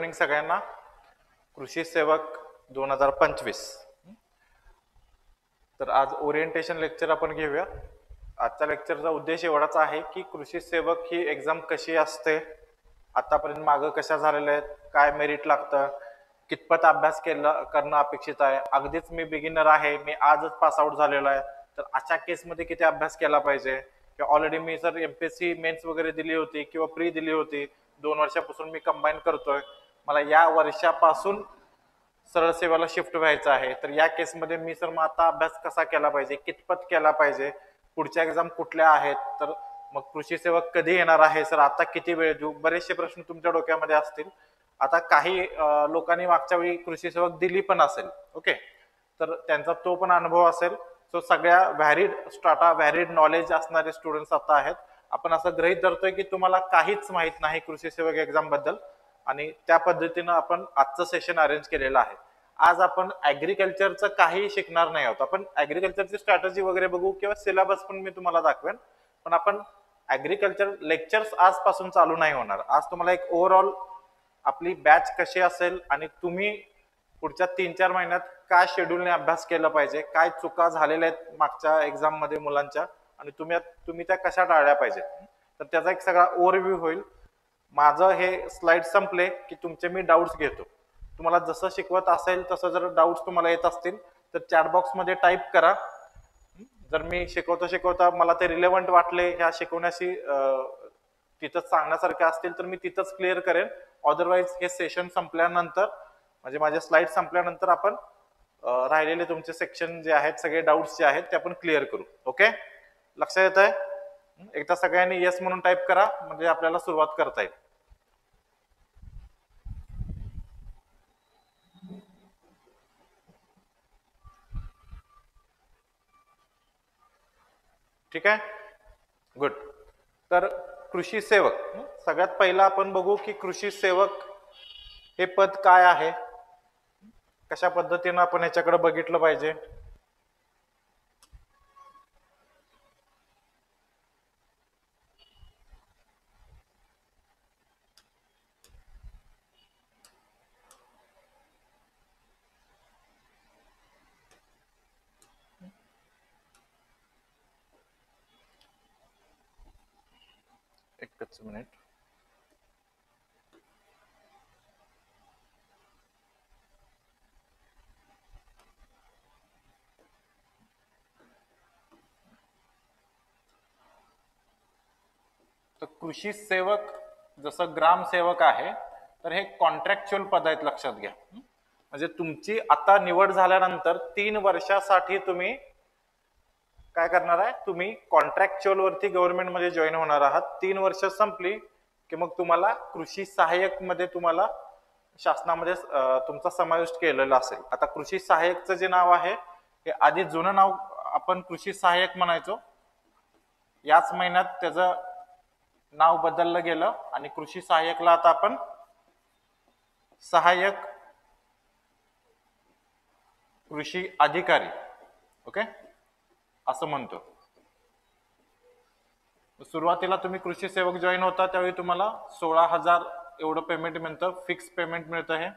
Evening सगळ्यांना. कृषी सेवक 2025. तर आज ओरिएंटेशन लेक्चर आपण घेऊया. आजच्या लेक्चरचा उद्देश एवढाच आहे की कृषी सेवक ही एक्झाम कशी असते, आतापर्यंत मागं कशा झालेल्या आहेत, काय मेरिट लागतं, कितपत अभ्यास करणं अपेक्षित आहे. अगदीच मी बिगिनर आहे, मी आजच पास आउट झालेलो आहे, तर अशा केसमध्ये किती अभ्यास केला पाहिजे, किंवा ऑलरेडी मी जर एमपीएससी मेन्स वगैरे दिली होती किंवा प्री दिली होती, 2 वर्षापासून मी कंबाईन करतोय, मला या वर्षापासून सरळ सेवेला शिफ्ट व्हायचं आहे, तर या केसमध्ये मी सर मग आता अभ्यास कसा केला पाहिजे, कितपत केला पाहिजे, पुढच्या एक्झाम कुठल्या आहेत, तर मग कृषी सेवक कधी येणार आहे सर, आता किती वेळ देऊ, बरेचसे प्रश्न तुमच्या डोक्यामध्ये असतील. आता काही लोकांनी मागच्या वेळी कृषी सेवक दिली पण असेल, ओके, तर त्यांचा तो पण अनुभव असेल. सो सगळ्या व्हॅरिड नॉलेज असणारे स्टुडंट्स आता आहेत. आपण असं गृहीत धरतोय की तुम्हाला काहीच माहित नाही कृषी सेवक एक्झाम बद्दल, आणि त्या पद्धतीनं आपण आजचं सेशन अरेंज केलेलं आहे. आज आपण ऍग्रिकल्चरचं काही शिकणार नाही आहोत. आपण ऍग्रिकल्चरची स्ट्रॅटेजी वगैरे बघू किंवा सिलेबस पण मी तुम्हाला दाखवेन, पण आपण ऍग्रिकल्चर लेक्चर्स आजपासून चालू नाही होणार. आज तुम्हाला एक ओव्हरऑल आपली बॅच कशी असेल आणि तुम्ही पुढच्या 3-4 महिन्यात काय शेड्यूलने अभ्यास केला पाहिजे, काय चुका झालेल्या आहेत मागच्या एक्झाम मध्ये मुलांच्या, आणि तुम्ही त्या कशा टाळल्या पाहिजे, तर त्याचा एक सगळा ओव्हरव्ह्यू होईल. माझं हे स्लाइड संपले की तुमचे मी डाऊट्स घेतो. तुम्हाला जसं शिकवत असेल तसं जर डाऊट्स तुम्हाला येत असतील तर चॅट बॉक्स मध्ये टाईप करा. जर मी शिकवता मला ते रिलेव्हंट वाटले, ह्या शिकवण्याशी तिथंच सांगण्यासारखे असतील तर मी तिथंच क्लिअर करेन. अदरवाईज हे सेशन संपल्यानंतर, म्हणजे माझे स्लाइड संपल्यानंतर आपण राहिलेले तुमचे सेक्शन जे आहेत, सगळे डाऊट्स जे आहेत ते आपण क्लिअर करू. ओके, लक्षात येत आहे? एकदा सगळ्यांनी येस म्हणून टाईप करा, म्हणजे आपल्याला सुरुवात करता येईल. ठीक आहे, गुड. तर कृषी सेवक, सगळ्यात पहिला आपण बघू की कृषी सेवक हे पद काय आहे, कशा पद्धतीनं आपण याच्याकडे बघितलं पाहिजे. एकच मिनिट. तर कृषी सेवक जसं ग्रामसेवक आहे, तर हे कॉन्ट्रॅक्च्युअल पद आहेत, लक्षात घ्या. म्हणजे तुमची आता निवड झाल्यानंतर 3 वर्षासाठी तुम्ही काय करणार आहे, तुम्ही कॉन्ट्रॅक्च्युअल वरती गव्हर्नमेंट मध्ये जॉईन होणार आहात. 3 वर्ष संपली की मग तुम्हाला कृषी सहाय्यक मध्ये तुम्हाला शासनामध्ये तुमचा समावेश केलेला असेल. आता कृषी सहाय्यकचं जे नाव आहे हे आधी जुनं नाव आपण कृषी सहाय्यक म्हणायचो, याच महिन्यात त्याचं नाव बदललं गेलं आणि कृषी सहाय्यकला आता आपण सहाय्यक कृषी अधिकारी, ओके, असं म्हणतो. सुरुवातीला तुम्ही कृषी सेवक जॉईन होता त्यावेळी तुम्हाला 16,000 एवढं पेमेंट मिळतं, फिक्स पेमेंट मिळतं हे.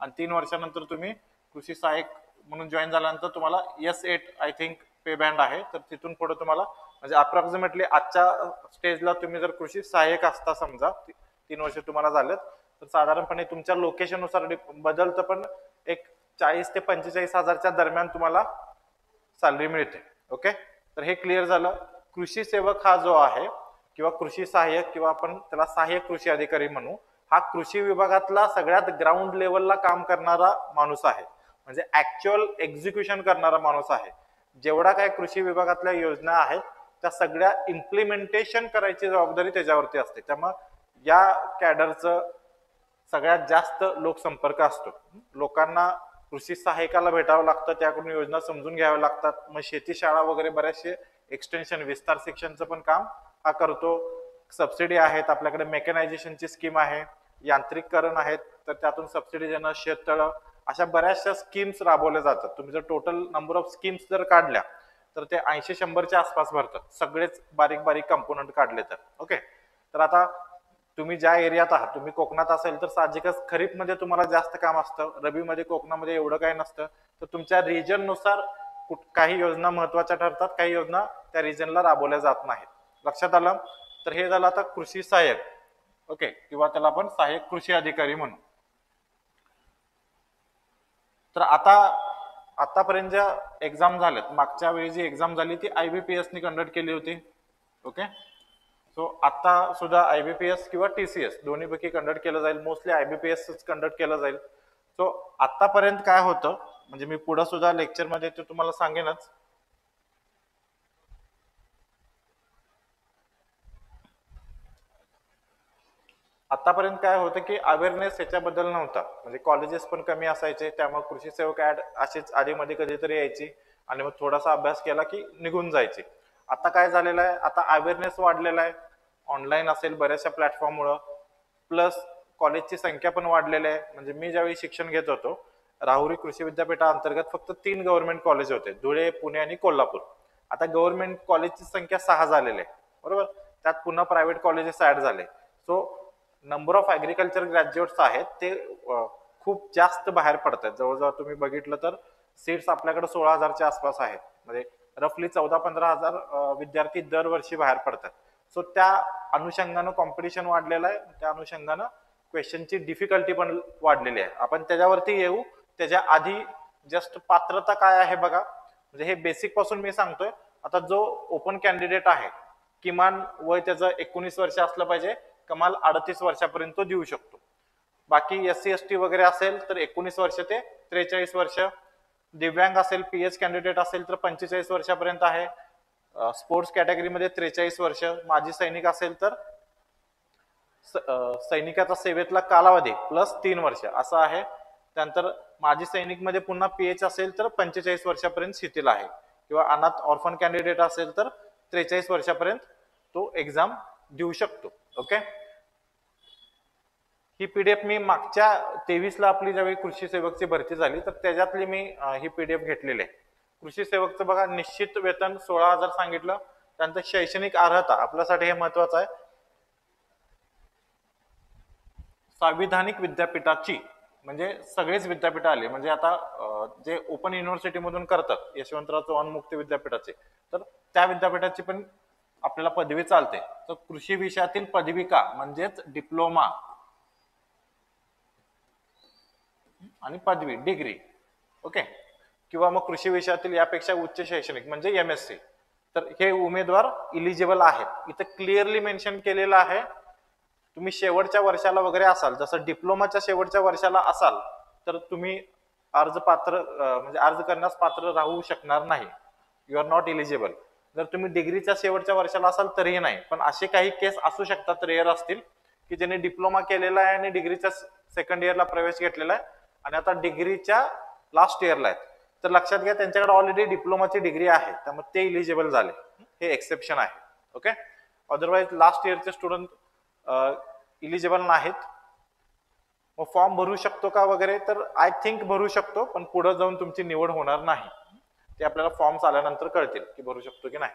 आणि 3 वर्षानंतर तुम्ही कृषी सहाय्यक म्हणून जॉईन झाल्यानंतर तुम्हाला S8 I think pay band आहे, तर तिथून पुढे तुम्हाला म्हणजे अप्रॉक्सिमेटली आजच्या स्टेजला तुम्ही जर कृषी सहाय्यक असता, समजा 3 वर्ष तुम्हाला झालेत, तर साधारणपणे तुमच्या लोकेशननुसार बदलतं, पण एक 40 ते 45,000च्या दरम्यान तुम्हाला सॅलरी मिळते. ओके, तर हे क्लिअर झालं. कृषी सेवक हा जो आहे किंवा कृषी सहाय्यक किंवा आपण त्याला सहाय्यक कृषी अधिकारी म्हणू, हा कृषी विभागातला सगळ्यात ग्राउंड लेवलला काम करणारा माणूस आहे, म्हणजे ऍक्च्युअल एक्झिक्युशन करणारा माणूस आहे. जेवढा काय कृषी विभागातल्या योजना आहेत त्या सगळ्या इम्प्लिमेंटेशन करायची जबाबदारी त्याच्यावरती असते. त्यामुळे या कॅडरचं सगळ्यात जास्त लोकसंपर्क असतो. लोकांना कृषी सहाय्यकाला भेटावं लागतं, त्याकडून योजना समजून घ्याव्या लागतात. मग शेती शाळा वगैरे बरेचसे एक्सटेन्शन विस्तार शिक्षणचं पण काम हा करतो. सबसिडी आहेत आपल्याकडे, मेकॅनायझेशनची स्कीम आहे, यांत्रिकीकरण आहेत, तर त्यातून सबसिडी देणं, शेततळं, अशा बऱ्याचशा स्कीम्स राबवल्या जातात. तुम्ही जर टोटल नंबर ऑफ स्कीम्स जर काढल्या तर ते 80-100च्या आसपास भरतात, सगळेच बारीक बारीक कंपोनंट काढले तर. ओके, तर आता तुम्ही ज्या एरियात आहात, तुम्ही कोकणात असेल तर साहजिकच खरीपमध्ये तुम्हाला जास्त काम असतं, रबीमध्ये कोकणामध्ये एवढं काही नसतं. तर तुमच्या रिजन नुसार काही योजना महत्वाच्या ठरतात, काही योजना त्या रिजनला राबवल्या जात नाहीत. लक्षात आलं? तर हे झालं आता कृषी सहाय्यक. ओके, किंवा त्याला आपण सहाय्यक कृषी अधिकारी म्हणू. तर आतापर्यंत ज्या एक्झाम झाल्यात, मागच्या वेळी जी एक्झाम झाली ती IBPS ने कंडक्ट केली होती. ओके, सो आता सुद्धा IBPS किंवा TCS दोन्हीपैकी कंडक्ट केलं जाईल. मोस्टली IBPS कंडक्ट केलं जाईल. सो आतापर्यंत काय होतं, म्हणजे मी पुढे सुद्धा लेक्चरमध्ये ते तुम्हाला सांगेनच. आतापर्यंत काय होतं की अवेअरनेस याच्याबद्दल नव्हता, म्हणजे कॉलेजेस पण कमी असायचे, त्यामुळे कृषी सेवक ऍड अशीच आधीमध्ये कधीतरी यायची आणि मग थोडासा अभ्यास केला की निघून जायचे. आता काय झालेलं आहे, आता अवेअरनेस वाढलेला आहे, ऑनलाईन असेल बऱ्याचशा प्लॅटफॉर्ममुळं, प्लस कॉलेजची संख्या पण वाढलेली आहे. म्हणजे मी ज्यावेळी शिक्षण घेत होतो, राहुरी कृषी विद्यापीठाअंतर्गत फक्त 3 गव्हर्नमेंट कॉलेज होते, धुळे, पुणे आणि कोल्हापूर. आता गव्हर्नमेंट कॉलेजची संख्या 6 झालेली आहे, बरोबर. त्यात पुन्हा प्रायव्हेट कॉलेजेस ऍड झाले. So number of agriculture graduates आहेत ते खूप जास्त बाहेर पडतात. जवळजवळ तुम्ही बघितलं तर सीट्स आपल्याकडे 16,000च्या आसपास आहेत, म्हणजे रफली 14-15 हजार विद्यार्थी दरवर्षी बाहेर पडतात. सो त्या अनुषंगानं कॉम्पिटिशन वाढलेलं आहे, त्या अनुषंगानं क्वेश्चनची डिफिकल्टी पण वाढलेली आहे. आपण त्याच्यावरती येऊ. त्याच्या आधी जस्ट पात्रता काय आहे बघा, म्हणजे हे बेसिक पासून मी सांगतोय. आता जो ओपन कॅन्डिडेट आहे, किमान वय त्याचं 19 वर्ष असलं पाहिजे, कमाल 38 वर्षापर्यंत देऊ शकतो. बाकी SC ST वगैरे असेल तर 19 वर्ष ते 43 वर्ष. दिव्यांग असेल, PH कॅन्डिडेट असेल तर 45 वर्षापर्यंत आहे. स्पोर्ट्स कॅटेगरीमध्ये 43 वर्ष. माजी सैनिक असेल तर सैनिकाचा सेवेतला कालावधी प्लस 3 वर्ष असा आहे. त्यानंतर माजी सैनिक मध्ये पुन्हा PH असेल तर 45 वर्षापर्यंत शिथिल आहे, किंवा अनाथ ऑर्फन कॅन्डिडेट असेल तर 43 वर्षापर्यंत तो एक्झाम देऊ शकतो. ओके, ही PDF मी मागच्या 23ला आपली ज्यावेळी कृषी सेवकची भरती झाली तर त्याच्यातली मी ही PDF घेतलेली आहे. कृषी सेवकचं बघा, निश्चित वेतन 16,000 सांगितलं. त्यानंतर शैक्षणिक अर्हता आपल्यासाठी हे महत्वाचं आहे. संविधानिक विद्यापीठाची, म्हणजे सगळेच विद्यापीठ आले, म्हणजे आता जे ओपन युनिव्हर्सिटी मधून करतात, यशवंतराव चव्हाण मुक्त विद्यापीठाचे, तर त्या विद्यापीठाची पण आपल्याला पदवी चालते. तर कृषी विषयातील पदविका म्हणजेच डिप्लोमा आणि पदवी डिग्री, ओके, किंवा मग कृषी विषयातील यापेक्षा उच्च शैक्षणिक म्हणजे MSc, तर हे उमेदवार इलिजिबल आहेत. इथं क्लिअरली मेन्शन केलेलं आहे. तुम्ही शेवटच्या वर्षाला वगैरे असाल, जसं डिप्लोमाच्या शेवटच्या वर्षाला असाल तर तुम्ही म्हणजे अर्ज करण्यास पात्र राहू शकणार नाही, यू आर नॉट इलिजिबल. जर तुम्ही डिग्रीच्या शेवटच्या वर्षाला असाल तरीही नाही. पण असे काही केस असू शकतात, रेअर असतील, की ज्यांनी डिप्लोमा केलेला आहे आणि डिग्रीच्या सेकंड इयरला प्रवेश घेतलेला आहे आणि आता डिग्रीच्या लास्ट इयरला आहेत, तर लक्षात घ्या त्यांच्याकडे ऑलरेडी डिप्लोमाची डिग्री आहे, त्यामुळे ते इलिजिबल झाले. हे एक्सेप्शन आहे. ओके, अदरवाईज लास्ट इयरचे स्टुडंट इलिजिबल नाहीत. मग फॉर्म भरू शकतो का वगैरे, तर आय थिंक भरू शकतो, पण पुढे जाऊन तुमची निवड होणार नाही. ते आपल्याला फॉर्म्स आल्यानंतर कळतील की भरू शकतो की नाही.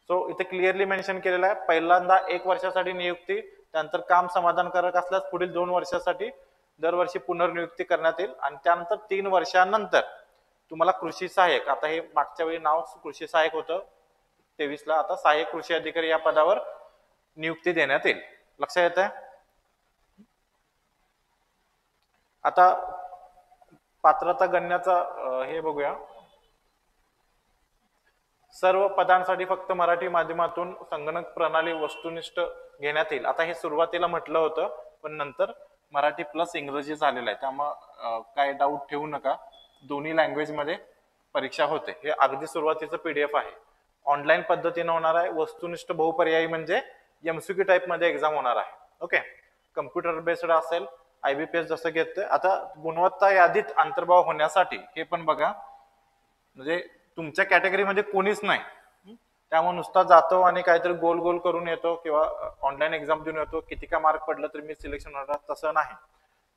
सो इथे क्लिअरली मेन्शन केलेलं आहे. पहिल्यांदा 1 वर्षासाठी नियुक्ती, त्यानंतर काम समाधानकारक असल्यास पुढील 2 वर्षासाठी दरवर्षी पुनर्नियुक्ती करण्यात येईल, आणि त्यानंतर 3 वर्षांनंतर तुम्हाला कृषी सहाय्यक, आता हे मागच्या वेळी नाव कृषी सहाय्यक होतं 23ला, आता सहाय्यक कृषी अधिकारी या पदावर नियुक्ती देण्यात येईल. लक्षात येत आहे? आता पात्रता गणण्याचा हे बघूया. सर्व पदांसाठी फक्त मराठी माध्यमातून संगणक प्रणाली वस्तुनिष्ठ घेण्यात येईल. आता हे सुरुवातीला म्हटलं होतं, पण नंतर मराठी प्लस इंग्रजी झालेलं आहे, त्यामुळे काय डाऊट ठेवू नका, दोन्ही लँग्वेज मध्ये परीक्षा होते. हे अगदी सुरुवातीचं PDF आहे. ऑनलाईन पद्धतीने होणार आहे. वस्तुनिष्ठ बहुपर्यायी म्हणजे MCQ टाईप मध्ये एक्झाम होणार आहे. ओके, कम्प्युटर बेस्ड असेल, IBPS जसं घेतोय. आता गुणवत्ता यादीत अंतर्भाव होण्यासाठी हे पण बघा, म्हणजे तुमच्या कॅटेगरीमध्ये कोणीच नाही, त्यामुळे नुसता जातो आणि काहीतरी गोल गोल करून येतो किंवा ऑनलाईन एक्झाम देऊन येतो, किती का मार्क पडलं तर मी सिलेक्शन होणार, तसं नाही.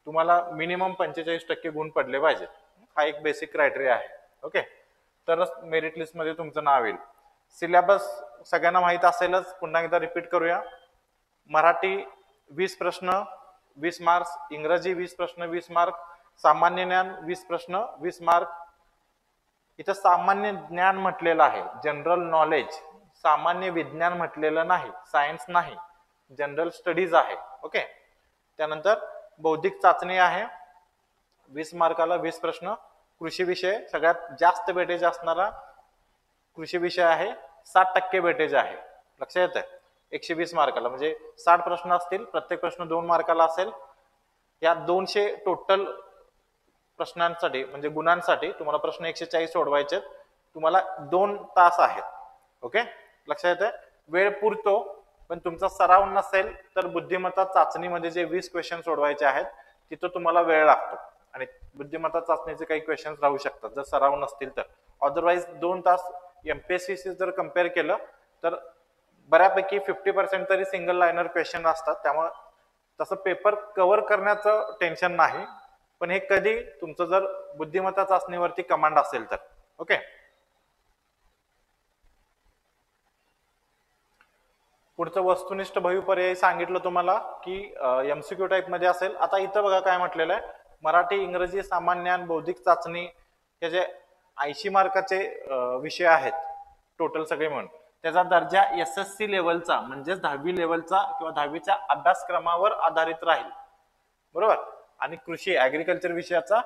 तुम्हाला मिनिमम 45% गुण पडले पाहिजेत. हा एक बेसिक क्रायटेरिया आहे. ओके, तरच मेरिट लिस्ट मध्ये तुमचं नाव येईल. सिलेबस सगळ्यांना माहित असेलच, पुन्हा एकदा रिपीट करूया. मराठी 20 प्रश्न 20 मार्क्स, इंग्रजी 20 प्रश्न 20 मार्क, सामान्य ज्ञान 20 प्रश्न 20 मार्क. इथं सामान्य ज्ञान म्हटलेलं आहे, जनरल नॉलेज, सामान्य विज्ञान म्हटलेलं नाही, सायन्स नाही, जनरल स्टडीज आहे. ओके. त्यानंतर बौद्धिक चाचणी आहे 20 मार्काला 20 प्रश्न. कृषी विषय सगळ्यात जास्त वेटेज असणारा कृषी विषय आहे, 60% वेटेज आहे. लक्षात येतं. 120 मार्काला म्हणजे 60 प्रश्न असतील, प्रत्येक प्रश्न 2 मार्काला असेल. या 200 टोटल प्रश्नांसाठी म्हणजे गुणांसाठी तुम्हाला प्रश्न 140 सोडवायचे. तुम्हाला 2 तास आहेत. ओके. लक्षात येतं. वेळ पुरतो, पण तुमचा सराव नसेल तर बुद्धिमत्ता चाचणीमध्ये जे 20 क्वेश्चन सोडवायचे आहेत तिथं तुम्हाला वेळ लागतो आणि बुद्धिमत्ता चाचणीचे काही क्वेश्चन राहू शकतात जर सराव नसतील तर. अदरवाईज 2 तास एमपीएससी जर कम्पेअर केलं तर बऱ्यापैकी 50% तरी सिंगल लाईनर क्वेश्चन असतात. त्यामुळे तसं पेपर कव्हर करण्याचं टेन्शन नाही, पण हे कधी तुमचं जर बुद्धिमत्ता चाचणीवरती कमांड असेल तर. ओके. पुढचं वस्तुनिष्ठ बहु पर्याय सांगितलं तुम्हाला की एमसीक्यू टाईप मध्ये असेल. आता इथं बघा काय म्हटलेलं आहे, मराठी, इंग्रजी, सामान्य ज्ञान, बौद्धिक चाचणी हे जे 80 मार्काचे विषय आहेत टोटल सगळे म्हणून, त्याचा दर्जा एसएससी लेवलचा म्हणजेच 10वी लेवलचा किंवा 10वीच्या अभ्यासक्रमावर आधारित राहील. बरोबर. आणि कृषी ऍग्रिकल्चर विषयाचा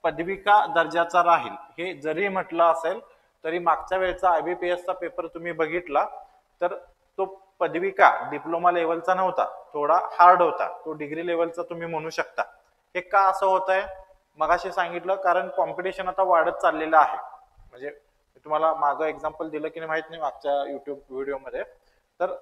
पदविका दर्जाचा राहील. हे जरी म्हटलं असेल तरी मागच्या वेळेचा आयबीपीएसचा पेपर तुम्ही बघितला तर तो पदविका डिप्लोमा लेवलचा नव्हता, थोडा हार्ड होता, तो डिग्री लेवलचा तुम्ही म्हणू शकता. हे का असं होत आहे मगाशी सांगितलं, कारण कॉम्पिटिशन आता वाढत चाललेलं आहे. म्हणजे तुम्हाला मागं एक्झाम्पल दिलं की नाही माहित नाही मागच्या युट्यूब व्हिडिओमध्ये. तर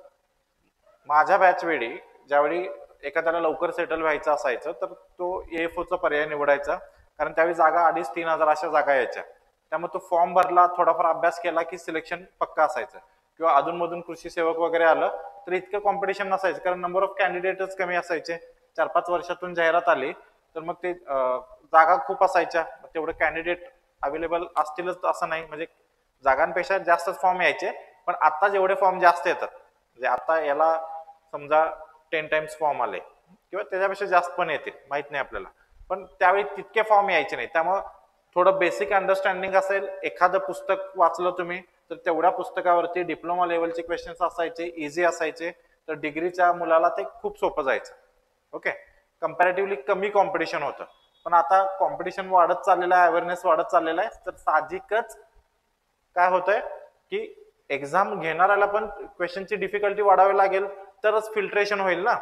माझ्या बॅच वेळी ज्यावेळी एखाद्याला लवकर सेटल व्हायचं असायचं तर तो एएफओचा पर्याय निवडायचा, कारण त्यावेळी जागा 2,500-3,000 अशा जागा यायच्या. त्यामुळे तो फॉर्म भरला, थोडाफार अभ्यास केला की सिलेक्शन पक्का असायचं. किंवा अधूनमधून कृषी सेवक वगैरे आलं तर इतकं कॉम्पिटिशन नसायचं, कारण नंबर ऑफ कॅन्डिडेटच कमी असायचे. 4-5 वर्षातून जाहिरात आली तर मग ते जागा खूप असायच्या, तेवढे कॅन्डिडेट अवेलेबल असतीलच असं नाही, म्हणजे जागांपेक्षा जास्तच फॉर्म यायचे. पण आता जेवढे फॉर्म जास्त येतात, म्हणजे आता याला समजा 10 टाइम्स फॉर्म आले किंवा त्याच्यापेक्षा जास्त पण येतील, माहित नाही आपल्याला, पण त्यावेळी तितके फॉर्म यायचे नाही. त्यामुळे थोडं बेसिक अंडरस्टँडिंग असेल, एखादं पुस्तक वाचलं तुम्ही तर तेवढ्या पुस्तकावरती डिप्लोमा लेवलचे क्वेश्चन्स असायचे, इझी असायचे, तर डिग्रीच्या मुलाला ते खूप सोपं जायचं. ओके. कंपॅरेटिव्हली कमी कॉम्पिटिशन होतं. पण आता कॉम्पिटिशन वाढत चाललेलं आहे, अवेअरनेस वाढत चाललेला आहे, तर साहजिकच काय होतंय की एक्झाम घेणाऱ्याला पण क्वेश्चनची डिफिकल्टी वाढावी लागेल तरच फिल्ट्रेशन होईल ना.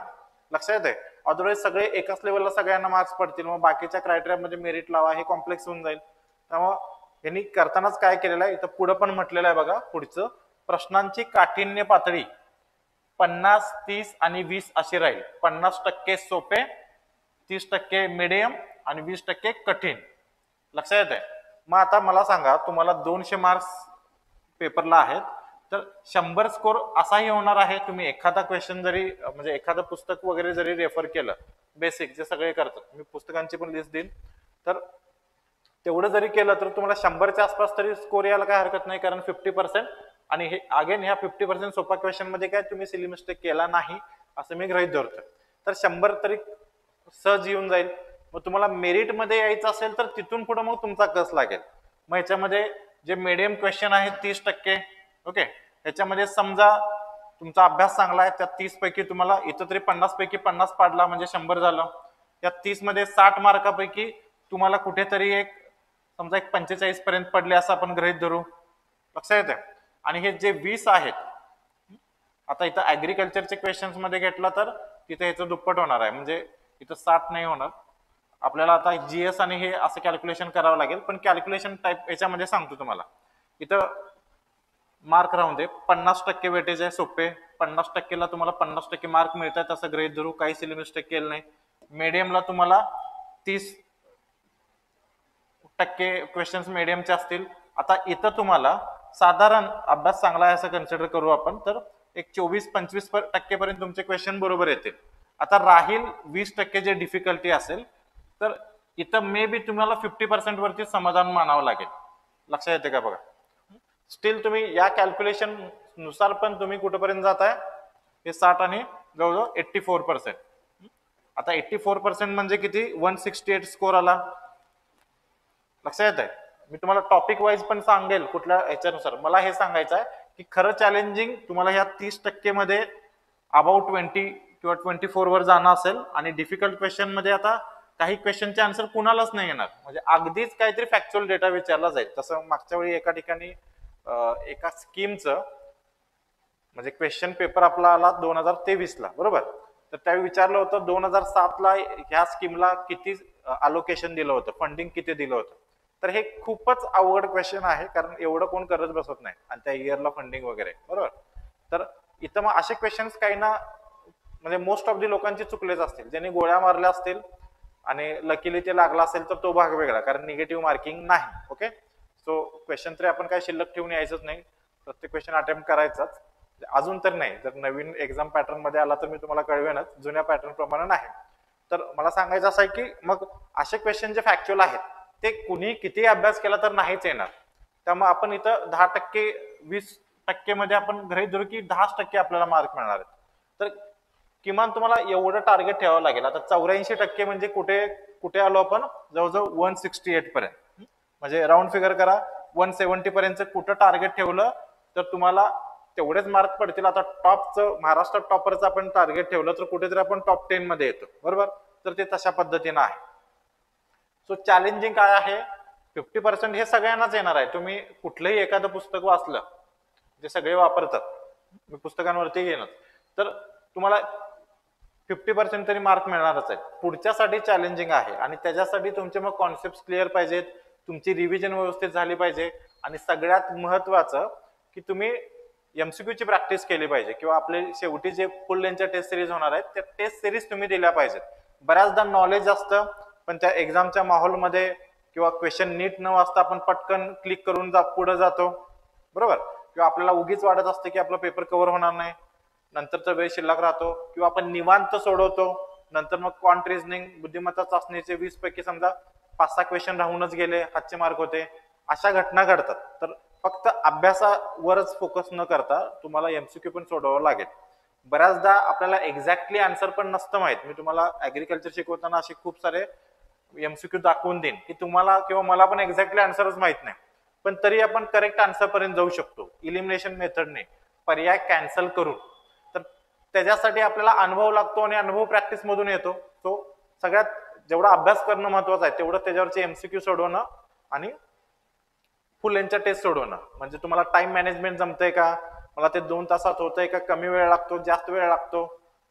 लक्षात येते. अदरवाईज सगळे एकाच लेवलला सगळ्यांना मार्क्स पडतील, मग बाकीच्या क्रायटेरियामध्ये मेरिट लावा, हे कॉम्प्लेक्स होऊन जाईल. त्यामुळे यांनी करतानाच काय केलेलं आहे, इथं पुढे पण म्हटलेलं आहे बघा, पुढचं प्रश्नांची काठिण्य पातळी 50, 30 आणि 20 अशी राहील. 50% सोपे, 30% मिडियम आणि 20% कठीण. लक्षात येते. मग आता मला सांगा, तुम्हाला 200 मार्क्स पेपरला आहेत तर 100 स्कोर असाही होणार आहे. तुम्ही एखादा क्वेश्चन जरी म्हणजे एखादं पुस्तक वगैरे जरी रेफर केलं, बेसिक जे सगळे करतात, मी पुस्तकांची पण लिस्ट देईन, तर तेवढं जरी केलं तर तुम्हाला 100च्या आसपास तरी स्कोर यायला काय हरकत नाही, कारण 50%. आणि हे अगेन ह्या 50% सोपा क्वेश्चन मध्ये काय तुम्ही सिली मिस्टेक केला नाही असं मी गृहीत धरतो, तर 100 तरी सहज येऊन जाईल. मग तुम्हाला मेरिट मध्ये यायचं असेल तर तिथून पुढे मग तुमचा कस लागेल. मग ह्याच्यामध्ये जे मीडियम क्वेश्चन आहेत 30%. ओके. ह्याच्यामध्ये समजा तुमचा अभ्यास चांगला आहे, त्या 30 पैकी तुम्हाला इथं तरी 50 पैकी 50 पाडला म्हणजे 100 झालं. या 30 मध्ये 60 मार्कापैकी तुम्हाला कुठेतरी एक समजा 45 पर्यंत पडले असं आपण गृहीत धरू. लक्षात येते. आणि हे जे 20 आहेत, आता इथं ऍग्रिकल्चरचे क्वेश्चन्स मध्ये घेतला तर तिथे ह्याचं दुप्पट होणार आहे, म्हणजे इथं 60 नाही होणार. आपल्याला आता जीएस आणि हे असं कॅल्क्युलेशन करावं लागेल, पण कॅल्क्युलेशन टाईप याच्यामध्ये सांगतो तुम्हाला. इथं मार्क राहून दे, 50% वेटेज आहे सोपे, 50%ला तुम्हाला 50% मार्क मिळतात असं गृहीत धरू, काही सिली मिस्टेक केलं नाही. मीडियमला तुम्हाला 30% क्वेश्चन्स मीडियमचे असतील. आता इथं तुम्हाला साधारण अभ्यास चांगला आहे असं कन्सिडर करू आपण, तर एक 24-25% पर्यंत तुमचे क्वेश्चन बरोबर येतील. आता राहील 20% जे डिफिकल्टी असेल, तर इथं मे बी तुम्हाला 50% वरती समाधान मानावं लागेल. लक्षात येते का बघा. स्टील तुम्ही या कॅल्क्युलेशन नुसार पण तुम्ही कुठेपर्यंत जाताय, हे 60 आणि जवळजवळ 84%. आता 84% म्हणजे किती, 168 स्कोर आला. लक्षात येत आहे. मी तुम्हाला टॉपिक वाईज पण सांगेल कुठल्या ह्याच्यानुसार. मला हे सांगायचं आहे की खरं चॅलेंजिंग तुम्हाला ह्या 30% मध्ये अबाउट 20 किंवा 24 वर जाणं असेल, आणि डिफिकल्ट क्वेश्चन मध्ये आता काही क्वेश्चनचे आन्सर कुणालाच नाही येणार, म्हणजे अगदीच काहीतरी फॅक्च्युअल डेटा विचारला जाईल. तसं मागच्या वेळी एका ठिकाणी एका स्कीमचं म्हणजे क्वेश्चन पेपर आपला आला 2023 ला, बरोबर. तर त्यावेळी विचारलं होतं 2007 ला ह्या स्कीमला किती अलोकेशन दिलं होतं, फंडिंग किती दिलं होतं. तर हे खूपच अवघड क्वेश्चन आहे, कारण एवढं कोण करत बसत नाही, आणि त्या इयरला फंडिंग वगैरे, बरोबर. तर इथं मग असे क्वेश्चन्स काही ना म्हणजे मोस्ट ऑफ दी लोकांचे चुकलेच असतील, ज्यांनी गोळ्या मारल्या असतील आणि लकीली ते लागला असेल तर तो भाग वेगळा, कारण निगेटिव्ह मार्किंग नाही. ओके, सो क्वेश्चन तरी आपण काय शिल्लक ठेवून यायचंच नाही, प्रत्येक क्वेश्चन अटेम्प्ट करायचाच. अजून तर नाही, जर नवीन एक्झाम पॅटर्न मध्ये आला तर मी तुम्हाला कळवेनच, जुन्या पॅटर्न प्रमाणे नाही. तर मला सांगायचं असं आहे की मग असे क्वेश्चन जे फॅक्च्युअल आहेत ते कुणी किती अभ्यास केला तर नाहीच येणार. त्यामुळे आपण इथं 10%, 20% मध्ये आपण गृहीत धरू की 10% आपल्याला मार्क मिळणार आहेत. तर किमान तुम्हाला एवढं टार्गेट ठेवावं लागेल. आता 84% म्हणजे कुठे कुठे आलो आपण, जवळजवळ 168 पर्यंत, म्हणजे राऊंड फिगर करा 170 पर्यंत कुठं टार्गेट ठेवलं तर तुम्हाला तेवढेच मार्क पडतील. आता टॉपचं महाराष्ट्र टॉपरचं आपण टार्गेट ठेवलं तर कुठेतरी आपण टॉप 10 मध्ये येतो, बरोबर. तर ते तशा पद्धतीनं आहे. सो चॅलेंजिंग काय आहे, 50% हे सगळ्यांनाच येणार आहे. तुम्ही कुठलंही एखादं पुस्तक वाचलं, जे सगळे वापरतात, मी पुस्तकांवरती घेणं, तर तुम्हाला 50% तरी मार्क मिळणारच आहे. पुढच्यासाठी चॅलेंजिंग आहे, आणि त्याच्यासाठी तुमचे मग कॉन्सेप्ट क्लिअर पाहिजेत, तुमची रिव्हिजन व्यवस्थित झाली पाहिजे, आणि सगळ्यात महत्वाचं की तुम्ही एमसीक्यू ची प्रॅक्टिस केली पाहिजे, किंवा आपले शेवटी जे फुल लेंथच्या टेस्ट सिरीज होणार आहेत त्या टेस्ट सिरीज तुम्ही दिल्या पाहिजेत. बऱ्याचदा नॉलेज असतं पण त्या एक्झामच्या माहोलमध्ये किंवा क्वेश्चन नीट न वाचता आपण पटकन क्लिक करून पुढे जातो, बरोबर. किंवा आपल्याला उगीच वाटत असते की आपला पेपर कव्हर होणार नाही, नंतरचा वेळ शिल्लक राहतो, किंवा आपण निवांत सोडवतो, नंतर मग क्वांट रिझनिंग बुद्धिमत्ता चाचणीचे 20 पैकी समजा 5-6 क्वेश्चन राहूनच गेले, हातचे मार्क होते. अशा घटना घडतात. तर फक्त अभ्यासावरच फोकस न करता तुम्हाला एमसीक्यू पण सोडवावं लागेल. बऱ्याचदा आपल्याला एक्झॅक्टली आन्सर पण नसतं माहित. मी तुम्हाला ऍग्रिकल्चर शिकवताना असे खूप सारे एमसीक्यू दाखवून देईन की तुम्हाला किंवा मला पण एक्झॅक्टली आन्सरच माहित नाही, पण तरी आपण करेक्ट आन्सर पर्यंत जाऊ शकतो इलिमिनेशन मेथडने, पर्याय कॅन्सल करून. तर त्याच्यासाठी आपल्याला अनुभव लागतो, आणि अनुभव प्रॅक्टिस मधून येतो. तो सगळ्यात जेवढा अभ्यास करणं महत्वाचं आहे तेवढं त्याच्यावरचे एमसीक्यू सोडवणं आणि फुल लेंथच्या टेस्ट सोडवणं. म्हणजे तुम्हाला टाइम मॅनेजमेंट जमतंय का, मला ते 2 तासात होतंय का, कमी वेळ लागतो, जास्त वेळ लागतो,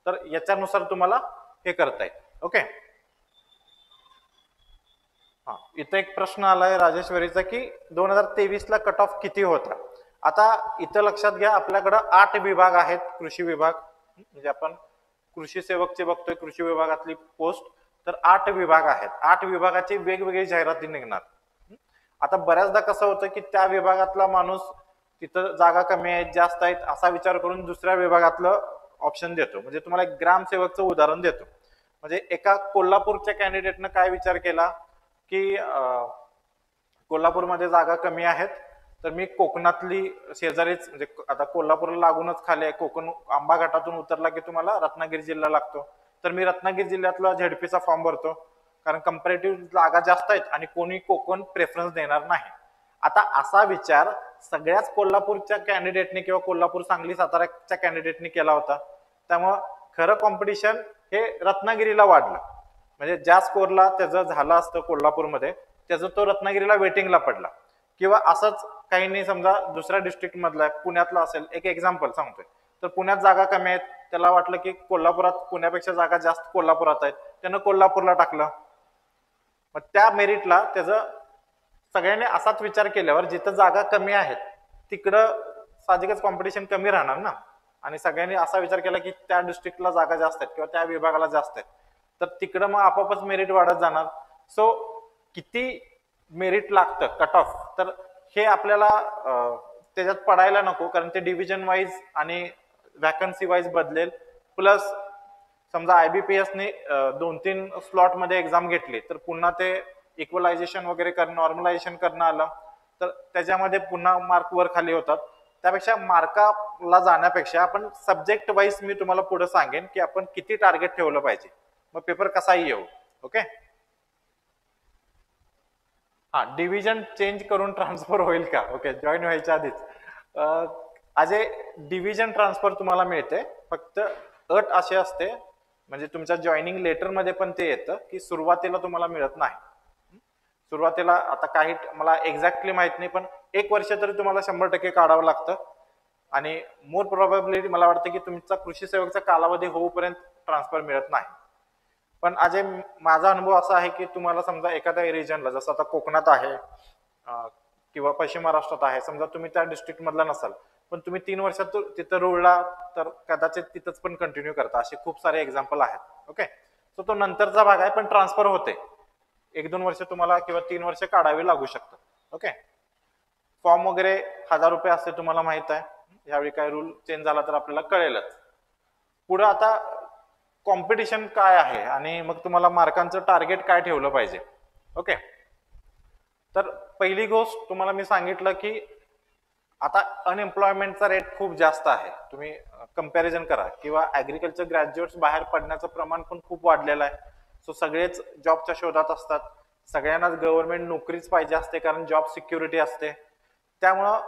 तर याच्यानुसार तुम्हाला हे करता येईल. ओके. हा, इथं एक प्रश्न आलाय राजेश्वरीचा की 2023 ला कट ऑफ किती होता. आता इथं लक्षात घ्या, आपल्याकडं 8 विभाग आहेत. कृषी विभाग म्हणजे आपण कृषी सेवकचे बघतोय, कृषी विभागातली पोस्ट, तर 8 विभाग आहेत. 8 विभागाची वेगवेगळी जाहिराती निघणार. आता बऱ्याचदा कसं होतं की त्या विभागातला माणूस तिथं जागा कमी आहेत, जास्त आहेत असा विचार करून दुसऱ्या विभागातलं ऑप्शन देतो. म्हणजे तुम्हाला एक ग्रामसेवकचं उदाहरण देतो. म्हणजे एका कोल्हापूरच्या कॅन्डिडेटनं काय विचार केला की कोल्हापूरमध्ये जागा कमी आहेत, तर मी कोकणातली शेजारीच, म्हणजे आता कोल्हापूरला लागूनच खाली आहे कोकण, आंबा घाटातून उतरला की तुम्हाला रत्नागिरी जिल्हा लागतो, तर मी रत्नागिरी जिल्ह्यातला झेडपीचा फॉर्म भरतो, कारण कंपॅरेटिव्ह जागा जास्त आहेत आणि कोणी कोकण प्रेफरन्स देणार नाही. आता असा विचार सगळ्याच कोल्हापूरच्या कॅन्डिडेटने किंवा कोल्हापूर, सांगली, साताराच्या कॅन्डिडेटने केला होता. त्यामुळं खरं कॉम्पिटिशन हे रत्नागिरीला वाढलं. म्हणजे ज्या स्कोरला त्याचं झालं असतं कोल्हापूरमध्ये, त्याचं तो रत्नागिरीला वेटिंगला पडला. किंवा असंच काही नाही, समजा दुसऱ्या डिस्ट्रिक्ट मधला पुण्यातला असेल, एक एक्झाम्पल सांगतोय, तर पुण्यात जागा कमी आहेत, त्याला वाटलं की कोल्हापुरात पुण्यापेक्षा जागा जास्त कोल्हापुरात आहेत, त्यानं कोल्हापूरला टाकलं. मग त्या मेरिटला त्याचं सगळ्यांनी असाच विचार केल्यावर जिथं जागा कमी आहेत तिकडं साहजिकच कॉम्पिटिशन कमी राहणार ना, आणि सगळ्यांनी असा विचार केला की त्या डिस्ट्रिक्टला जागा जास्त आहेत किंवा त्या विभागाला जास्त आहेत, तर तिकडं मग आपोआपच मेरिट वाढत जाणार. सो किती मेरिट लागतं कट ऑफ, तर हे आपल्याला त्याच्यात पडायला नको, कारण ते डिव्हिजन वाईज आणि वॅकन्सी वाईज बदलेल. प्लस समजा IBPS-ने 2-3 स्लॉट मध्ये एक्झाम घेतली, तर पुन्हा ते इक्वलायझेशन वगैरे करणं, नॉर्मलायझेशन करणं आलं, तर त्याच्यामध्ये पुन्हा मार्क वर खाली होतात. त्यापेक्षा मार्काला जाण्यापेक्षा आपण सब्जेक्ट वाईज, मी तुम्हाला पुढे सांगेन की आपण किती टार्गेट ठेवलं पाहिजे. मग पेपर कसाही येऊ. ओके. हा, डिव्हिजन चेंज करून ट्रान्सफर होईल का? ओके, जॉईन व्हायच्या आधीच आज डिव्हिजन ट्रान्सफर तुम्हाला मिळते. फक्त अट अशी असते, म्हणजे तुमच्या जॉईनिंग लेटर मध्ये पण ते येतं की सुरुवातीला तुम्हाला मिळत नाही. सुरुवातीला आता काही मला एक्झॅक्टली माहित नाही, पण 1 वर्ष तरी तुम्हाला 100% काढावं लागतं. आणि मोर प्रोबॅबिलिटी मला वाटतं की तुमचा कृषी सेवकचा कालावधी होऊपर्यंत ट्रान्सफर मिळत नाही. पण आज माझा अनुभव असा आहे की तुम्हाला समजा एखाद्या रिजनला, जसं आता कोकणात आहे किंवा पश्चिम महाराष्ट्रात आहे, समजा तुम्ही त्या डिस्ट्रिक्ट मधला नसाल, पण तुम्ही 3 वर्षात तिथं रुळला तर कदाचित तिथंच पण कंटिन्यू करता. असे खूप सारे एक्झाम्पल आहेत. ओके. सो तो नंतरचा भाग आहे, पण ट्रान्सफर होते. 1-2 वर्ष तुम्हाला किंवा 3 वर्ष काढावी लागू शकतात. ओके. फॉर्म वगैरे 1000 रुपये असते, तुम्हाला माहित आहे. यावेळी काय रूल चेंज झाला तर आपल्याला कळेलच. पुढे आता कॉम्पिटिशन काय आहे आणि मग तुम्हाला मार्कांचं टार्गेट काय ठेवलं पाहिजे. ओके. तर पहिली गोष्ट तुम्हाला मी सांगितलं की आता अनएम्प्लॉयमेंटचा रेट खूप जास्त आहे. तुम्ही कंपॅरिझन करा, किंवा ऍग्रिकल्चर ग्रॅज्युएट्स बाहेर पडण्याचं प्रमाण पण खूप वाढलेलं आहे. सो सगळेच जॉबच्या शोधात असतात. सगळ्यांनाच गव्हर्नमेंट नोकरीच पाहिजे असते, कारण जॉब सिक्युरिटी असते. त्यामुळं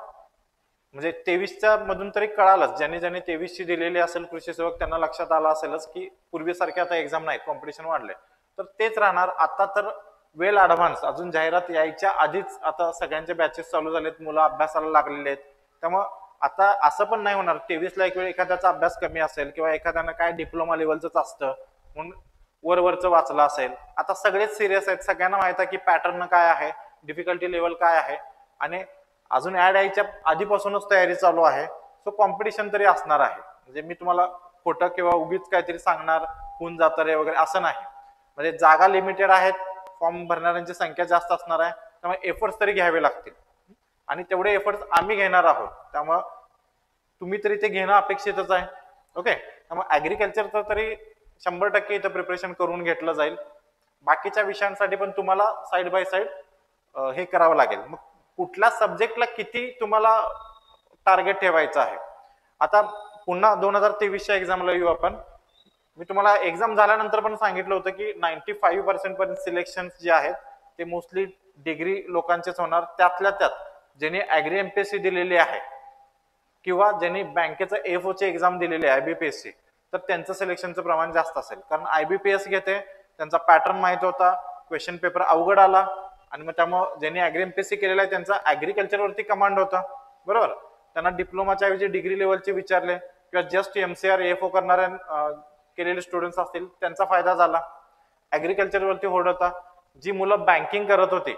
म्हणजे 23च्या मधून तरी कळालंच, ज्यांनी 23ची दिलेली असेल कृषी सेवक, त्यांना लक्षात आलं असेलच की पूर्वीसारखे आता एक्झाम नाहीत, कॉम्पिटिशन वाढले. तर तेच राहणार. आता तर वेल ऍडव्हान्स, अजून जाहिरात यायच्या आधीच आता सगळ्यांचे बॅचेस चालू झालेत, मुलं अभ्यासाला लागलेले आहेत. त्यामुळं आता असं पण नाही होणार 23ला एक वेळ एखाद्याचा अभ्यास कमी असेल किंवा एखाद्यानं काय डिप्लोमा लेवलच असतं म्हणून वरवरचं वाचलं असेल. आता सगळेच सिरियस आहेत, सगळ्यांना माहित आहे की पॅटर्न काय आहे, डिफिकल्टी लेवल काय आहे, आणि अजून ऍड यायच्या आधीपासूनच तयारी चालू आहे. सो कॉम्पिटिशन तरी असणार आहे. म्हणजे मी तुम्हाला खोटं किंवा उगीच काहीतरी सांगणार होऊन जातं रे वगैरे असं नाही. म्हणजे जागा लिमिटेड आहेत, फॉर्म भरणाऱ्यांची संख्या जास्त असणार आहे, त्यामुळे एफर्ट्स तरी घ्यावे लागतील, आणि तेवढे एफर्ट्स आम्ही घेणार आहोत. त्यामुळे तुम्ही तरी ते घेणं अपेक्षितच आहे. ओके. त्यामुळे ऍग्रिकल्चरचं तरी 100% इथं प्रिपरेशन करून घेतलं जाईल. बाकीच्या विषयांसाठी पण तुम्हाला साइड बाय साइड हे करावं लागेल. मग कुठल्या सब्जेक्टला किती तुम्हाला टार्गेट ठेवायचं आहे. आता पुन्हा 2023च्या एक्झामला येऊ आपण. मी तुम्हाला एक्झाम झाल्यानंतर पण सांगितलं होतं की 95% पर्यंत सिलेक्शन जे आहेत ते मोस्टली डिग्री लोकांचेच होणार. त्यातल्या त्यात ज्यांनी ऍग्री एमपीएससी दिलेली आहे किंवा ज्यांनी बँकेचं एफओ ची एक्झाम दिलेली आहे आयबीपीएससी, तर त्यांचं सिलेक्शनचं प्रमाण जास्त असेल. कारण आयबीपीएस घेते, त्यांचा पॅटर्न माहित होता, क्वेश्चन पेपर अवघड आला, आणि मग त्यामुळे ज्यांनी ऍग्री एमपीएससी केलेला आहे त्यांचा ऍग्रिकल्चर वरती कमांड होता. बरोबर. त्यांना डिप्लोमाच्या ऐवजी डिग्री लेवलचे विचारले, किंवा जस्ट एमसीआर एफओ करणाऱ्या केलेले स्टुडंट्स असतील त्यांचा फायदा झाला. ऍग्रिकल्चर वरती होड होता. जी मुलं बँकिंग करत होती,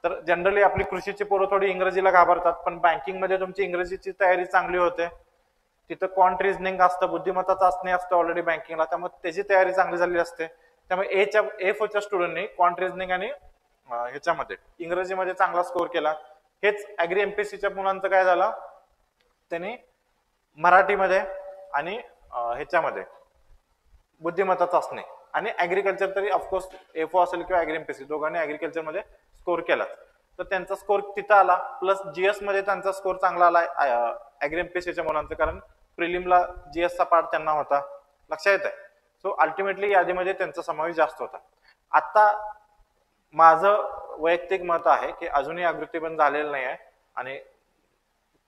तर जनरली आपली कृषीची पोरं थोडी इंग्रजीला घाबरतात, पण बँकिंग मध्ये तुमची इंग्रजीची तयारी चांगली होते. तिथं क्वांट रिझनिंग असतं, बुद्धिमत्ता चाचणी असतं ऑलरेडी बँकिंगला, त्यामुळे त्याची तयारी चांगली झालेली असते. त्यामुळे एफओच्या स्टुडंटनी क्वांट रिझनिंग आणि ह्याच्यामध्ये इंग्रजीमध्ये चांगला स्कोर केला. हेच ऍग्री एमपीएससीच्या मुलांचं काय झालं, त्यांनी मराठीमध्ये आणि ह्याच्यामध्ये बुद्धिमत्ता चाचणी आणि ऍग्रिकल्चर तरी ऑफकोर्स एफओ असेल किंवा ऍग्री एमपीएससी दोघांनी ऍग्रिकल्चर मध्ये स्कोर केला, तर त्यांचा स्कोर तिथं आला. प्लस जीएस मध्ये त्यांचा स्कोर चांगला आला ऍग्री एमपीएससीच्या मुलांचा, कारण प्रिलिमला जीएसचा पार्ट त्यांना होता. लक्षात येत आहे. सो अल्टिमेटली यादीमध्ये त्यांचा समावेश जास्त होता. आता माझं वैयक्तिक मत आहे की अजूनही आवृत्ती पण झालेलं नाही आहे, आणि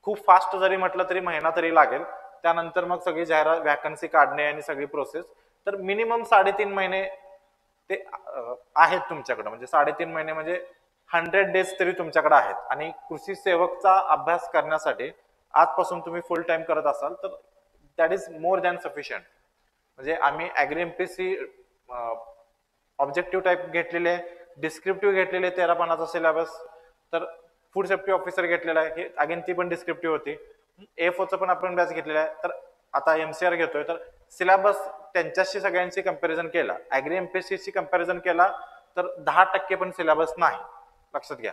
खूप फास्ट जरी म्हटलं तरी महिना तरी लागेल. त्यानंतर मग सगळी जाहिरात, व्हॅकन्सी काढणे आणि सगळी प्रोसेस, तर मिनिमम 3.5 महिने ते आहेत तुमच्याकडे. म्हणजे 3.5 महिने म्हणजे 100 डेज तरी तुमच्याकडे आहेत. आणि कृषी सेवकचा अभ्यास करण्यासाठी आजपासून तुम्ही फुल टाइम करत असाल तर that is more than sufficient. म्हणजे आम्ही ऍग्री एमपीएससी ऑब्जेक्टिव्ह टाईप घेतलेले, डिस्क्रिप्टिव्ह घेतलेले 13 पानाचा सिलेबस, तर फूड सेफ्टी ऑफिसर घेतलेला आहे, हे अगेन ती पण डिस्क्रिप्टिव्ह होती. एफओचं पण आपण बॅच घेतलेला आहे. तर आता एमसीआर घेतोय, तर सिलेबस त्यांच्याशी सगळ्यांची कंपॅरिझन केला, ऍग्री एमपीएससी कंपॅरिझन केला, तर 10% पण सिलेबस नाही. लक्षात घ्या.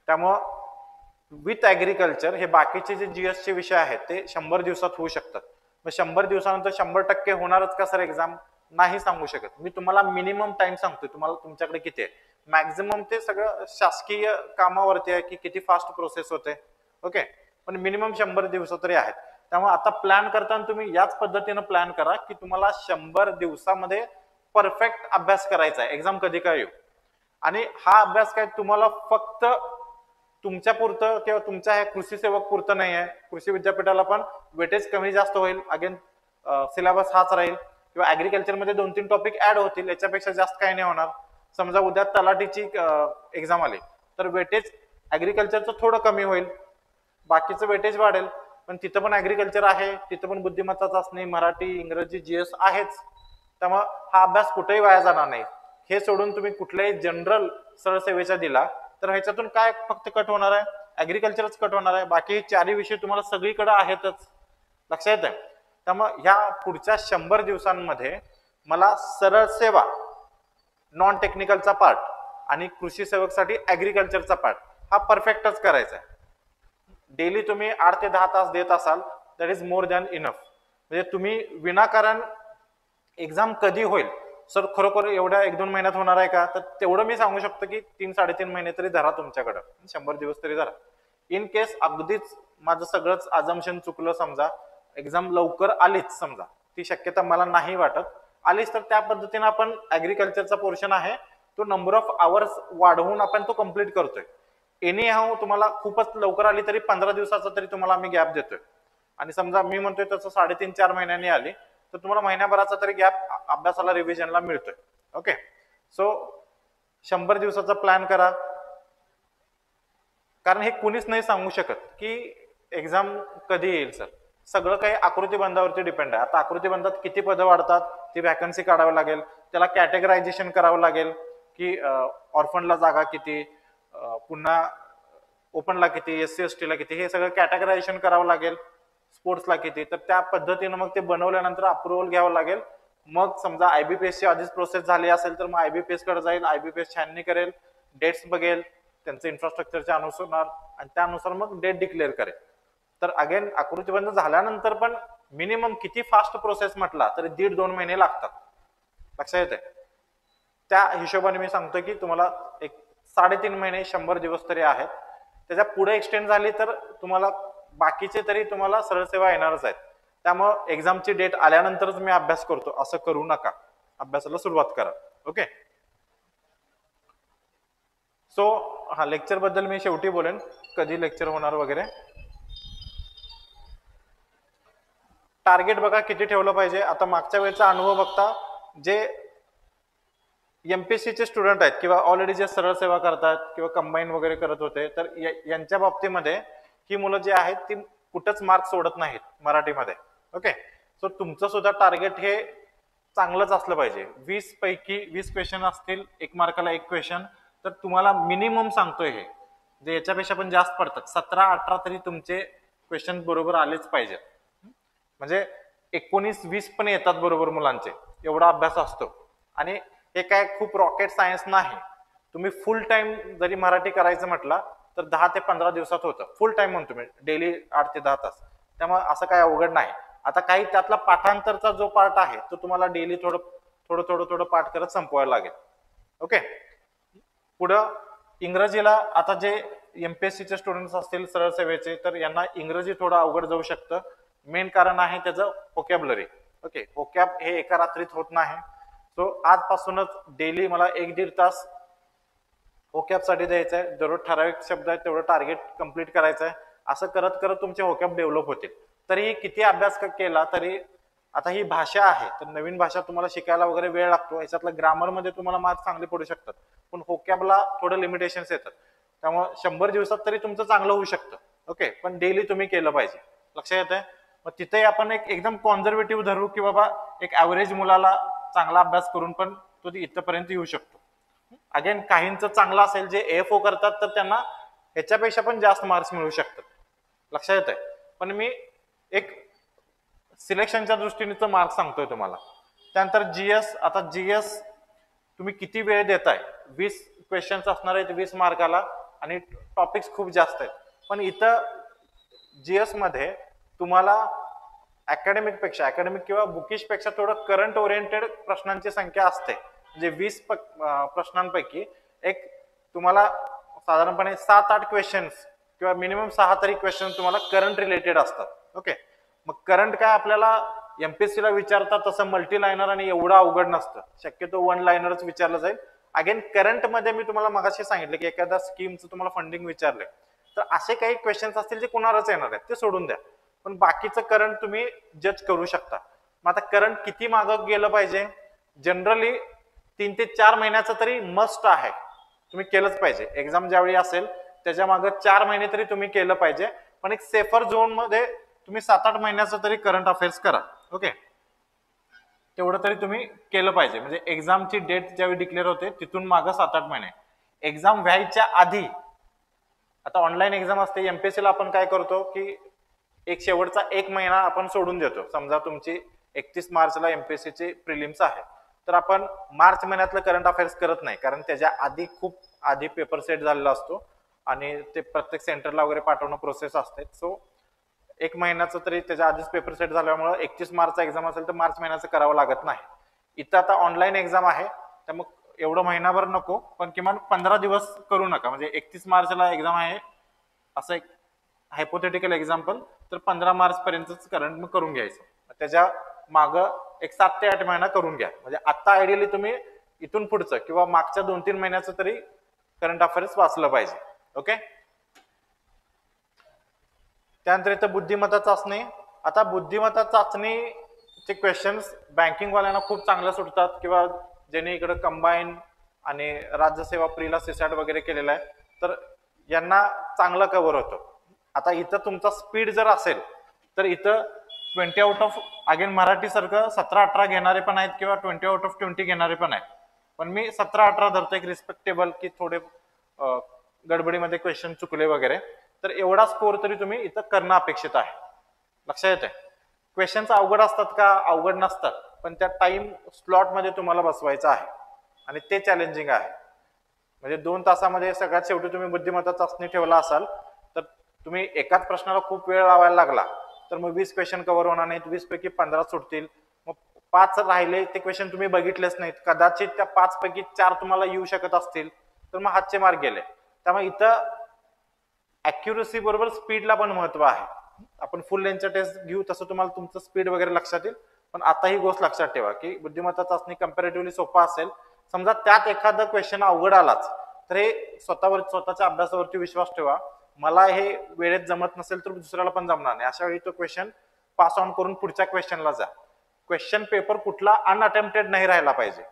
त्यामुळं विथ ऍग्रिकल्चर हे बाकीचे जे जीएसचे विषय आहेत ते 100 दिवसात होऊ शकतात. मग 100 दिवसानंतर 100% होणारच का सर एक्झाम, नाही सांगू शकत. मी तुम्हाला मिनिमम टाइम सांगतोय, तुम्हाला तुमच्याकडे किती आहे. मॅक्झिमम ते सगळं शासकीय कामावरती आहे की किती फास्ट प्रोसेस होते. ओके. पण मिनिमम 100 दिवस तरी आहेत. त्यामुळे आता प्लॅन करताना तुम्ही याच पद्धतीनं प्लॅन करा की तुम्हाला 100 दिवसामध्ये परफेक्ट अभ्यास करायचा आहे, एक्झाम कधी काय येऊ. आणि हा अभ्यास काय तुम्हाला फक्त तुमच्या पुरतं किंवा तुमच्या ह्या कृषी सेवक पुरतं नाही आहे, कृषी विद्यापीठाला पण वेटेज कमी जास्त होईल, अगेन सिलेबस हाच राहील किंवा ऍग्रिकल्चर मध्ये 2-3 टॉपिक ऍड होतील, याच्यापेक्षा जास्त काही नाही होणार. समजा उद्या तलाठीची एक्झाम आली तर वेटेज ऍग्रिकल्चरचं थोडं कमी होईल, बाकीचं वेटेज वाढेल, पण तिथं पण ऍग्रिकल्चर आहे, तिथं पण बुद्धिमत्ता चाचणी, मराठी, इंग्रजी, जीएस आहेच. त्यामुळे हा अभ्यास कुठेही वाया जाणार नाही. हे सोडून तुम्ही कुठल्याही जनरल सरळ सेवेचा दिला तर ह्याच्यातून काय फक्त कट होणार आहे, ऍग्रिकल्चरच कट होणार आहे, बाकी चारही विषय तुम्हाला सगळीकडे आहेतच. लक्षात येत आहे. त्यामुळे ह्या पुढच्या 100 दिवसांमध्ये मला सरळ सेवा नॉन टेक्निकलचा पार्ट आणि कृषी सेवकसाठी ऍग्रिकल्चरचा पार्ट हा परफेक्टच करायचा आहे. डेली तुम्ही 8 ते 10 तास देत असाल that is more than enough. म्हणजे तुम्ही विनाकारण एक्झाम कधी होईल सर खरोखर एवढ्या 1-2 महिन्यात होणार आहे का, तर तेवढं मी सांगू शकतो की 3-3.5 महिने तरी धरा तुमच्याकडे, 100 दिवस तरी धरा. इन केस अगदीच माझं सगळंच अजम्पशन चुकलं, समजा एक्झाम लवकर आलीच, समजा ती शक्यता मला नाही वाटत, आलीच तर त्या पद्धतीने आपण ऍग्रिकल्चरचा पोर्शन आहे तो नंबर ऑफ आवर्स वाढवून आपण तो कम्प्लीट करतोय. एनी हाऊ तुम्हाला खूपच लवकर आली तरी 15 दिवसाचा तरी तुम्हाला आम्ही गॅप देतोय, आणि समजा मी म्हणतोय तसं 3.5-4 महिन्यांनी आली तर तुम्हाला महिन्याभराचा तरी गॅप अभ्यासाला रिव्हिजनला मिळतोय. ओके, सो 100 दिवसाचा प्लॅन करा, कारण हे कुणीच नाही सांगू शकत की एक्झाम कधी येईल. सर सगळं काही आकृतीबंधावरती डिपेंड आहे. आता आकृतीबंधात किती पदं वाढतात, ती व्हॅकन्सी काढावी लागेल, त्याला कॅटेगरायझेशन करावं लागेल की ऑर्फनला जागा किती, पुन्हा ओपनला किती, SC ST ला किती, हे सगळं कॅटेगरायझेशन करावं लागेल, स्पोर्ट्सला किती, तर त्या पद्धतीनं मग ते बनवल्यानंतर अप्रुव्हल घ्यावं लागेल. मग समजा IBPS ची आधीच प्रोसेस झाली असेल तर मग IBPS कडे जाईल, IBPS छाननी करेल, डेट्स बघेल त्यांचं इन्फ्रास्ट्रक्चरच्या अनुसार, आणि त्यानुसार मग डेट डिक्लेअर करेल. तर अगेन आकृतीबंध झाल्यानंतर पण मिनिमम किती फास्ट प्रोसेस म्हटला तरी 1.5-2 महिने लागतात. लक्षात येते. त्या हिशोबाने मी सांगतोय की तुम्हाला एक 3.5 महिने 100 दिवस तरी आहेत. त्याच्या पुढे एक्सटेंड झाली तर तुम्हाला बाकीचे तरी तुम्हाला सरळ सेवा येणारच आहेत. त्यामुळं एक्झामची डेट आल्यानंतरच मी अभ्यास करतो असं करू नका, अभ्यासाला सुरुवात करा. ओके, सो हा लेक्चर बद्दल मी शेवटी बोलेन, कधी लेक्चर होणार वगैरे. टार्गेट बघा किती ठेवलं पाहिजे. आता मागच्या वेळेचा अनुभव बघता जे MPSC चे स्टुडंट आहेत किंवा ऑलरेडी जे सरळ सेवा करतात किंवा कंबाईन वगैरे करत होते, तर यांच्या बाबतीमध्ये ही मुलं जी आहेत ती कुठंच मार्क सोडत नाहीत मराठीमध्ये. ओके, सो तुमचं सुद्धा टार्गेट हे चांगलंच असलं पाहिजे. 20 पैकी 20 क्वेश्चन असतील, 1 मार्काला 1 क्वेश्चन, तर तुम्हाला मिनिमम सांगतोय हे जे याच्यापेक्षा पण जास्त पडतात 17-18 तरी तुमचे क्वेश्चन बरोबर आलेच पाहिजे. म्हणजे 19-20 पण येतात बरोबर मुलांचे, एवढा अभ्यास असतो. आणि हे काय खूप रॉकेट सायन्स नाही. तुम्ही फुल टाइम जरी मराठी करायचं म्हटलं तर 10 ते 15 दिवसात होतं. फुल टाइम म्हणतो मी, डेली 8 ते 10 तास. त्यामुळे असं काय अवघड नाही. आता काही त्यातला पाठांतरचा जो पार्ट आहे तो तुम्हाला डेली थोडं पाठ करत संपवायला लागेल. ओके, पुढं इंग्रजीला आता जे MPSC चे स्टुडंट्स असतील सरळ सेवेचे, तर यांना इंग्रजी थोडं अवघड जाऊ शकतं. मेन कारण आहे त्याचं व्होकॅब्युलरी. ओके, व्होकॅब हे एका रात्रीत होत नाही. सो आजपासूनच डेली मला 1-1.5 तास व्होकॅब साठी द्यायचं आहे. दररोज ठराविक शब्द आहेत तेवढं टार्गेट कम्प्लीट करायचं आहे. असं करत करत तुमचे व्होकॅब डेव्हलप होतील. तरी किती अभ्यास केला तरी, आता ही भाषा आहे तर नवीन भाषा तुम्हाला शिकायला वगैरे वेळ लागतो. याच्यातलं ग्रामरमध्ये तुम्हाला मार्क्स चांगले पडू शकतात, पण व्होकॅबला थोडं लिमिटेशन्स येतात. त्यामुळे 100 दिवसात तरी तुमचं चांगलं होऊ शकतं. ओके, पण डेली तुम्ही केलं पाहिजे. लक्षात येतंय. मग तिथे आपण एकदम कॉन्झर्वेटिव्ह धरू की बाबा एक ऍव्हरेज मुलाला चांगला अभ्यास करून पण तो इथपर्यंत येऊ शकतो. अगेन काहींचं चांगलं असेल जे AFO करतात तर त्यांना ह्याच्यापेक्षा पण जास्त मार्क्स मिळू शकतात. लक्षात येतंय. पण मी एक सिलेक्शनच्या दृष्टीने मार्क्स सांगतोय तुम्हाला. त्यानंतर GS, आता GS तुम्ही किती वेळ देताय. 20 क्वेश्चन्स असणार आहेत 20 मार्काला आणि टॉपिक्स खूप जास्त आहेत. पण इथं GS मध्ये तुम्हाला अकॅडमिक किंवा बुकिश पेक्षा थोडं करंट ओरिएंटेड प्रश्नांची संख्या असते. म्हणजे 20 प्रश्नांपैकी एक तुम्हाला साधारणपणे 7-8 क्वेश्चन्स किंवा मिनिमम 6 तरी क्वेश्चन तुम्हाला करंट रिलेटेड असतात. ओके, मग करंट काय आपल्याला एमपीएससी ला विचारतात तसं मल्टी लायनर आणि एवढं अवघड नसतं, शक्यतो वन लायनरच विचारलं जाईल. अगेन करंट मध्ये मी तुम्हाला मगाशी सांगितलं की एखाद्या स्कीमचं तुम्हाला फंडिंग विचारलंय तर असे काही क्वेश्चन्स असतील जे कुणालाच येणार आहेत ते सोडून द्या, पण बाकीचं करंट तुम्ही जज करू शकता. मग आता करंट किती मागं गेलं पाहिजे? जनरली 3 ते 4 महिन्याचं तरी मस्ट आहे, तुम्ही केलंच पाहिजे. एक्झाम ज्यावेळी असेल त्याच्या मागे 4 महिने तरी तुम्ही केलं पाहिजे, पण एक सेफर झोन मध्ये तुम्ही 7-8 महिन्याचं तरी करंट अफेअर्स करा. ओके, तेवढं तरी तुम्ही केलं पाहिजे. म्हणजे एक्झामची डेट ज्यावेळी डिक्लेअर होते तिथून मागं 7-8 महिने. एक्झाम व्हायच्या आधी, आता ऑनलाईन एक्झाम असते एमपीएससी ला, आपण काय करतो की एक शेवटचा 1 महिना आपण सोडून देतो. समजा तुमची 31 मार्चला एमपीएससी ची प्रिलिम्स आहे, तर आपण मार्च महिन्यातलं करंट अफेअर्स करत नाही, कारण त्याच्या आधी खूप आधी पेपर सेट झालेला असतो आणि ते प्रत्येक सेंटरला वगैरे पाठवणं प्रोसेस असते. सो 1 महिन्याचं तरी त्याच्या आधीच पेपर सेट झाल्यामुळे 31 मार्चचा एक्झाम असेल तर मार्च महिन्याचं करावं लागत नाही. इथं आता ऑनलाईन एक्झाम आहे त्यामुळे एवढं महिनाभर नको, पण किमान 15 दिवस करू नका. म्हणजे 31 मार्चला एक्झाम आहे असं एक हायपोथेटिकल एक्झाम्पल, तर 15 मार्च पर्यंतच करंट मग करून घ्यायचं. त्याच्या मागं एक 7 ते 8 महिना करून घ्या. म्हणजे आता आयडियली तुम्ही इथून पुढचं किंवा मागच्या 2-3 महिन्याचं तरी करंट अफेअर्स वाचलं पाहिजे. ओके, त्यानंतर इथं बुद्धिमत्ता चाचणी. आता बुद्धिमत्ता चाचणीचे क्वेश्चन्स बँकिंग वाल्यांना खूप चांगलं सुटतात, किंवा ज्यांनी इकडे कंबाईन आणि राज्यसेवा प्रीला सिसॅट वगैरे केलेला आहे तर यांना चांगलं कव्हर होतं. आता इथं तुमचा स्पीड जर असेल तर इथं 20 आउट ऑफ, अगेन मराठी सारखं 17-18 घेणारे पण आहेत किंवा 20 आउट ऑफ 20 घेणारे पण आहेत, पण मी 17-18 धरतो एक रिस्पेक्टेबल, की थोडे गडबडीमध्ये क्वेश्चन चुकले वगैरे, तर एवढा स्कोर तरी तुम्ही इथं करणं अपेक्षित आहे. लक्षात येते? क्वेश्चन्स अवघड असतात का? अवघड नसतात, पण त्या टाइम स्लॉट मध्ये तुम्हाला बसवायचं आहे आणि ते चॅलेंजिंग आहे. म्हणजे 2 तासामध्ये सगळ्यात शेवटी तुम्ही बुद्धिमत्ता चाचणी ठेवला असाल तर तुम्ही एकाच प्रश्नाला खूप वेळ लावायला लागला तर मग 20 क्वेश्चन कव्हर होणार नाहीत, 20 पैकी 15 सुटतील, मग 5 राहिले ते क्वेश्चन तुम्ही बघितलेच नाहीत, कदाचित त्या 5 पैकी 4 तुम्हाला येऊ शकत असतील, तर मग हातचे मार्क गेले. त्यामुळे इथं अॅक्युरसी बरोबर स्पीडला पण महत्व आहे. आपण फुल लेंथचा टेस्ट घेऊ तसं तुम्हाला तुमचं स्पीड वगैरे लक्षात येईल, पण आता ही गोष्ट लक्षात ठेवा की बुद्धिमत्ता चाचणी कंपॅरेटिव्हली सोपा असेल. समजा त्यात एखादा क्वेश्चन अवघड आलाच तर हे स्वतःच्या अभ्यासावरती विश्वास ठेवा, मला हे वेळेत जमत नसेल तर दुसऱ्याला पण जमणार नाही, अशा वेळी तो क्वेश्चन पास ऑन करून पुढच्या क्वेश्चनला जा. क्वेश्चन पेपर कुठला अनअटेम्प्टेड नाही राहिला पाहिजे.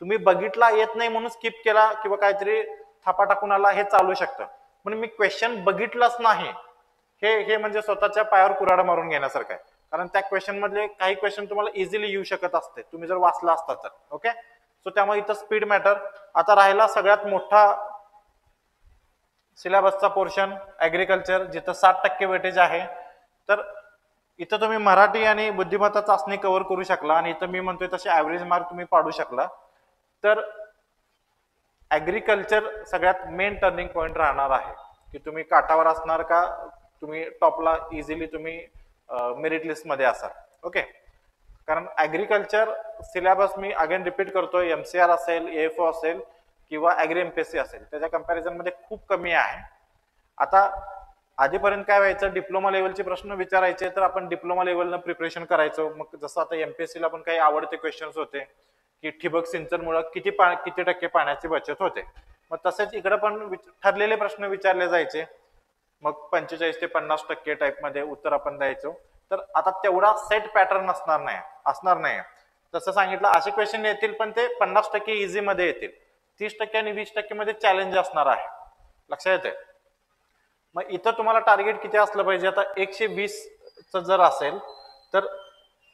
तुम्ही बघितला येत नाही म्हणून स्किप केला किंवा काहीतरी थापा टाकून आला हे चालू शकतं, पण मी क्वेश्चन बघितलाच नाही हे म्हणजे स्वतःच्या पायावर कुऱ्हाड मारून घेण्यासारखं आहे, कारण त्या क्वेश्चन मधले काही क्वेश्चन तुम्हाला इझिली येऊ शकत असते तुम्ही जर वाचला असता तर. ओके, सो त्यामुळे इथं स्पीड मॅटर. आता राहिला सगळ्यात मोठा सिलेबसचा पोर्शन ऍग्रिकल्चर, जिथं 60% वेटेज आहे. तर इथं तुम्ही मराठी आणि बुद्धिमत्ता चाचणी कव्हर करू शकला आणि इथं मी म्हणतोय तसे ऍव्हरेज मार्क तुम्ही पाडू शकला, तर ऍग्रिकल्चर सगळ्यात मेन टर्निंग पॉइंट राहणार आहे की तुम्ही काठावर असणार का तुम्ही टॉपला इझिली तुम्ही मेरिट लिस्ट मध्ये असाल. ओके, कारण agriculture syllabus me again repeat करतोय, एमसीआर असेल, एएफओ असेल किंवा ऍग्री एमपीएससी असेल त्याच्या कंपॅरिझन मध्ये खूप कमी आहे. आता आधीपर्यंत काय व्हायचं, डिप्लोमा लेवलचे प्रश्न विचारायचे तर आपण डिप्लोमा लेवलनं प्रिपरेशन करायचो. मग जसं आता एमपीएससीला पण काही आवडते क्वेश्चन्स होते की ठिबक सिंचनमुळे किती टक्के पाण्याची बचत होते, मग तसेच इकडे पण ठरलेले प्रश्न विचारले जायचे, मग 45 ते 50% टाईप मध्ये उत्तर आपण द्यायचो. तर आता तेवढा सेट पॅटर्न असणार नाही. तसं सांगितलं असे क्वेश्चन येतील पण ते 50% इझी मध्ये येतील, 30% आणि 20% मध्ये चॅलेंज असणार आहे. लक्षात येते? मग इथं तुम्हाला टार्गेट किती असलं पाहिजे, आता 120 जर असेल तर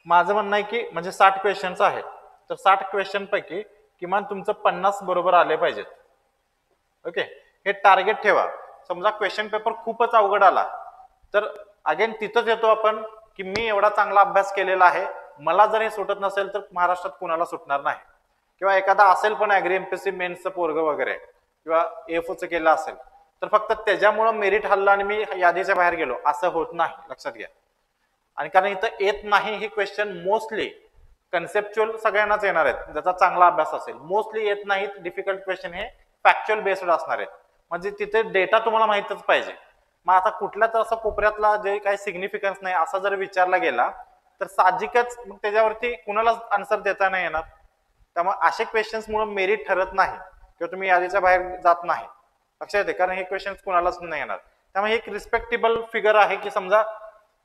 माझं म्हणणं आहे की म्हणजे 60 क्वेश्चन्स आहेत तर 60 क्वेश्चन पैकी किमान तुमचं 50 बरोबर आले पाहिजेत. ओके, हे टार्गेट ठेवा. समजा क्वेश्चन पेपर खूपच अवघड आला तर अगेन तिथंच येतो आपण की मी एवढा चांगला अभ्यास केलेला आहे, मला जर हे सुटत नसेल तर महाराष्ट्रात कुणाला सुटणार नाही. किंवा एखादा असेल पण ऍग्री एमपीएससी मेन्सचं पोरग वगैरे किंवा एएफओचं केलं असेल तर फक्त त्याच्यामुळं मेरिट हल्ला आणि मी यादीच्या बाहेर गेलो असं होत नाही, लक्षात घ्या. आणि कारण इथं येत नाही ही क्वेश्चन मोस्टली कन्सेप्च्युअल सगळ्यांनाच येणार आहेत ज्याचा चांगला अभ्यास असेल, मोस्टली येत नाहीत. डिफिकल्ट क्वेश्चन हे फॅक्च्युअल बेस्ड असणार आहेत, म्हणजे तिथे डेटा तुम्हाला माहितच पाहिजे. मग आता कुठल्या तर असं कोपऱ्यातला जे काही सिग्निफिकन्स नाही असा जर विचारला गेला तर साहजिकच मग त्याच्यावरती कुणालाच आन्सर देता नाही येणार. त्यामुळे असे क्वेश्चन्स मुळे मेरिट ठरत नाही किंवा तुम्ही यादीच्या बाहेर जात नाही. लक्षात येते, कारण हे क्वेश्चन्स कुणालाच नाही येणार. त्यामुळे एक रिस्पेक्टेबल फिगर आहे की समजा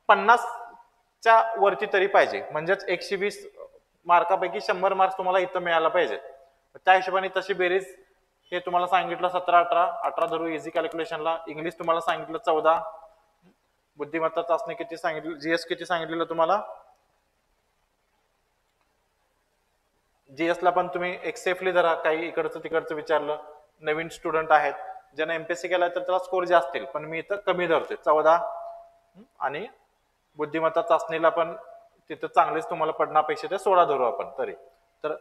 50च्या वरती तरी पाहिजे, म्हणजेच 120 मार्कापैकी 100 मार्क्स तुम्हाला इथं मिळायला पाहिजे. त्या हिशोबाने तशी बेरीज हे तुम्हाला सांगितलं 17, 18 धरू इझी कॅल्क्युलेशनला. इंग्लिश तुम्हाला सांगितलं 14, बुद्धिमत्ता चाचणी किती सांगितली, जीएस किती सांगितलेलं तुम्हाला. जीएस ला पण तुम्ही एक सेफली धरा, काही इकडचं तिकडचं विचारलं, नवीन स्टुडंट आहेत ज्यांना एमपीएससी केलाय तर त्याला स्कोर जास्त असतील, पण मी इथं कमी धरतोय 14. आणि बुद्धिमत्ता चाचणीला पण तिथं चांगलेच तुम्हाला पडण्यापेक्षा ते 16 धरू आपण तरी. तर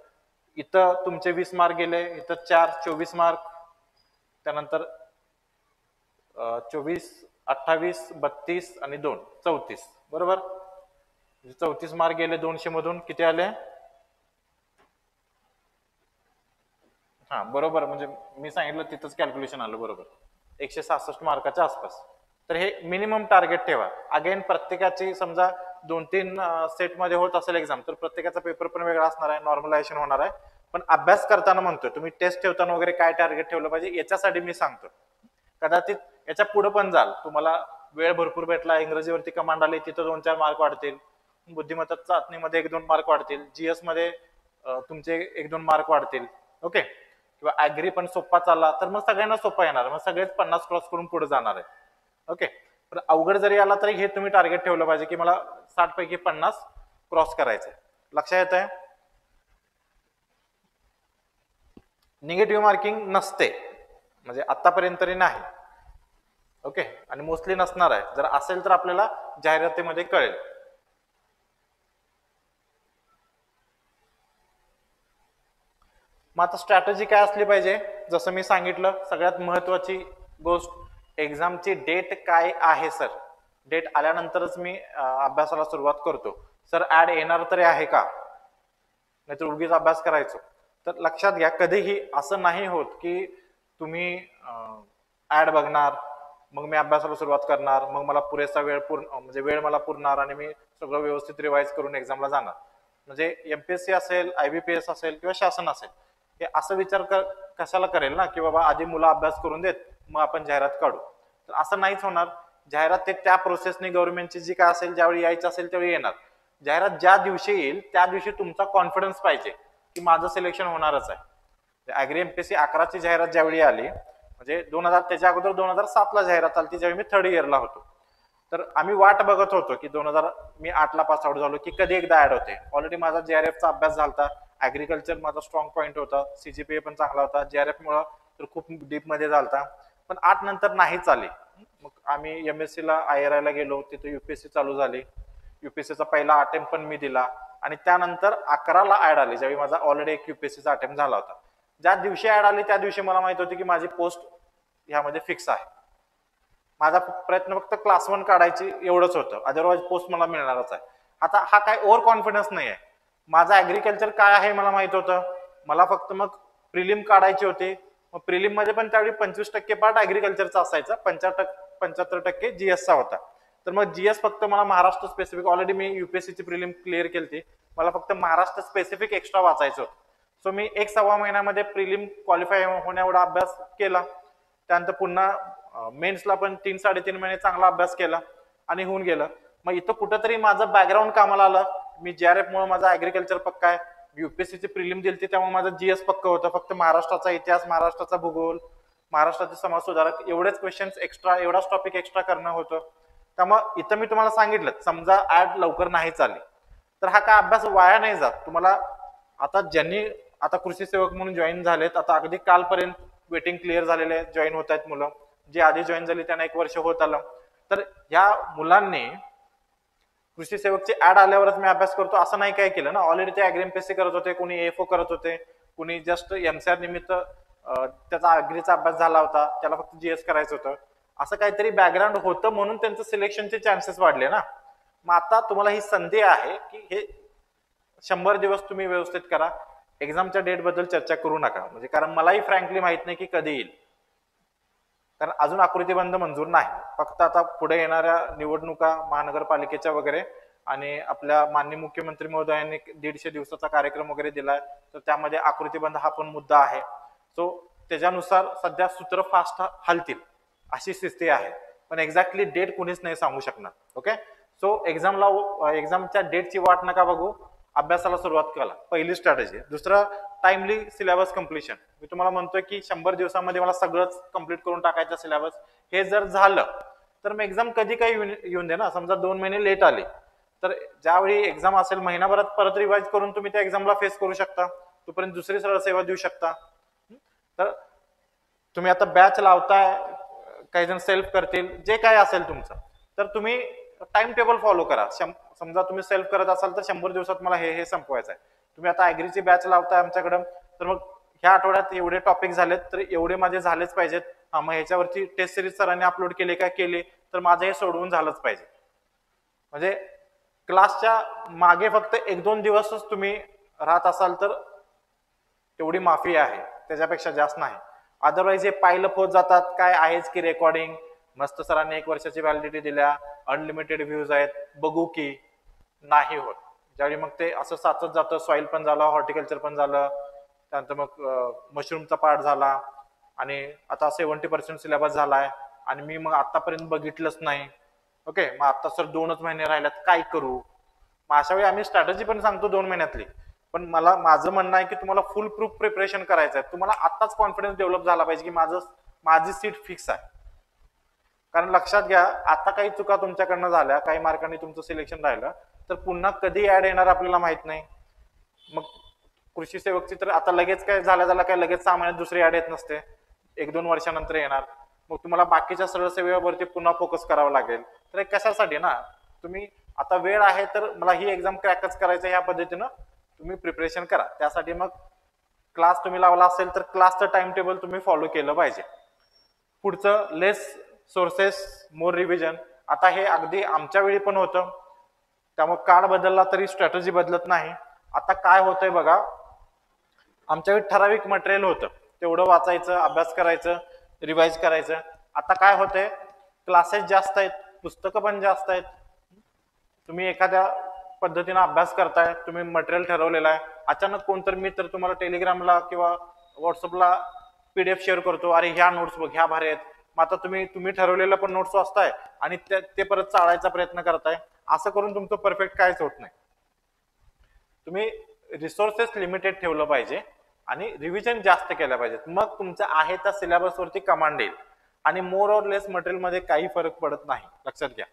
इथं तुमचे 20 मार्क गेले, इथं 4 24 मार्क, त्यानंतर 24 28 32 आणि 2 34, बरोबर. 34 मार्क गेले 200 मधून, किती आले. हा बरोबर, म्हणजे मी सांगितलं तिथंच कॅल्क्युलेशन आलं बरोबर, 166 मार्काच्या आसपास. तर हे मिनिमम टार्गेट ठेवा. अगेन प्रत्येकाची समजा 2-3 सेट मध्ये होत असेल एक्झाम, तर प्रत्येकाचा पेपर पण वेगळा असणार आहे, नॉर्मलायझेशन होणार आहे. पण अभ्यास करताना म्हणतोय, तुम्ही टेस्ट ठेवताना वगैरे काय टार्गेट ठेवलं पाहिजे याच्यासाठी मी सांगतो. कदाचित याच्या पुढे पण जाल, तुम्हाला वेळ भरपूर भेटला, इंग्रजीवरती कमांड आली, तिथं 2-4 मार्क वाढतील, बुद्धिमत्ता चाचणीमध्ये 1-2 मार्क वाढतील, जीएस मध्ये तुमचे 1-2 मार्क वाढतील. ओके, किंवा ऍग्री पण सोपा चालला तर मग सगळ्यांना सोपा येणार, मग सगळेच 50 क्रॉस करून पुढे जाणार आहे. ओके, पण अवघड जरी आला तरी हे तुम्ही टार्गेट ठेवलं पाहिजे की मला 60 पैकी 50 क्रॉस करायचंय. लक्षात येत आहे. निगेटिव्ह मार्किंग नसते, म्हणजे आतापर्यंत तरी नाही. ओके, आणि मोस्टली नसणार आहे. जर असेल तर आपल्याला जाहिरातीमध्ये कळेल. मग आता स्ट्रॅटेजी काय असली पाहिजे, जसं मी सांगितलं सगळ्यात महत्वाची गोष्ट एक्झामची डेट काय आहे. सर डेट आल्यानंतरच मी अभ्यासाला सुरुवात करतो. सर ऍड येणार तरी आहे का, नाहीतर उगीच अभ्यास करायचो. तर लक्षात घ्या, कधीही असं नाही होत की तुम्ही ऍड बघणार मग मी अभ्यासाला सुरुवात करणार, मग मला पुरेसा वेळ म्हणजे वेळ मला पुरणार आणि मी सगळं व्यवस्थित रिवाइज करून एक्झामला जाणार. म्हणजे एमपीएससी असेल, आयबीपीएस असेल किंवा शासन असेल, हे असं विचार कशाला करेल ना की बाबा आधी मुलं अभ्यास करून देत मग आपण जाहिरात काढू. तर असं नाहीच होणार. जाहिरात ते त्या प्रोसेसने गव्हर्नमेंटची जी काय असेल, ज्यावेळी यायचं असेल त्यावेळी येणार. जाहिरात ज्या दिवशी येईल त्या दिवशी तुमचा कॉन्फिडन्स पाहिजे की माझं सिलेक्शन होणारच आहे. ऍग्री एमपीएससी 11ची जाहिरात ज्यावेळी आली, म्हणजे 2000 त्याच्या अगोदर 2007 ला जाहिरात आली, ज्यावेळी मी 3rd इयरला होतो. तर आम्ही वाट बघत होतो की मी 8 ला पास आउट झालो की कधी एकदा ऍड होते. ऑलरेडी माझा जेआरएफचा अभ्यास झाला, ऍग्रिकल्चर माझा स्ट्रॉंग पॉईंट होता, सीजीपीए पण चांगला होता, जेआरएफ मुळे तर खूप डीप मध्ये झालता. पण 8 नंतर नाहीच आली. मग आम्ही एमएससी ला IRI ला गेलो, तिथे युपीएससी चालू झाली. युपीएससीचा पहिला अटेम्प्ट पण मी दिला आणि त्यानंतर 11 ला ऍड आली, ज्यावेळी माझा ऑलरेडी एक युपीएससीचा अटेम्प्ट झाला होता. ज्या दिवशी ऍड आली त्या दिवशी मला माहित होती की माझी पोस्ट ह्यामध्ये फिक्स आहे. माझा प्रयत्न फक्त क्लास 1 काढायची एवढंच होतं, अदरवाईज पोस्ट मला मिळणारच आहे. आता हा काय ओव्हर कॉन्फिडन्स नाही आहे. माझा ऍग्रिकल्चर काय आहे मला माहित होतं, मला फक्त मग प्रिलिम काढायची होती. मग प्रिलिम मध्ये पण त्यावेळी 25% पार्ट ऍग्रिकल्चरचा असायचा, 75% जीएसचा होता. तर मग जीएस फक्त मला महाराष्ट्र स्पेसिफिक, ऑलरेडी मी युपीएससीची प्रिलिम क्लिअर केली, मला फक्त महाराष्ट्र स्पेसिफिक एक्स्ट्रा वाचायचं होतं. सो मी 1-1.25 महिन्यामध्ये प्रिलिम क्वालिफाय होण्याएवढा अभ्यास केला. त्यानंतर पुन्हा मेन्सला पण 3-3.5 महिने चांगला अभ्यास केला आणि होऊन गेलं. मग इथं कुठंतरी माझं बॅकग्राऊंड कामाला आलं. मी जेआरएफ मुळे माझा ऍग्रिकल्चर पक्का आहे, युपीएससीची प्रिलिम दिली त्यामुळे माझं जीएस पक्क होतं. फक्त महाराष्ट्राचा इतिहास, महाराष्ट्राचा भूगोल, महाराष्ट्राचे समाज सुधारक एवढेच क्वेश्चन्स एक्स्ट्रा, एवढाच टॉपिक एक्स्ट्रा करणं होतं. त्यामुळे इथं मी तुम्हाला सांगितलं, समजा ऍड लवकर नाही चालली तर हा काय अभ्यास वाया नाही जात. तुम्हाला आता ज्यांनी आता कृषी सेवक म्हणून जॉईन झालेत, आता अगदी कालपर्यंत वेटिंग क्लिअर झालेले जॉईन होत आहेत मुलं, जे आधी जॉईन झाली त्यांना 1 वर्ष होत आलं. तर ह्या मुलांनी कृषी सेवकची ऍड आल्यावरच मी अभ्यास करतो असं नाही काय केलं ना. ऑलरेडी ते ऍग्री एमपीएससी करत होते, कोणी एफओ करत होते, कोणी जस्ट एमसीआर निमित्त त्याचा ऍग्रीचा अभ्यास झाला होता, त्याला फक्त जीएस करायचं होतं. असं काहीतरी बॅकग्राऊंड होतं म्हणून त्यांचं सिलेक्शनचे चान्सेस वाढले ना. मग आता तुम्हाला ही संधी आहे की हे 100 दिवस तुम्ही व्यवस्थित करा. एक्झामच्या डेट बद्दल चर्चा करू नका, म्हणजे कारण मलाही फ्रँकली माहित नाही की कधी येईल, कारण अजून आकृतीबंध मंजूर नाही. फक्त आता पुढे येणाऱ्या निवडणुका महानगरपालिकेच्या वगैरे आणि आपल्या माननीय मुख्यमंत्री महोदयांनी 150 दिवसाचा कार्यक्रम वगैरे दिलाय, तर त्यामध्ये आकृतीबंध हा पण मुद्दा आहे. सो त्याच्यानुसार सध्या सूत्र फास्ट हलतील अशी स्थिती आहे, पण एक्झॅक्टली डेट कोणीच नाही सांगू शकणार. ओके, सो एक्झामच्या डेटची वाट नका बघू, अभ्यासाला सुरुवात करा, पहिली स्ट्रॅटेजी. दुसरा, टाइमली सिलेबस कम्प्लिशन. मी तुम्हाला म्हणतोय की 100 दिवसामध्ये मला सगळंच कम्प्लीट करून टाकायचं सिलेबस. हे जर झालं तर मग एक्झाम कधी काही येऊन दे ना, समजा 2 महिने लेट आली तर ज्यावेळी एक्झाम असेल महिनाभरात परत रिवाइज करून तुम्ही त्या एक्झामला फेस करू शकता, तोपर्यंत दुसरी सरळ सेवा देऊ शकता. तर तुम्ही आता बॅच लावताय, काही जण सेल्फ करतील, जे काय असेल तुमचं, तर तुम्ही टाइम टेबल फॉलो करा. समजा तुम्ही सेल्फ करत असाल तर 100 दिवसात मला हे संपवायचं आहे. तुम्ही आता ऍग्रीची बॅच लावताय आमच्याकडं, तर मग ह्या आठवड्यात एवढे टॉपिक झालेत तर एवढे माझे झालेच पाहिजेत. हा, मग ह्याच्यावरती टेस्ट सिरीज सरांनी अपलोड केले काय केले, तर माझं हे सोडवून झालंच पाहिजे. म्हणजे क्लासच्या मागे फक्त 1-2 दिवसच तुम्ही राहत असाल तर तेवढी माफी आहे, त्याच्यापेक्षा जास्त नाही. अदरवाईज हे पाहिलं होत जातात, काय आहेच की रेकॉर्डिंग, मस्त सरांनी 1 वर्षाची व्हॅलिडिटी दिल्या, अनलिमिटेड व्ह्यूज आहेत, बघू की, नाही होत. ज्यावेळी मग ते असं साचत जातं, सॉइल पण झालं, हॉर्टिकल्चर पण झालं, त्यानंतर मग मशरूमचा पार्ट झाला, आणि आता 70% सिलेबस झालाय, आणि मी मग आतापर्यंत बघितलंच नाही. ओके, मग आता सर 2च महिने राहिल्यात, काय करू? मग अशा वेळी आम्ही स्ट्रॅटेजी पण सांगतो 2 महिन्यातली. पण माझं म्हणणं आहे की तुम्हाला फुल प्रूफ प्रिपरेशन करायचं आहे. तुम्हाला आताच कॉन्फिडन्स डेव्हलप झाला पाहिजे की माझी सीट फिक्स आहे. कारण लक्षात घ्या, आता काही चुका तुमच्याकडनं झाल्या, काही मार्कांनी तुमचं सिलेक्शन राहिलं, तर पुन्हा कधी ऍड येणार आपल्याला माहित नाही. मग कृषी सेवकची तर आता लगेच काय झाल्या काय लगेच 6 महिन्यात दुसरी ऍड येत नसते, 1-2 वर्षानंतर येणार. मग तुम्हाला बाकीच्या सरळ सेवेवरती पुन्हा फोकस करावा लागेल. तर कशासाठी ना, तुम्ही आता वेळ आहे तर मला ही एक्झाम क्रॅकच करायचं, ह्या पद्धतीनं तुम्ही प्रिपरेशन करा. त्यासाठी मग क्लास तुम्ही लावला असेल तर क्लासचं टाइम टेबल तुम्ही फॉलो केलं पाहिजे. पुढचं, लेस सोर्सेस मोर रिव्हिजन. आता हे अगदी आमच्या वेळी पण होतं, त्यामुळे काळ बदलला तरी स्ट्रॅटेजी बदलत नाही. आता काय होतंय बघा, आमच्या वेळी ठराविक मटेरियल होतं, तेवढं वाचायचं, अभ्यास करायचं, रिवाइज करायचं. आता काय होतंय, क्लासेस जास्त आहेत, पुस्तकं पण जास्त आहेत. तुम्ही एखाद्या पद्धतीने अभ्यास करताय, तुम्ही मटेरियल ठरवलेलं आहे, अचानक कोणतरी मित्र तुम्हाला टेलिग्रामला किंवा व्हॉट्सअपला PDF शेअर करतो, अरे ह्या नोट्स बघ, ह्या भारी आहेत. मग आता तुम्ही ठरवलेलं पण नोट्स वाचताय आणि ते परत चाळायचा प्रयत्न करताय. असं करून तुमचं परफेक्ट काहीच होत नाही. तुम्ही रिसोर्सेस लिमिटेड ठेवलं पाहिजे आणि रिव्हिजन जास्त केलं पाहिजे. मग तुमच्या आहे त्या सिलेबसवरती कमांड येईल आणि मोर ऑर लेस मटेरियल मध्ये काही फरक पडत नाही. लक्षात घ्या,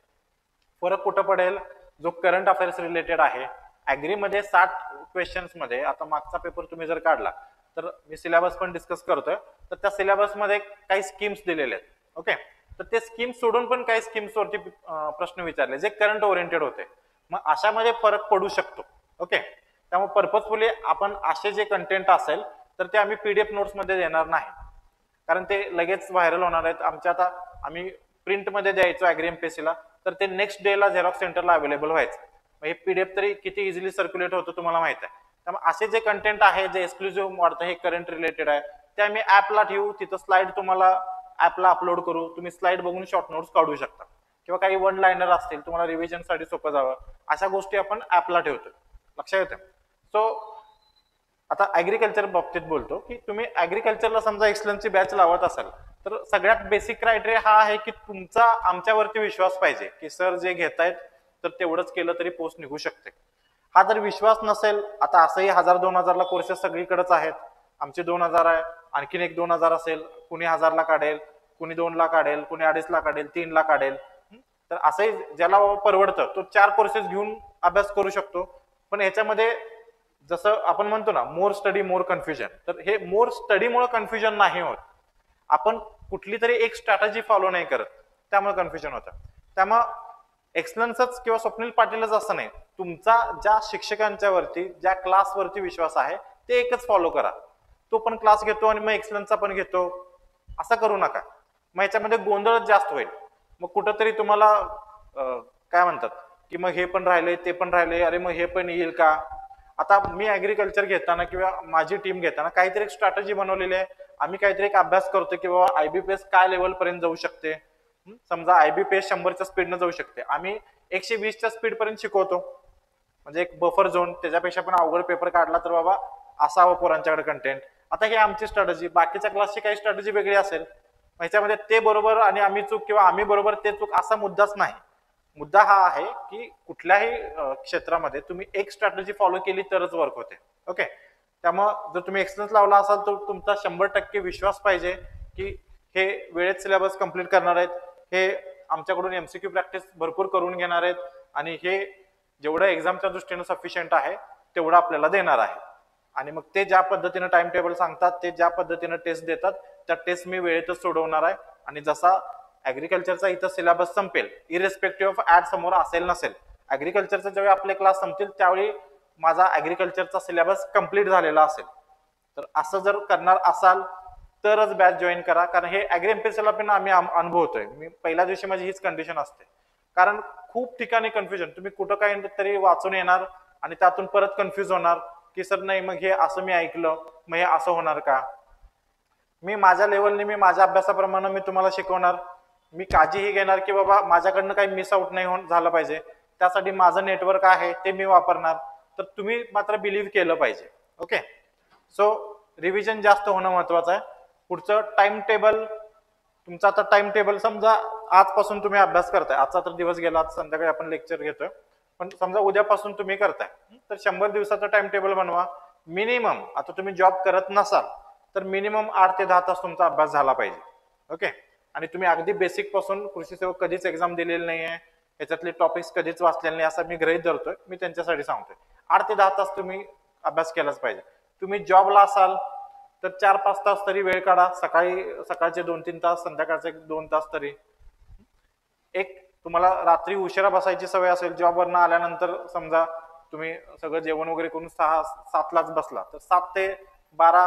फरक कुठं पडेल, जो करंट अफेअर्स रिलेटेड आहे. ऍग्रीमध्ये 60 क्वेश्चन्स मध्ये, आता मागचा पेपर तुम्ही जर काढला तर मी सिलेबस पण डिस्कस करतोय, तर त्या सिलेबसमध्ये काही स्कीम्स दिलेले आहेत. ओके, तर ते स्कीम्स सोडून पण काही स्कीम्स वरती प्रश्न विचारले जे करंट ओरिएंटेड होते. मग अशामध्ये फरक पडू शकतो. ओके, त्यामुळे पर्पजफुली आपण असे जे कंटेंट असेल तर ते आम्ही PDF नोट्स मध्ये देणार नाही, कारण ते लगेच व्हायरल होणार आहेत. आता आम्ही प्रिंटमध्ये द्यायचो ऍग्री MPSC ला, तर ते नेक्स्ट डे ला झेरॉक्स सेंटरला अवेलेबल व्हायचं. हे PDF तरी किती इझिली सर्क्युलेट होतं तुम्हाला माहित आहे. त्यामुळे असे जे कंटेंट आहे, जे एक्सक्लुझिव्ह वाढतं, हे करंट रिलेटेड आहे, ते आम्ही ऍपला ठेवू, तिथं स्लाइड तुम्हाला ऍपला अपलोड करू, तुम्ही स्लाइड बघून शॉर्ट नोट्स काढू शकता, किंवा काही 1 लाइनर असतील तुम्हाला रिव्हिजन साठी सोपं जावं, अशा गोष्टी आपण ऍपला ठेवतो. लक्षात येतं. सो आता ऍग्रिकल्चर बाबतीत बोलतो की तुम्ही ऍग्रिकल्चरला समजा एक्सलन्सची बॅच लावत असाल, तर सगळ्यात बेसिक क्रायटेरिया हा आहे की तुमचा आमच्यावरती विश्वास पाहिजे की सर जे घेतायत तर तेवढंच केलं तरी पोस्ट निघू शकते. हा जर विश्वास नसेल, आता असंही 1000-2000 ला कोर्सेस सगळीकडेच आहेत, आमचे 2000 आहे, आणखीन एक 2000 असेल, कुणी 1000 ला काढेल, कुणी 2 ला काढेल, कुणी 2.5 ला काढेल, 3 ला काढेल. तर असंही ज्याला परवडतं तो 4 कोर्सेस घेऊन अभ्यास करू शकतो. पण ह्याच्यामध्ये जसं आपण म्हणतो ना, मोर स्टडी मोर कन्फ्युजन, तर हे मोर स्टडीमुळे कन्फ्युजन नाही होत, आपण कुठली तरी एक स्ट्रॅटेजी फॉलो नाही करत, त्यामुळे कन्फ्युजन होतं. त्यामुळे एक्सलन्सच किंवा स्वप्नील पाटीलच असं नाही, तुमचा ज्या शिक्षकांच्या वरती, ज्या क्लासवरती विश्वास आहे ते एकच फॉलो करा. तो पण क्लास घेतो आणि मग एक्सलन्सचा पण घेतो, असं करू नका. मग याच्यामध्ये गोंधळच जास्त होईल. मग कुठंतरी तुम्हाला काय म्हणतात की मग हे पण राहिले, ते पण राहिले, अरे मग हे पण येईल का. आता मी ऍग्रिकल्चर घेताना किंवा माझी टीम घेताना काहीतरी एक स्ट्रॅटेजी बनवलेली आहे, आम्ही काहीतरी एक अभ्यास करतो की बाबा IBPS काय लेवल पर्यंत जाऊ शकते, समजा आयबी पेज 100च्या स्पीडनं जाऊ शकते, आम्ही 120च्या स्पीड पर्यंत शिकवतो, म्हणजे एक बफर झोन, त्याच्यापेक्षा पण अवघड पेपर काढला तर बाबा असावं पोरांच्याकडे कंटेंट. आता हे आमची स्ट्रॅटेजी, बाकीच्या क्लासची काही स्ट्रॅटेजी वेगळी असेल, ह्याच्यामध्ये ते बरोबर आणि आम्ही चूक किंवा आम्ही बरोबर ते चूक असा मुद्दाच नाही. मुद्दा हा आहे की कुठल्याही क्षेत्रामध्ये तुम्ही एक स्ट्रॅटेजी फॉलो केली तरच वर्क होते. ओके, त्यामुळे जर तुम्ही एक्सलन्स लावला असाल तर तुमचा 100% विश्वास पाहिजे की हे वेळेत सिलेबस कंप्लीट करणार आहेत, हे आमच्याकडून एमसीक्यू प्रॅक्टिस भरपूर करून घेणार आहेत आणि हे जेवढं एक्झामच्या दृष्टीने सफिशियंट आहे तेवढं आपल्याला देणार आहे. आणि मग ते ज्या पद्धतीने टाइम टेबल सांगतात, ते ज्या पद्धतीने टेस्ट देतात, त्या टेस्ट मी वेळेतच सोडवणार आहे. आणि जसा ऍग्रिकल्चरचा इथं सिलेबस संपेल, इरेस्पेक्टिव्ह ऑफ ऍड समोर असेल नसेल, ऍग्रिकल्चरचा ज्यावेळी आपले क्लास संपतील त्यावेळी माझा ऍग्रिकल्चरचा सिलेबस कंप्लीट झालेला असेल. तर असं जर करणार असाल तरच बॅच जॉईन करा, कारण हे ऍग्री एमपीएससीला पण आम्ही अनुभवतोय. मी पहिल्या दिवशी माझी हीच कंडिशन असते, कारण खूप ठिकाणी कन्फ्युजन, तुम्ही कुठं काही तरी वाचून येणार आणि त्यातून परत कन्फ्युज होणार की सर नाही मग हे असं मी ऐकलं, मग हे असं होणार का. मी माझ्या लेवलने, मी माझ्या अभ्यासाप्रमाणे मी तुम्हाला शिकवणार. मी काळजीही घेणार की बाबा माझ्याकडनं काही मिस आउट नाही झालं पाहिजे, त्यासाठी माझं नेटवर्क आहे ते मी वापरणार. तर तुम्ही मात्र बिलीव्ह केलं पाहिजे. ओके, सो रिव्हिजन जास्त होणं महत्वाचं आहे. पुढचं टाइम टेबल, तुमचा आता टाइम टेबल समजा आजपासून तुम्ही अभ्यास करताय, आजचा तर दिवस गेला, आज संध्याकाळी आपण लेक्चर घेतोय, पण समजा उद्यापासून तुम्ही करताय तर 100 दिवसाचं टाइम टेबल बनवा. मिनिमम, आता तुम्ही जॉब करत नसाल तर मिनिमम 8 ते 10 तास तुमचा अभ्यास झाला पाहिजे. ओके, आणि तुम्ही अगदी बेसिक पासून, कृषी सेवक कधीच एक्झाम दिलेली नाहीये, याच्यातले टॉपिक्स कधीच वाचलेले नाही असं मी गृहीत धरतोय, मी त्यांच्यासाठी सांगतोय. 8 ते 10 तास तुम्ही अभ्यास केलाच पाहिजे. तुम्ही जॉबला असाल तर 4-5 तास तरी वेळ काढा, सकाळचे 2-3 तास, संध्याकाळचे 2 तास तरी. एक तुम्हाला रात्री उशिरा बसायची सवय असेल, जॉबवरनं आल्यानंतर समजा तुम्ही सगळं जेवण वगैरे करून 6-7लाच बसला तर 7 ते 12,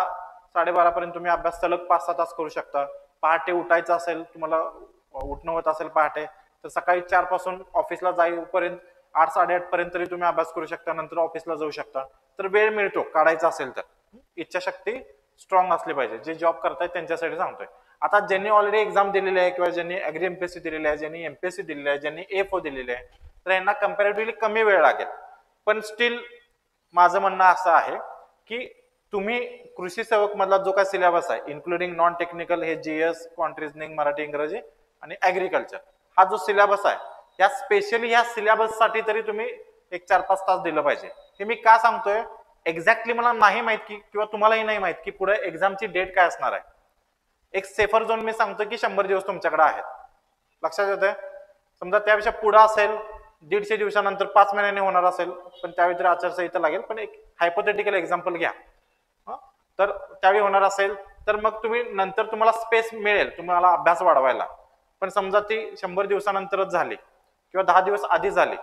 12:30 पर्यंत तुम्ही अभ्यास सलग 5-6 तास करू शकता. पहाटे उठायचं असेल, तुम्हाला उठणं होत असेल पहाटे, तर सकाळी 4 पासून ऑफिसला जाईपर्यंत 8-8:30 पर्यंत तरी तुम्ही अभ्यास करू शकता, नंतर ऑफिसला जाऊ शकता. तर वेळ मिळतो काढायचा असेल तर. इच्छाशक्ती स्ट्रॉंग असली पाहिजे. जे जॉब करतायत त्यांच्यासाठी सांगतोय. आता ज्यांनी ऑलरेडी एक्झाम दिलेली आहे किंवा ज्यांनी ऍग्री एमपीएससी दिलेली आहे, ज्यांनी एमपीएससी दिलेली आहे, ज्यांनी एफओ दिलेली आहे, तर यांना कम्पॅरेटिव्हली कमी वेळ लागेल. पण स्टील माझं म्हणणं असं आहे की तुम्ही कृषी सेवक मधला जो काय सिलेबस आहे, इन्क्लुडिंग नॉन टेक्निकल, हे जीएस, क्वांट रिझनिंग, मराठी, इंग्रजी आणि ऍग्रिकल्चर, हा जो सिलेबस आहे, या स्पेशली ह्या सिलेबस साठी तरी तुम्ही एक 4-5 तास दिलं पाहिजे. हे मी का सांगतोय, एक्झॅक्टली मला नाही माहित की, किंवा तुम्हालाही नाही माहित की पुढे एक्झामची डेट काय असणार आहे. एक सेफर झोन मी सांगतो की 100 दिवस तुमच्याकडे आहेत. लक्षात येतंय. समजा त्यापेक्षा पुढे असेल, 150 दिवसानंतर 5 महिन्यांनी होणार असेल, पण त्यावेळी तरी आचारसंहिता लागेल, पण एक हायपोथेटिकल एक्झाम्पल घ्या, तर त्यावेळी होणार असेल तर मग तुम्ही नंतर तुम्हाला स्पेस मिळेल तुम्हाला अभ्यास वाढवायला. पण समजा ती 100 दिवसानंतरच झाली किंवा 10 दिवस आधी झाली,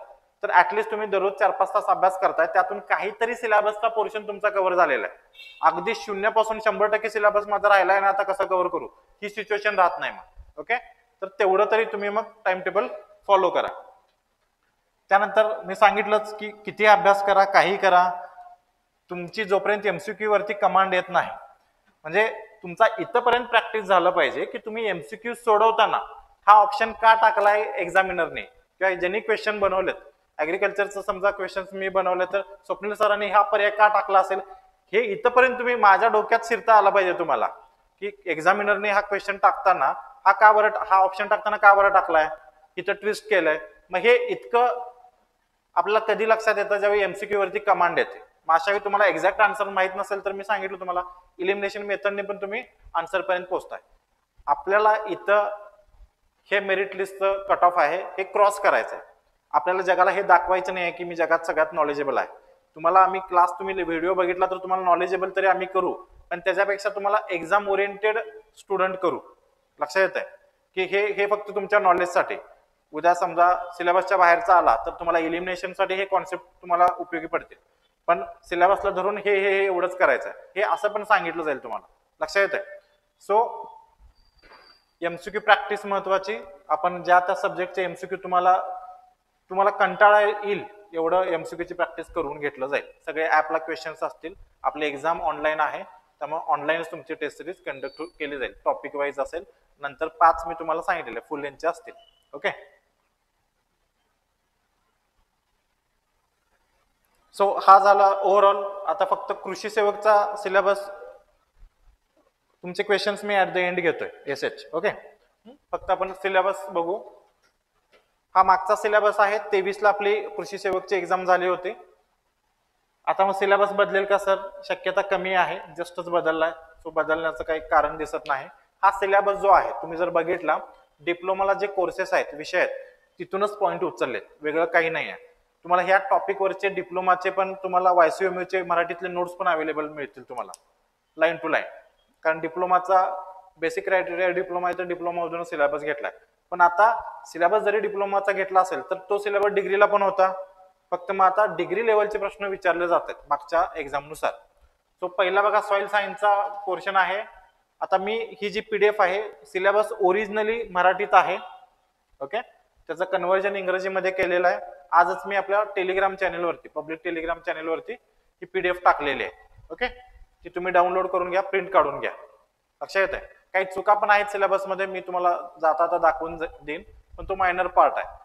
तर ऍटलिस्ट तुम्ही दररोज 4-5 तास अभ्यास करताय, त्यातून काहीतरी सिलेबसचा पोर्शन तुमचा कव्हर झालेला आहे. अगदी 0 पासून 100% सिलेबस माझा राहिलाय ना, आता कसं कव्हर करू, ही सिच्युएशन राहत नाही मग. ओके, तर तेवढं तरी तुम्ही मग टाइम टेबल फॉलो करा. त्यानंतर मी सांगितलंच की किती अभ्यास करा, काही करा, तुमची जोपर्यंत एमसीक्यू वरती कमांड येत नाही, म्हणजे तुमचा इथपर्यंत प्रॅक्टिस झालं पाहिजे की तुम्ही एमसीक्यू सोडवताना हा ऑप्शन का टाकलाय एक्झामिनरने, किंवा ज्यांनी क्वेश्चन बनवलेत, ऍग्रिकल्चरचं समजा क्वेश्चन्स मी बनवले तर स्वप्नील सरांनी हा पर्याय का टाकला असेल, हे इथपर्यंत तुम्ही माझ्या डोक्यात शिरता आला पाहिजे तुम्हाला, की एक्झामिनरने हा क्वेश्चन टाकताना हा ऑप्शन टाकताना का बरं टाकलाय, इथं ट्विस्ट केलंय. मग हे इतकं आपल्याला कधी लक्षात येतं, ज्यावेळी एमसीक्यू वरती कमांड येते. अशा वेळी तुम्हाला एक्झॅक्ट आन्सर माहित नसेल तर मी सांगितलं तुम्हाला इलिमिनेशन मेथडने पण तुम्ही आन्सर पर्यंत पोहोचताय. आपल्याला इथं हे मेरिट लिस्टचं कट ऑफ आहे, हे क्रॉस करायचं आहे. आपल्याला जगाला हे दाखवायचं नाही की मी जगात सगळ्यात नॉलेजेबल आहे. तुम्हाला आम्ही क्लास, तुम्ही व्हिडिओ बघितला तर तुम्हाला नॉलेजेबल तरी आम्ही करू, पण त्याच्यापेक्षा तुम्हाला एक्झाम ओरिएंटेड स्टुडंट करू. लक्षात येत आहे की हे फक्त तुमच्या नॉलेजसाठी. उद्या समजा सिलेबसच्या बाहेरचा आला तर तुम्हाला इलिमिनेशनसाठी हे कॉन्सेप्ट तुम्हाला उपयोगी पडतील, पण सिलेबसला धरून हे एवढंच करायचं आहे, हे असं पण सांगितलं जाईल तुम्हाला. लक्षात येत आहे. सो एमसीक्यू प्रॅक्टिस महत्वाची. आपण ज्या त्या सब्जेक्टचे एमसीक्यू तुम्हाला कंटाळा येईल एवढं एमसीक्यूची प्रॅक्टिस करून घेतलं जाईल. सगळे ऍपला क्वेश्चन्स असतील, आपले एक्झाम ऑनलाईन आहे, त्यामुळे ऑनलाईनच तुमची टेस्ट सिरीज कंडक्ट केली जाईल. टॉपिक वाईज असेल, नंतर 5 मी तुम्हाला सांगितलेले फुल लेंथचे असतील. ओके, सो हा झाला ओव्हरऑल. आता फक्त कृषी सेवकचा सिलेबस तुमचे questions me at the end घेतोय एसएच. ओके, फक्त आपण सिलेबस बघू. हा मागचा सिलेबस आहे, 23 ला आपली कृषी सेवकची एक्झाम झाली होती. आता मग सिलेबस बदलेल का सर? शक्यता कमी आहे, जस्टच बदललाय. सो बदलण्याचं काही कारण दिसत नाही. हा सिलेबस जो आहे तुम्ही जर बघितला, डिप्लोमाला जे कोर्सेस आहेत, विषय आहेत, तिथूनच पॉईंट उचललेत, वेगळं काही नाही आहे. तुम्हाला ह्या टॉपिक वरचे डिप्लोमाचे पण तुम्हाला वायसीएमयूचे मराठीतले नोट्स पण अवेलेबल मिळतील तुम्हाला लाईन टू लाईन. कारण डिप्लोमाचा बेसिक क्रायटेरिया डिप्लोमा आहे, तर डिप्लोमा मधून सिलेबस घेतलाय. पण आता सिलेबस जरी डिप्लोमाचा घेतला असेल तर तो सिलेबस डिग्रीला पण होता, फक्त मग आता डिग्री लेवलचे प्रश्न विचारले जातात मागच्या एक्झाम नुसार. सो पहिला बघा सॉइल सायन्सचा पोर्शन आहे. आता मी ही जी पीडीएफ आहे, सिलेबस ओरिजिनली मराठीत आहे. ओके, त्याचं कन्व्हर्जन इंग्रजीमध्ये केलेलं आहे. आजच मी आपल्या टेलिग्राम चॅनलवरती, पब्लिक टेलिग्राम चॅनलवरती ही पीडीएफ टाकलेली आहे. ओके, ती तुम्ही डाउनलोड करून घ्या, प्रिंट काढून घ्या. लक्षात येत आहे? काही चुका पण आहेत सिलेबसमध्ये, मी तुम्हाला जाता दाखवून देईन, पण तो मायनर पार्ट आहे.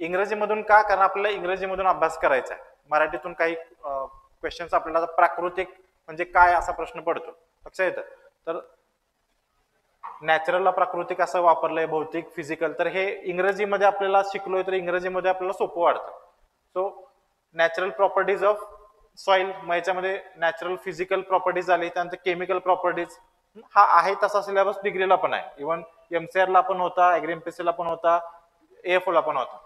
इंग्रजीमधून का? कारण आपल्याला इंग्रजीमधून अभ्यास करायचा आहे. मराठीतून काही क्वेश्चन्स आपल्याला प्राकृतिक म्हणजे काय असा प्रश्न पडतो, लक्षात येतं? तर नॅचरलला प्राकृतिक असं वापरलंय, भौतिक, फिजिकल, तर हे इंग्रजीमध्ये आपल्याला शिकलोय तर इंग्रजीमध्ये आपल्याला सोपं वाटतं. So natural properties of soil, मग याच्यामध्ये नॅचरल फिजिकल प्रॉपर्टीज आली, त्यानंतर केमिकल प्रॉपर्टीज. हा आहे तसा सिलेबस डिग्रीला पण आहे, इव्हन एमसीआर ला पण होता, ऍग्रीएमपीसी ला पण होता, एएफओ ला पण होता.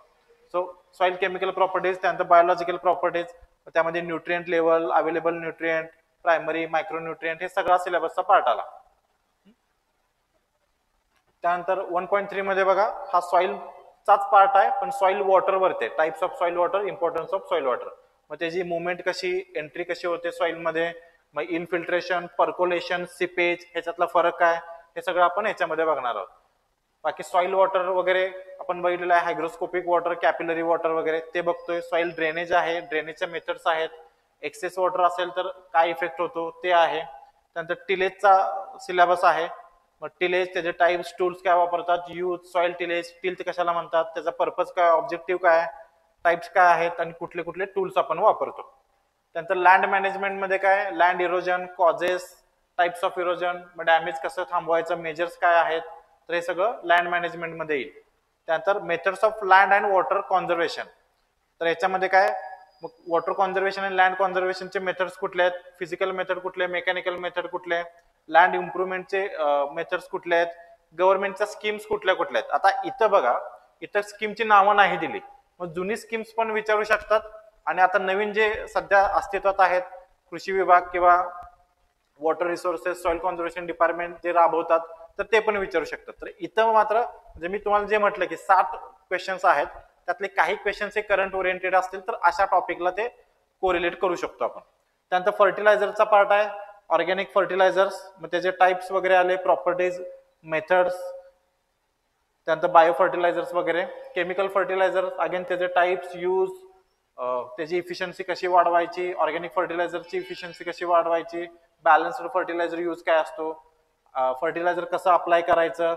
सो सॉइल केमिकल प्रॉपर्टीज, त्यानंतर बायोलॉजिकल प्रॉपर्टीज, त्यामध्ये nutrient level, available nutrient, primary, micro nutrient, हे सगळा सिलेबसचा पार्ट आला. त्यानंतर 1.3 मध्ये बघा, हा सॉइलचाच पार्ट आहे, पण सॉइल वॉटर वरती, types of soil water, importance of soil water. मग त्याची मुवमेंट कशी, एंट्री कशी होते सॉइल मध्ये, मग इनफिल्ट्रेशन, पर्कोलेशन, सिपेज, ह्याच्यातला फरक काय, हे सगळं आपण ह्याच्यामध्ये बघणार आहोत. बाकी सॉइल वॉटर वगैरे आपण बघितलेलं आहे, हायग्रोस्कोपिक वॉटर, कॅपिलरी वॉटर वगैरे ते बघतोय. सॉइल ड्रेनेज आहे, ड्रेनेजच्या मेथड्स आहेत. एक्सेस वॉटर असेल तर काय इफेक्ट होतो ते आहे. त्यानंतर टिलेजचा सिलेबस आहे. मग टिलेज, त्याचे टाइप्स, टूल्स काय वापरतात, यूज, सॉइल टिलेज, टिल्थ कशाला म्हणतात, त्याचा पर्पज काय, ऑब्जेक्टिव्ह काय, टाइप्स काय आहेत, आणि कुठले कुठले टूल्स आपण वापरतो. त्यानंतर लँड मॅनेजमेंट मध्ये काय, land erosion, causes, types of erosion, मग डॅमेज कसं थांबवायचं, मेजर्स काय आहेत, तर हे सगळं लँड मॅनेजमेंट मध्ये येईल. त्यानंतर methods of land and water conservation, तर याच्यामध्ये काय, मग वॉटर कॉन्झर्वेशन आणि लँड कॉन्झर्वेशनचे मेथड्स कुठले आहेत, फिजिकल मेथड कुठले, मेकॅनिकल मेथड कुठले, लँड इम्प्रुव्हमेंटचे मेथड्स कुठले आहेत, गव्हर्नमेंटच्या स्कीम्स कुठल्या कुठल्या आहेत. आता इथं बघा, इथं स्कीमची नावं नाही दिली, मग जुनी स्कीम्स पण विचारू शकतात, आणि आता नवीन जे सध्या अस्तित्वात आहेत, कृषी विभाग किंवा water resources, soil conservation department जे राबवतात, तर ते पण विचारू शकतात. तर इथं मात्र म्हणजे मी तुम्हाला जे म्हटलं की 60 क्वेश्चन्स आहेत, त्यातले काही क्वेश्चन्स हे करंट ओरिएंटेड असतील, तर अशा टॉपिकला ते कोरिलेट करू शकतो आपण. त्यानंतर फर्टिलायझरचा पार्ट आहे, ऑर्गॅनिक फर्टिलायझर्स, मग त्याचे टाइप्स वगैरे आले, प्रॉपर्टीज, मेथड्स. त्यानंतर बायो फर्टिलायझर्स वगैरे. केमिकल फर्टिलायझर्स, अगेन त्याचे टाइप्स, यूज, त्याची इफिशियन्सी कशी वाढवायची, ऑर्गॅनिक फर्टिलायझरची इफिशियन्सी कशी वाढवायची, बॅलन्स्ड फर्टिलायझर यूज काय असतो, फर्टिलायझर कसं अप्लाय करायचं,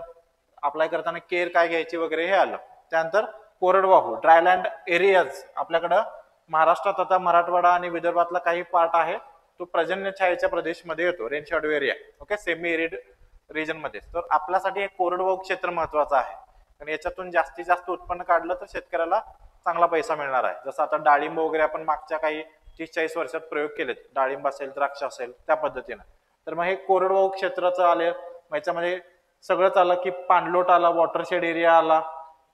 अप्लाय करताना केअर काय घ्यायची वगैरे, हे आलं. त्यानंतर कोरडवाहू, ड्रायलँड एरियाज, आपल्याकडं महाराष्ट्रात आता मराठवाडा आणि विदर्भातला काही पार्ट आहे, तो पर्जन्य छायेच्या प्रदेशमध्ये येतो, rain shadow area. Okay, semi arid region मध्ये. तर आपल्यासाठी हे कोरडवाहू क्षेत्र महत्वाचं आहे, आणि याच्यातून जास्तीत जास्त उत्पन्न काढलं तर शेतकऱ्याला चांगला पैसा मिळणार आहे. जसं आता डाळिंब वगैरे आपण मागच्या काही 30-40 वर्षात प्रयोग केलेत, डाळिंब असेल, द्राक्ष असेल, त्या पद्धतीनं. तर मग हे कोरडवाहू क्षेत्राचं आले, मग याच्यामध्ये सगळंच आलं की पाणलोट आला, वॉटरशेड एरिया आला,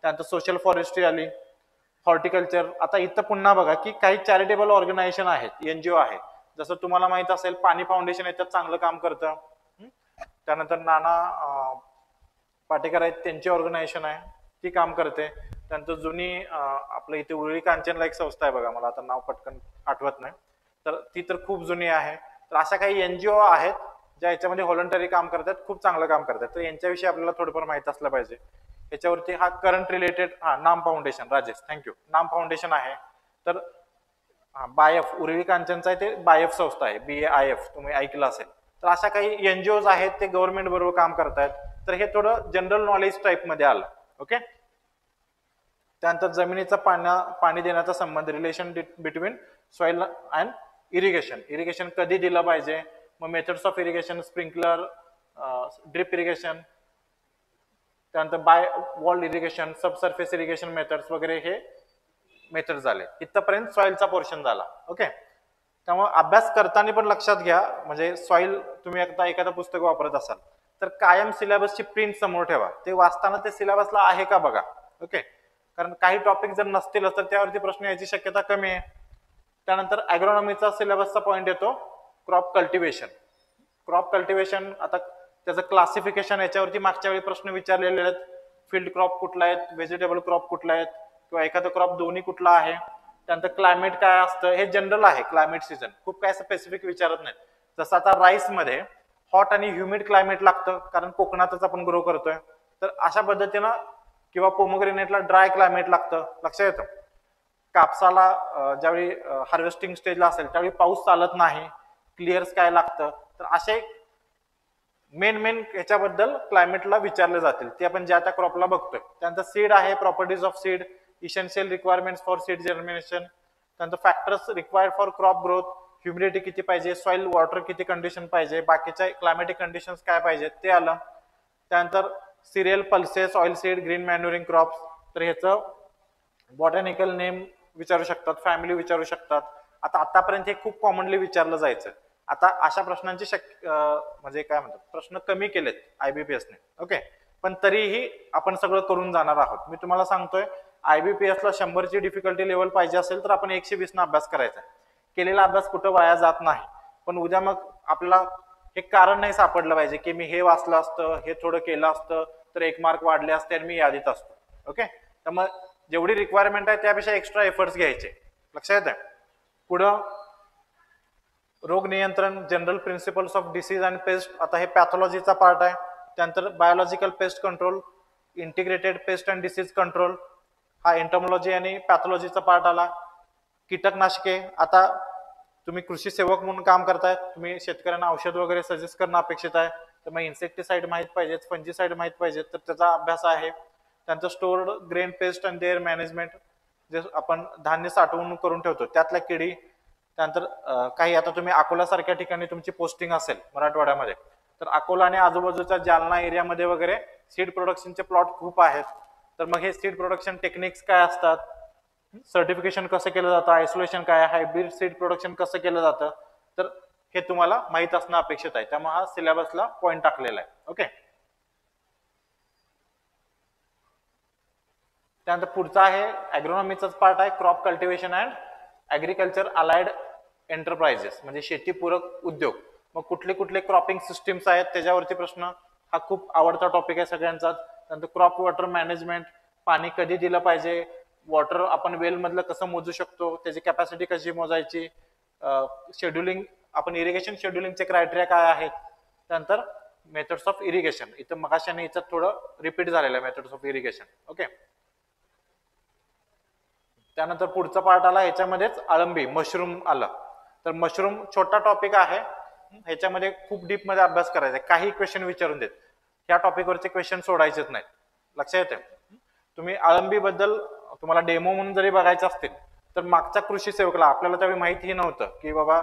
त्यानंतर सोशल फॉरेस्ट्री आली, हॉर्टिकल्चर. आता इथं पुन्हा बघा की काही चॅरिटेबल ऑर्गनायझेशन आहेत, एनजीओ आहेत, जसं तुम्हाला माहित असेल पाणी फाउंडेशन याच्यात चांगलं काम करतं. त्यानंतर नाना पाटेकर आहेत, त्यांची ऑर्गनायझेशन आहे, ती काम करते. त्यानंतर जुनी आपल्या इथे उरळी कांचनला एक संस्था आहे बघा, मला आता नाव पटकन आठवत नाही, तर ती तर खूप जुनी आहे. तर अशा काही एनजीओ आहेत ज्या याच्यामध्ये व्हॉलंटरी काम करतात, खूप चांगलं काम करतात. तर यांच्याविषयी आपल्याला थोडंफार माहित असलं पाहिजे. याच्यावरती हा करंट रिलेटेड, नाम फाउंडेशन, राजेश थँक्यू, नाम फाउंडेशन आहे. तर बायफ, उरळी कांचनचा आहे ते बायफ संस्था आहे, BAIF, तुम्ही ऐकलं असेल. तर अशा काही एनजीओज आहेत, ते गव्हर्नमेंट बरोबर काम करतायत. तर हे थोडं जनरल नॉलेज टाईप मध्ये आलं. ओके. त्यानंतर जमिनीचा पाणी देण्याचा संबंध, relation between soil and irrigation. Irrigation कधी दिलं पाहिजे, मग methods of irrigation, sprinkler, drip irrigation, त्यानंतर by wall irrigation, subsurface irrigation methods वगैरे हे मेथड झाले. इथपर्यंत सॉइलचा पोर्शन झाला. ओके. त्यामुळे अभ्यास करताना पण लक्षात घ्या, म्हणजे सॉइल तुम्ही आता एखादं पुस्तक वापरत असाल तर कायम सिलेबसची प्रिंट समोर ठेवा, ते वाचताना ते सिलेबसला आहे का बघा. ओके. कारण काही टॉपिक जर नसतील तर त्यावरती प्रश्न यायची शक्यता कमी आहे. त्यानंतर ॲग्रोनॉमीचा सिलेबसचा पॉईंट येतो क्रॉप कल्टिवेशन. क्रॉप कल्टिवेशन आता त्याचं क्लासिफिकेशन याच्यावरती मागच्या वेळी प्रश्न विचारलेले आहेत. फील्ड क्रॉप कुठला आहेत, व्हेजिटेबल क्रॉप कुठला आहेत, किंवा एखादा क्रॉप दोन्ही कुठला आहे. त्यानंतर क्लायमेट काय असतं, हे जनरल आहे. क्लायमेट सीझन खूप काय स्पेसिफिक विचारत नाही. जसं आता राईस मध्ये हॉट आणि ह्युमिड क्लायमेट लागतं, कारण कोकणातच आपण ग्रो करतोय. तर अशा पद्धतीनं, किंवा पोमोग्रेनेटला ड्राय क्लायमेट लागतं. लक्षात येतं. कापसाला ज्यावेळी हार्वेस्टिंग स्टेजला असेल त्यावेळी पाऊस चालत नाही, क्लिअर्स काय लागतं. तर असे मेन याच्याबद्दल क्लायमेटला विचारले जातील, ते आपण ज्या त्या क्रॉपला बघतोय. त्यानंतर सीड आहे, properties of seed, essential requirements for seed germination. त्यानंतर factors required for crop growth, humidity किती पाहिजे, सॉइल वॉटर किती कंडिशन पाहिजे, बाकीच्या क्लायमॅटिक कंडिशन्स काय पाहिजे ते आलं. त्यानंतर serial, pulses, oil seed, green मॅन्युरिंग crops. तर ह्याचं बॉटॅनिकल नेम विचारू शकतात, फॅमिली विचारू शकतात. आता आतापर्यंत हे खूप कॉमनली विचारलं जायचं. आता अशा प्रश्नांची म्हणजे काय म्हणतात, प्रश्न कमी केलेत आयबीपीएसने. ओके. पण तरीही आपण सगळं करून जाणार आहोत. मी तुम्हाला सांगतोय, आयबीपीएसला 100ची डिफिकल्टी लेवल पाहिजे असेल तर आपण 120 न अभ्यास करायचा. केलेला अभ्यास कुठं वाया जात नाही. पण उद्या मग आपल्याला हे कारण नाही सापडलं पाहिजे की मी हे वाचलं असतं, हे थोडं केलं असतं तर 1 मार्क वाढले असते आणि मी यादीत असतो. ओके. त्यामुळे जेवढी रिक्वायरमेंट आहे त्यापेक्षा एक्स्ट्रा एफर्ट्स घ्यायचे. लक्षात येतं. पुढं रोग नियंत्रण, general principles of disease and paste. आता हे पॅथॉलॉजीचा पार्ट आहे. त्यानंतर biological pest control, integrated paste and disease control, हा एंटोमॉलॉजी आणि पॅथॉलॉजीचा पार्ट आला. कीटकनाशके, आता तुम्ही कृषी सेवक म्हणून काम करताय, तुम्ही शेतकऱ्यांना औषध वगैरे सजेस्ट करणं अपेक्षित आहे. तर मग इन्सेक्टिसाइड माहित पाहिजेत, फंजीसाइड माहित पाहिजेत, तर त्याचा अभ्यास आहे. त्यानंतर stored grain pest and their management, जे आपण धान्य साठवून करून ठेवतो त्यातल्या किडी. त्यानंतर काही, आता तुम्ही अकोला सारख्या ठिकाणी तुमची पोस्टिंग असेल मराठवाड्यामध्ये, तर अकोला आणि आजूबाजूच्या जालना एरियामध्ये वगैरे सीड प्रोडक्शनचे प्लॉट खूप आहेत. तर मग हे सीड प्रोडक्शन टेक्निक्स काय असतात, सर्टिफिकेशन कसं केलं जातं, आयसोलेशन काय, हायब्रिड सीड प्रोडक्शन कसं केलं जातं, तर हे तुम्हाला माहित असणं अपेक्षित आहे. त्यामुळे हा सिलेबसला पॉईंट टाकलेला आहे. ओके. त्यानंतर पुढचा आहे ॲग्रोनॉमीचाच पार्ट आहे, crop cultivation and agriculture allied enterprises, म्हणजे शेतीपूरक उद्योग. मग कुठले कुठले क्रॉपिंग सिस्टीम्स आहेत त्याच्यावरती प्रश्न. हा खूप आवडता टॉपिक आहे सगळ्यांचाच. त्यानंतर क्रॉप वॉटर मॅनेजमेंट, पाणी कधी दिलं पाहिजे, वॉटर आपण वेल मधलं कसं मोजू शकतो, त्याची कॅपॅसिटी कशी मोजायची, शेड्युलिंग, आपण इरिगेशन शेड्युलिंगचे क्रायटेरिया काय आहेत. त्यानंतर मेथड्स ऑफ इरिगेशन, इथं मगाशाने इथं थोडं रिपीट झालेलं आहे मेथड्स ऑफ इरिगेशन. ओके. त्यानंतर पुढचा पार्ट आला, ह्याच्यामध्येच अळंबी, मशरूम आलं. तर मशरूम छोटा टॉपिक आहे, ह्याच्यामध्ये खूप डीप मध्ये अभ्यास करायचा आहे. काही क्वेश्चन विचारून देत, ह्या टॉपिकवरचे क्वेश्चन सोडायचेच नाहीत. लक्षात येते. तुम्ही अळंबी बद्दल तुम्हाला डेमो म्हणून जरी बघायचे असतील तर मागच्या कृषी सेवकला आपल्याला त्यावेळी माहितीही नव्हतं की बाबा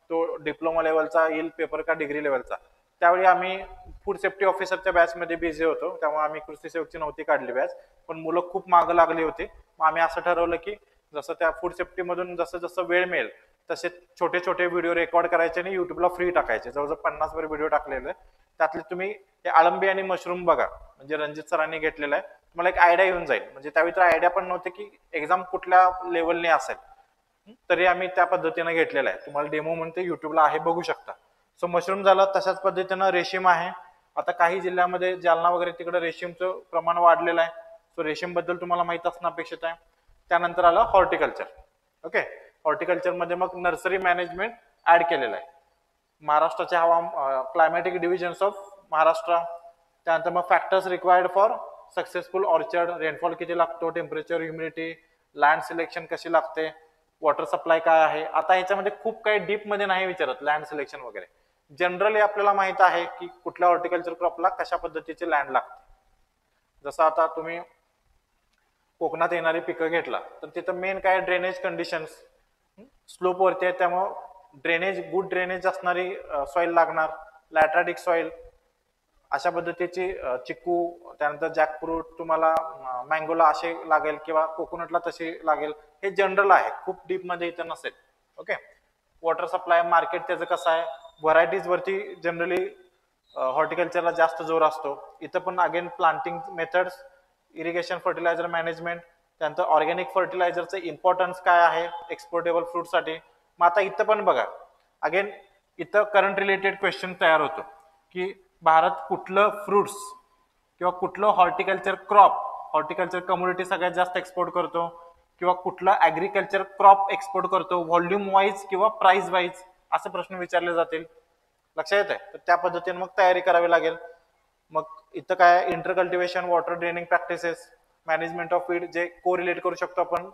तो डिप्लोमा लेवलचा येईल पेपर का डिग्री लेवलचा. त्यावेळी आम्ही फूड सेफ्टी ऑफिसरच्या बॅचमध्ये बिझी होतो, त्यामुळे आम्ही कृषी सेवकची नव्हती काढली बॅच. पण मुलं खूप मागं लागली होती. मग आम्ही असं ठरवलं की जसं त्या फूड सेफ्टी मधून जसं जसं वेळ मिळेल तसे छोटे छोटे व्हिडिओ रेकॉर्ड करायचे आणि युट्यूबला फ्री टाकायचे. जवळजवळ 50 वर व्हिडिओ टाकलेले. त्यातले तुम्ही हे अळंबी आणि मशरूम बघा, म्हणजे रणजित सरांनी घेतलेलं आहे. तुम्हाला एक आयडिया येऊन जाईल. म्हणजे त्यावेळी तर आयडिया पण नव्हते की एक्झाम कुठल्या लेवलने असेल, तरी आम्ही त्या पद्धतीने घेतलेलं आहे. तुम्हाला डेमो म्हणते युट्यूबला आहे, बघू शकता. सो मशरूम झालं. तशाच पद्धतीनं रेशीम आहे. आता काही जिल्ह्यामध्ये जालना वगैरे तिकडे रेशीमचं प्रमाण वाढलेलं आहे. सो रेशीम बद्दल तुम्हाला माहित असणं अपेक्षित आहे. त्यानंतर आलं हॉर्टिकल्चर. ओके. हॉर्टिकल्चर मध्ये मग नर्सरी मॅनेजमेंट ऍड केलेलं आहे. महाराष्ट्राचे क्लायमॅटिक डिव्हिजन्स ऑफ महाराष्ट्र. त्यानंतर मग factors required for successful orchard, rainfall किती लागतो, टेम्परेचर, ह्युमिडिटी, लँड सिलेक्शन कशी लागते, वॉटर सप्लाय काय आहे. आता ह्याच्यामध्ये खूप काही डीप मध्ये नाही विचारत लँड सिलेक्शन वगैरे, जनरली आपल्याला माहित आहे की कुठल्या हॉर्टिकल्चर क्रॉपला कशा पद्धतीचे लँड लागते. जसं आता तुम्ही कोकणात येणारी पिकं घेतला तर तिथं मेन काय ड्रेनेज कंडिशन्स स्लोप वरती आहे, त्यामुळे ड्रेनेज गुड ड्रेनेज असणारी सॉइल लागणार, लॅट्राटिक सॉइल अशा पद्धतीची चिकू त्यानंतर जॅकफ्रूट तुम्हाला मँगोला असे लागेल किंवा कोकोनटला तशी लागेल. हे जनरल आहे, खूप डीप मध्ये इथं नसेल. ओके. वॉटर सप्लाय मार्केट त्याचं कसं आहे, व्हरायटीज वरती जनरली हॉर्टिकल्चरला जास्त जोर असतो. इथं पण again planting methods, irrigation fertiliser management, त्यानंतर ऑर्गॅनिक फर्टिलायझरचं इम्पॉर्टन्स काय आहे एक्सपोर्टेबल फ्रूटसाठी. मग आता इथं पण बघा अगेन इथं करंट रिलेटेड क्वेश्चन तयार होतो की भारत कुठलं फ्रुट्स किंवा कुठलं हॉर्टिकल्चर क्रॉप, हॉर्टिकल्चर कम्युनिटी सगळ्यात जास्त एक्सपोर्ट करतो किंवा कुठला ऍग्रिकल्चर क्रॉप एक्सपोर्ट करतो व्हॉल्यूम वाईज किंवा प्राइस वाईज, असे प्रश्न विचारले जातील. लक्षात येत आहे. तर त्या पद्धतीने मग तयारी करावी लागेल. मग इथं काय intercultivation, water draining practices, management of weed जे कोरिलेट करू शकतो आपण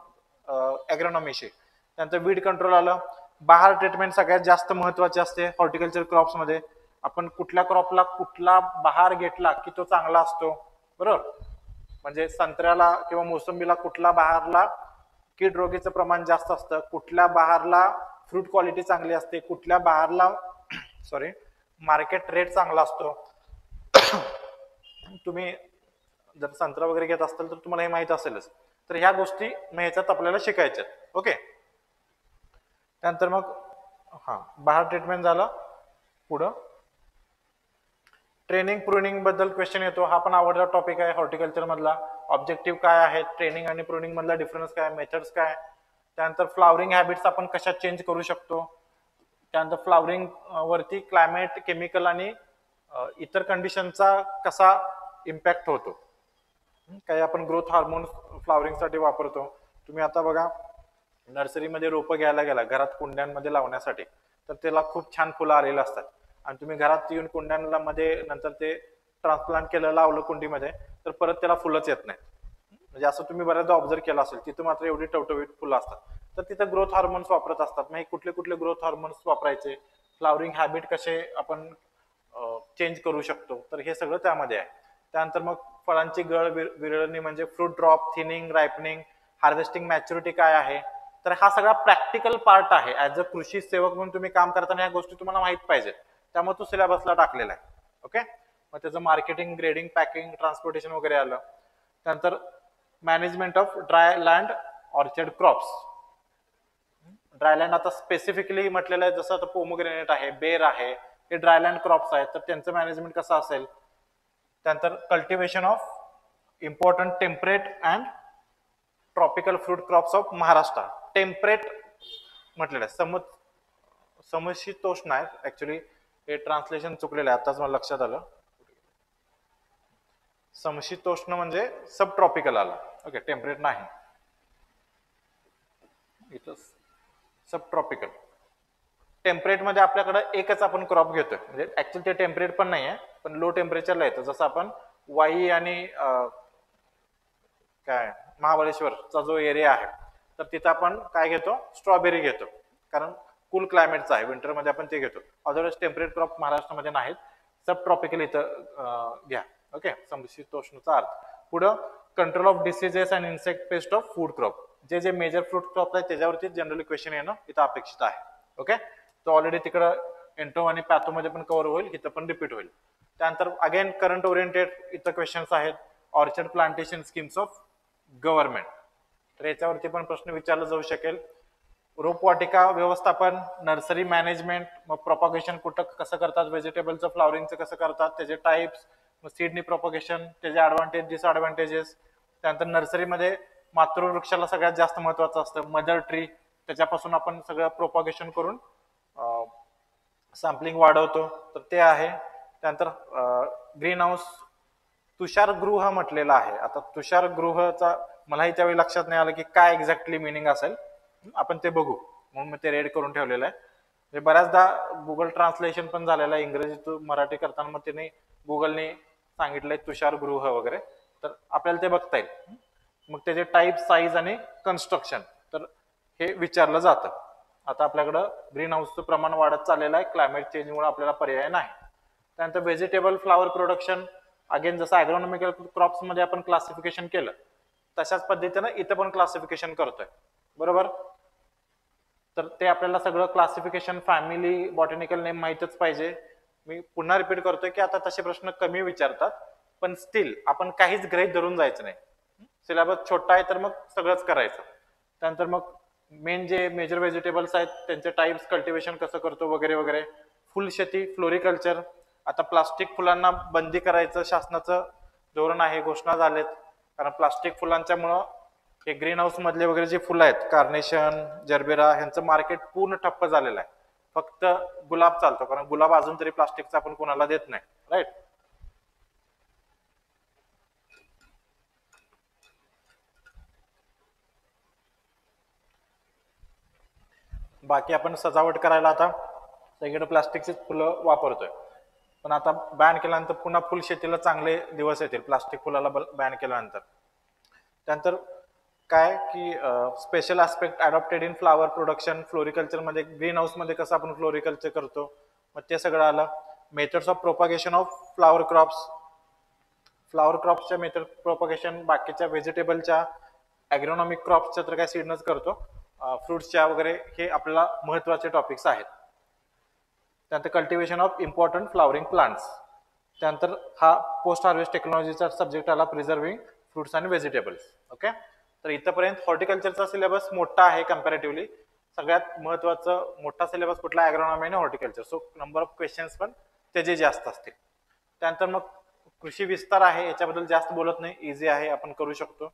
ॲग्रोनॉमीशी. त्यानंतर वीड कंट्रोल आलं. बहार ट्रीटमेंट सगळ्यात जास्त महत्वाची असते हॉर्टिकल्चर क्रॉप्स मध्ये. आपण कुठल्या क्रॉपला कुठला बहार घेतला की तो चांगला असतो, बरोबर. म्हणजे संत्र्याला किंवा मोसंबीला कुठला बहारला कीड रोगीचं प्रमाण जास्त असतं, कुठल्या बहारला फ्रूट क्वालिटी चांगली असते, कुठल्या बहारला सॉरी मार्केट रेट चांगला असतो. तुम्ही जर संत्रा वगैरे घेत असाल तर तुम्हाला हे माहित असेलच. तर ह्या गोष्टी ह्याच्यात आपल्याला शिकायच्या. ओके. त्यानंतर मग बहार ट्रीटमेंट झालं. पुढं ट्रेनिंग प्रुनिंग बद्दल क्वेश्चन येतो. हा पण आवडता टॉपिक आहे हॉर्टिकल्चर मधला. ऑब्जेक्टिव्ह काय आहे, ट्रेनिंग आणि प्रुनिंग मधला डिफरन्स काय, मेथड्स काय. त्यानंतर फ्लावरिंग हॅबिट्स आपण कशा चेंज करू शकतो. त्यानंतर फ्लावरिंग वरती क्लायमेट, केमिकल आणि इतर कंडिशनचा कसा इम्पॅक्ट होतो. काही आपण ग्रोथ हार्मोन फ्लावरिंगसाठी वापरतो. तुम्ही आता बघा नर्सरीमध्ये रोपं घ्यायला गेला घरात कुंड्यांमध्ये लावण्यासाठी, तर त्याला खूप छान फुलं आलेली असतात. आणि तुम्ही घरात येऊन कुंड्यांना मध्ये नंतर ते ट्रान्सप्लांट केलं, लावलं कुंडीमध्ये, तर परत त्याला फुलंच येत नाही. म्हणजे असं तुम्ही बऱ्याचदा ऑब्झर्व केलं असेल. तिथं मात्र एवढी टवटवीत फुलं असतात. तर तिथं ग्रोथ हार्मोन्स वापरत असतात. मग कुठले कुठले ग्रोथ हार्मोन्स वापरायचे, फ्लावरिंग हॅबिट कसे आपण चेंज करू शकतो, तर हे सगळं त्यामध्ये आहे. त्यानंतर मग फळांची गळ विरळणी म्हणजे fruit drop, thinning, ripening, harvesting, maturity काय आहे. तर हा सगळा प्रॅक्टिकल पार्ट आहे. ऍज अ कृषी सेवक म्हणून तुम्ही काम करताना ह्या गोष्टी तुम्हाला माहित पाहिजेत. त्यामुळे तो सिलेबसला टाकलेला आहे. ओके. मग त्याचं मार्केटिंग, ग्रेडिंग, पॅकिंग, ट्रान्सपोर्टेशन वगैरे आलं. त्यानंतर management of dry land orchard crops. Dryland आता स्पेसिफिकली म्हटलेलं आहे, जसं आता पोमोग्रेनेट आहे, बेर आहे, हे ड्रायलँड क्रॉप्स आहेत. तर त्यांचं मॅनेजमेंट कसं असेल. त्यानंतर cultivation of important temperate and tropical fruit crops of Maharashtra. Temperate म्हटलेलं आहे, समशीतोष्ण आहे. ऍक्च्युली हे ट्रान्सलेशन चुकलेलं आहे, आताच मला लक्षात आलं. समशीतोष्ण म्हणजे सब ट्रॉपिकल आला. ओके. टेम्परेट नाही, इथं सब ट्रॉपिकल. टेम्परेट मध्ये आपल्याकडे एकच आपण क्रॉप घेतोय, म्हणजे ऍक्च्युअली ते टेम्परेट पण नाही आहे, पण लो टेम्परेचरला येतं. जसं आपण वाई आणि काय महाबळेश्वरचा जो एरिया आहे, तर तिथं आपण काय घेतो, स्ट्रॉबेरी घेतो, कारण कूल क्लायमेटचा आहे. विंटरमध्ये आपण ते घेतो. अदरवाईज टेम्परेट क्रॉप महाराष्ट्रामध्ये नाहीत. सब ट्रॉपिकल इथं घ्या. ओके. समशीतोष्णचा अर्थ. पुढं control of diseases and insect paste of food crop. जे जे मेजर फ्रूट क्रॉप आहे त्याच्यावरती जनरली क्वेश्चन येणं इथं अपेक्षित आहे. ओके. तो ऑलरेडी तिकडं एंटो आणि पॅथो मध्ये पण कव्हर होईल, इथं पण रिपीट होईल. त्यानंतर अगेन करंट ओरिएंटेड इथं क्वेश्चन्स आहेत. Orchard plantation schemes of government, तर याच्यावरती पण प्रश्न विचारला जाऊ शकेल. रोपवाटिका व्यवस्थापन, नर्सरी मॅनेजमेंट, मग प्रोपगेशन कुठं कसं करतात, व्हेजिटेबलचं फ्लावरिंगचं कसं करतात, त्याचे टाइप्स, मग सीडनी प्रोपगेशन, त्याचे ऍडव्हान्टेज, डिसएडव्हान्टेजेस. त्यानंतर नर्सरीमध्ये मातृवृक्षाला सगळ्यात जास्त महत्वाचं असतं, मदर ट्री. त्याच्यापासून आपण सगळं प्रोपगेशन करून सॅम्पलिंग वाढवतो, तर ते आहे. त्यानंतर ग्रीन हाऊस, तुषारगृह म्हटलेलं आहे. आता तुषारगृहचा मलाही त्यावेळी लक्षात नाही आलं की काय एक्झॅक्टली मिनिंग असेल, आपण ते बघू म्हणून मी ते रेड करून ठेवलेलं आहे. म्हणजे बऱ्याचदा गुगल ट्रान्सलेशन पण झालेलं आहे इंग्रजी टू मराठी करताना, मग त्याने गुगलने सांगितलंय तुषारगृह वगैरे, तर आपल्याला ते बघता येईल. मग त्याचे टाईप, साईज आणि कन्स्ट्रक्शन, तर हे विचारलं जातं. आता आपल्याकडं ग्रीन हाऊसचं प्रमाण वाढत चाललेलं आहे, क्लायमेट चेंजमुळे आपल्याला पर्याय नाही. त्यानंतर व्हेजिटेबल फ्लावर प्रोडक्शन, अगेन जसं ॲग्रोनॉमिकल क्रॉप्समध्ये आपण क्लासिफिकेशन केलं तशाच पद्धतीनं इथं पण क्लासिफिकेशन करतोय, बरोबर. तर ते आपल्याला सगळं क्लासिफिकेशन, फॅमिली, बॉटॅनिकल नेम माहीतच पाहिजे. मी पुन्हा रिपीट करतोय की आता तसे प्रश्न कमी विचारतात, पण स्टील आपण काहीच गृहीत धरून जायचं नाही. सिलेबस छोटा आहे तर मग सगळंच करायचं. त्यानंतर मग मेन जे मेजर व्हेजिटेबल्स आहेत त्यांचे टाइप्स, कल्टिवेशन कसं करतो वगैरे वगैरे. फुलशेती, फ्लोरिकल्चर. आता प्लास्टिक फुलांना बंदी करायचं शासनाचं धोरण आहे, घोषणा झालेत. कारण प्लास्टिक फुलांच्यामुळं हे ग्रीन हाऊस मधले वगैरे जे फुलं आहेत, कार्नेशन, जर्बेरा, ह्यांचं मार्केट पूर्ण ठप्प झालेलं आहे. फक्त गुलाब चालतो, कारण गुलाब अजून तरी प्लास्टिकचा आपण कोणाला देत नाही, राईट. बाकी आपण सजावट करायला आता सगळीकडे प्लास्टिकचीच फुलं वापरतोय, पण आता बॅन केल्यानंतर पुन्हा फुलशेतीला चांगले दिवस येतील प्लास्टिक फुलाला बॅन केल्यानंतर. त्यानंतर काय की special aspect adopted in flower production, floriculture मध्ये ग्रीन हाऊस मध्ये कसं आपण फ्लोरिकल्चर करतो, मग ते सगळं आलं. Methods of propagation of flower crops, flower क्रॉप्सच्या मेथड प्रोपागेशन बाकीच्या व्हेजिटेबलच्या, ॲग्रोनॉमिक क्रॉप्सच्या तर काय सीडनच करतो, फ्रुट्सच्या वगैरे, हे आपल्याला महत्वाचे टॉपिक्स आहेत. त्यानंतर cultivation of important flowering plants. त्यानंतर हा पोस्ट हार्वेस्ट टेक्नॉलॉजीचा सब्जेक्ट आला, प्रिझर्विंग फ्रुट्स आणि व्हेजिटेबल्स. ओके, तर इथपर्यंत हॉर्टिकल्चरचा सिलेबस मोठा आहे कम्पॅरेटिव्हली. सगळ्यात महत्वाचं मोठा सिलेबस कुठला, ॲग्रोनॉमी आणि horticulture. So number of questions पण त्याचे जास्त असतील. त्यानंतर मग कृषी विस्तार आहे, याच्याबद्दल जास्त बोलत नाही, इझी आहे, आपण करू शकतो.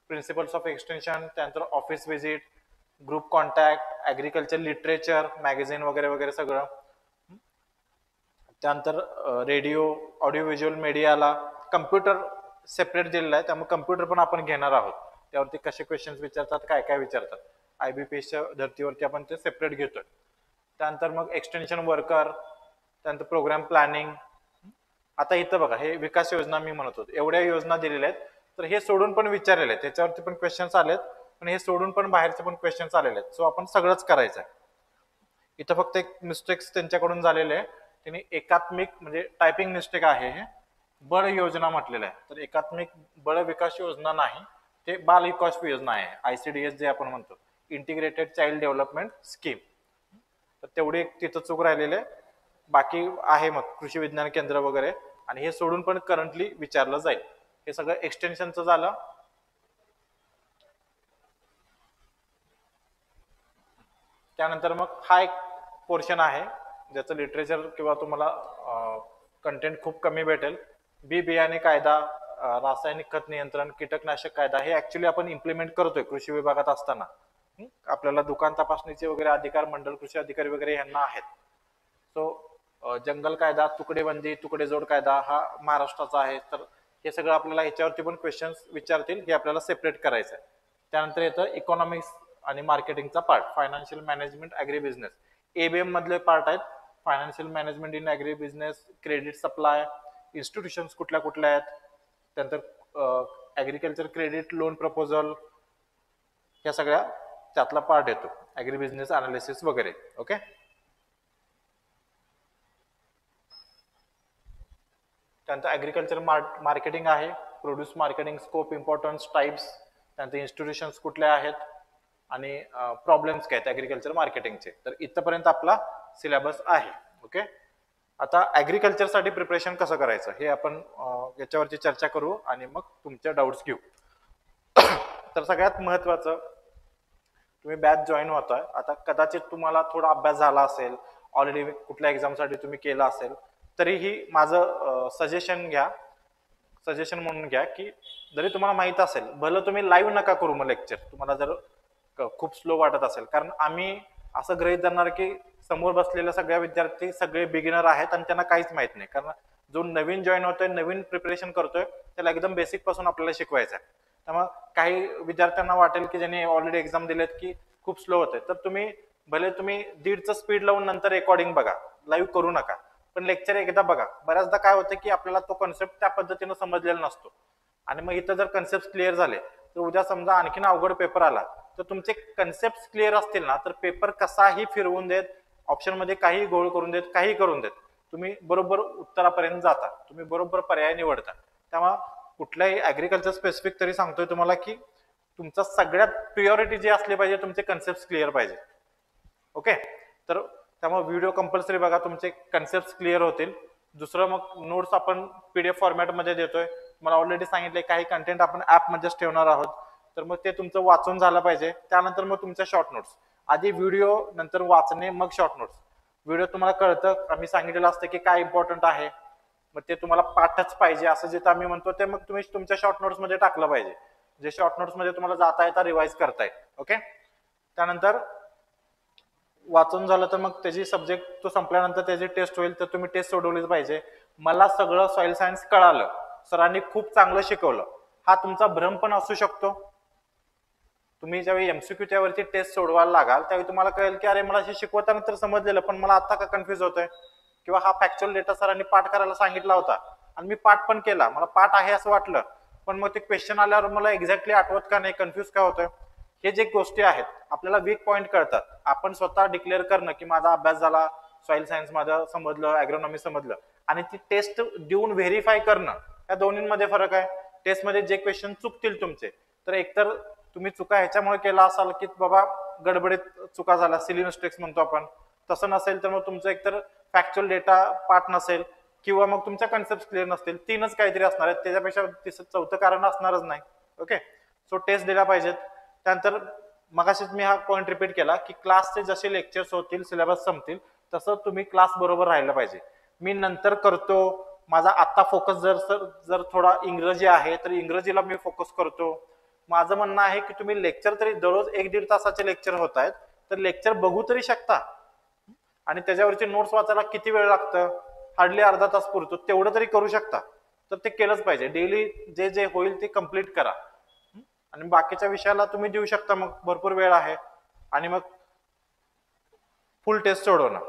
प्रिन्सिपल्स ऑफ एक्सटेन्शन, त्यानंतर office visit, group contact, agriculture literature, magazine वगैरे वगैरे सगळं. त्यानंतर रेडिओ, ऑडिओ व्हिज्युअल मीडियाला कम्प्युटर सेपरेट दिलेला आहे, त्यामुळे कम्प्युटर पण आपण घेणार आहोत. त्यावरती कसे क्वेश्चन्स विचारतात, काय काय विचारतात, IBPSच्या धर्तीवरती आपण ते सेपरेट घेतोय. त्यानंतर मग एक्सटेन्शन वर्कर, त्यानंतर प्रोग्राम प्लॅनिंग. आता इथं बघा, हे विकास योजना मी म्हणत होतो, एवढ्या योजना दिलेल्या आहेत, तर हे सोडून पण विचारलेले आहेत, त्याच्यावरती पण क्वेश्चन्स आलेत, पण हे सोडून पण बाहेरचे पण क्वेश्चन्स आलेले आहेत. सो आपण सगळंच करायचं आहे. इथं फक्त एक मिस्टेक्स त्यांच्याकडून झालेले आहे, त्यांनी एकात्मिक म्हणजे टायपिंग मिस्टेक आहे, हे बळ योजना म्हटलेलं आहे, तर एकात्मिक बळ विकास योजना नाही, ते बाल विकास योजना आहे, ICDS जे आपण म्हणतो, इंटिग्रेटेड चाइल्ड डेव्हलपमेंट स्कीम. तर तेवढी एक तिथं चूक राहिलेली आहे. बाकी आहे मग कृषी विज्ञान केंद्र वगैरे, आणि हे सोडून पण करंटली विचारलं जाईल. हे सगळं एक्सटेन्शनचं झालं. त्यानंतर मग हा एक पोर्शन आहे ज्याचं लिटरेचर किंवा तुम्हाला कंटेंट खूप कमी भेटेल. बी बियाणे कायदा, रासायनिक खत नियंत्रण, कीटकनाशक कायदा, हे ऍक्च्युली आपण इम्प्लिमेंट करतोय कृषी विभागात असताना. आपल्याला दुकान तपासणीचे वगैरे अधिकार मंडल कृषी अधिकारी वगैरे यांना आहेत. सो जंगल कायदा, तुकडेबंदी, तुकडेजोड कायदा हा महाराष्ट्राचा आहे, तर हे सगळं आपल्याला ह्याच्यावरती पण क्वेश्चन्स विचारतील, हे आपल्याला सेपरेट करायचं आहे. त्यानंतर येतं इकॉनॉमिक्स आणि मार्केटिंगचा part, financial management agri business, ABM मधले पार्ट आहेत. Financial management in agri business, credit supply, institutions कुठल्या कुठल्या आहेत, त्यानंतर ऍग्रिकल्चर क्रेडिट लोन प्रपोजल, ह्या सगळ्या त्यातला पार्ट येतो, ऍग्री बिझनेस अनालिसिस वगैरे. ओके, त्यानंतर ऍग्रिकल्चर मार्केटिंग आहे, produce marketing scope, importance, types, त्यानंतर इन्स्टिट्यूशन्स कुठल्या आहेत आणि प्रॉब्लेम्स काय आहेत ऍग्रिकल्चर मार्केटिंगचे. तर इथपर्यंत आपला सिलेबस आहे. ओके, आता ऍग्रिकल्चरसाठी प्रिपरेशन कसं करायचं हे आपण याच्यावरती चर्चा करू आणि मग तुमच्या डाऊट्स घेऊ. तर सगळ्यात महत्वाचं, तुम्ही बॅच जॉईन होताय, आता कदाचित तुम्हाला थोडा अभ्यास झाला असेल, ऑलरेडी कुठल्या एक्झामसाठी तुम्ही केला असेल, तरीही माझं सजेशन घ्या, सजेशन म्हणून घ्या की जरी तुम्हाला माहित असेल, भलं तुम्ही लाईव्ह नका करू मग लेक्चर, तुम्हाला जर खूप स्लो वाटत असेल, कारण आम्ही असं गृहीत धरणार की समोर बसलेल्या सगळ्या विद्यार्थी सगळे बिगिनर आहेत आणि त्यांना काहीच माहित नाही. कारण जो नवीन जॉईन होतोय, नवीन प्रिपरेशन करतोय, त्याला एकदम बेसिक पासून आपल्याला शिकवायचं आहे. त्यामुळे काही विद्यार्थ्यांना वाटेल की ज्यांनी ऑलरेडी एक्झाम दिलेत की खूप स्लो होतंय, तर तुम्ही भले तुम्ही 1.5चं स्पीड लावून नंतर रेकॉर्डिंग बघा, लाईव्ह करू नका, पण लेक्चर एकदा बघा. बऱ्याचदा काय होतं की आपल्याला तो कॉन्सेप्ट त्या पद्धतीनं समजलेला नसतो, आणि मग इथं जर कन्सेप्ट क्लिअर झाले तर उद्या समजा आणखीन अवघड पेपर आला तर तुमचे कन्सेप्ट क्लिअर असतील ना तर पेपर कसाही फिरवून देत, ऑप्शन मध्ये काही गोळ करून देत, काही करून देत, तुम्ही बरोबर उत्तरापर्यंत जाता, तुम्ही बरोबर पर्याय निवडता. त्यामुळे कुठल्याही ऍग्रिकल्चर स्पेसिफिक तरी सांगतोय तुम्हाला की तुमचा सगळ्यात प्रिऑरिटी जे असले पाहिजे तुमचे कन्सेप्ट क्लिअर पाहिजे. ओके, तर त्यामुळे व्हिडिओ कंपल्सरी बघा, तुमचे कन्सेप्ट क्लिअर होतील. दुसरं मग नोट्स आपण पीडीएफ फॉर्मॅटमध्ये देतोय. मला ऑलरेडी सांगितले काही कंटेंट आपण ऍपमध्येच ठेवणार आहोत, तर मग ते तुमचं वाचून झालं पाहिजे. त्यानंतर मग तुमच्या शॉर्ट नोट्स, आधी व्हिडिओ नंतर वाचणे मग शॉर्ट नोट्स. व्हिडिओ तुम्हाला कळतं, आम्ही सांगितलेलं असतं की काय इम्पॉर्टंट आहे, मग ते तुम्हाला पाठच पाहिजे असं जे आम्ही म्हणतो ते मग तुम्ही तुमच्या शॉर्ट नोट्स मध्ये टाकलं पाहिजे, जे शॉर्ट नोट्स मध्ये तुम्हाला जाता येता रिवाइज करताय. ओके, त्यानंतर वाचून झालं तर मग त्याची सब्जेक्ट तो संपल्यानंतर त्याची टेस्ट होईल, तर तुम्ही टेस्ट सोडवलीच पाहिजे. मला सगळं सॉइल सायन्स कळालं, सरांनी खूप चांगलं शिकवलं, हा तुमचा भ्रम पण असू शकतो. तुम्ही ज्यावेळी एमसीक्यू त्यावरती टेस्ट सोडवायला लागाल त्यावेळी तुम्हाला कळेल की अरे मला हे शिकवताना तर समजलेलं, पण मला आता का कन्फ्युज होतोय, किंवा हा फॅक्च्युअल डेटा सरांनी पाठ करायला सांगितला होता आणि मी पाठ पण केला, मला पाठ आहे असं वाटलं, पण मग ते क्वेश्चन आल्यावर मला एक्झॅक्टली आठवत का नाही, कन्फ्युज का होतोय. हे जे गोष्टी आहेत आपल्याला वीक पॉईंट कळतात. आपण स्वतः डिक्लेअर करणं की माझा अभ्यास झाला, सॉइल सायन्स माझं समजलं, ॲग्रोनॉमी समजलं, आणि ती टेस्ट देऊन व्हेरीफाय करणं, या दोन्हीमध्ये फरक आहे. टेस्टमध्ये जे क्वेश्चन चुकतील तुमचे, तर एकतर तुम्ही चुका ह्याच्यामुळे केला असाल की बाबा गडबडीत चुका झाला, सिली मिस्टेक्स म्हणतो आपण, तसं नसेल तर मग तुमचं एकतर फॅक्च्युअल डेटा पाठ नसेल किंवा मग तुमच्या कन्सेप्ट क्लिअर नसतील, तीनच काहीतरी असणार आहेत, त्याच्यापेक्षा चौथं कारण असणारच नाही. ओके, सो टेस्ट दिल्या पाहिजेत. त्यानंतर मगाशीच मी हा पॉईंट रिपीट केला की क्लासचे जसे लेक्चर्स होतील, सिलेबस संपतील, तसं तुम्ही क्लास बरोबर राहिलं पाहिजे. मी नंतर करतो, माझा आत्ता फोकस जर थोडा इंग्रजी आहे तर इंग्रजीला मी फोकस करतो. माझं म्हणणं आहे की तुम्ही लेक्चर तरी दररोज 1-1.5 तासाचे लेक्चर होत आहेत, तर लेक्चर बघू तरी शकता, आणि त्याच्यावरची नोट्स वाचायला किती वेळ लागतं, हार्डली अर्धा तास पुरतो, तेवढं तरी करू शकता. तर ते केलंच पाहिजे. डेली जे जे होईल ते कम्प्लीट करा, आणि बाकीच्या विषयाला तुम्ही देऊ शकता, मग भरपूर वेळ आहे. आणि मग फुल टेस्ट सोडवणं,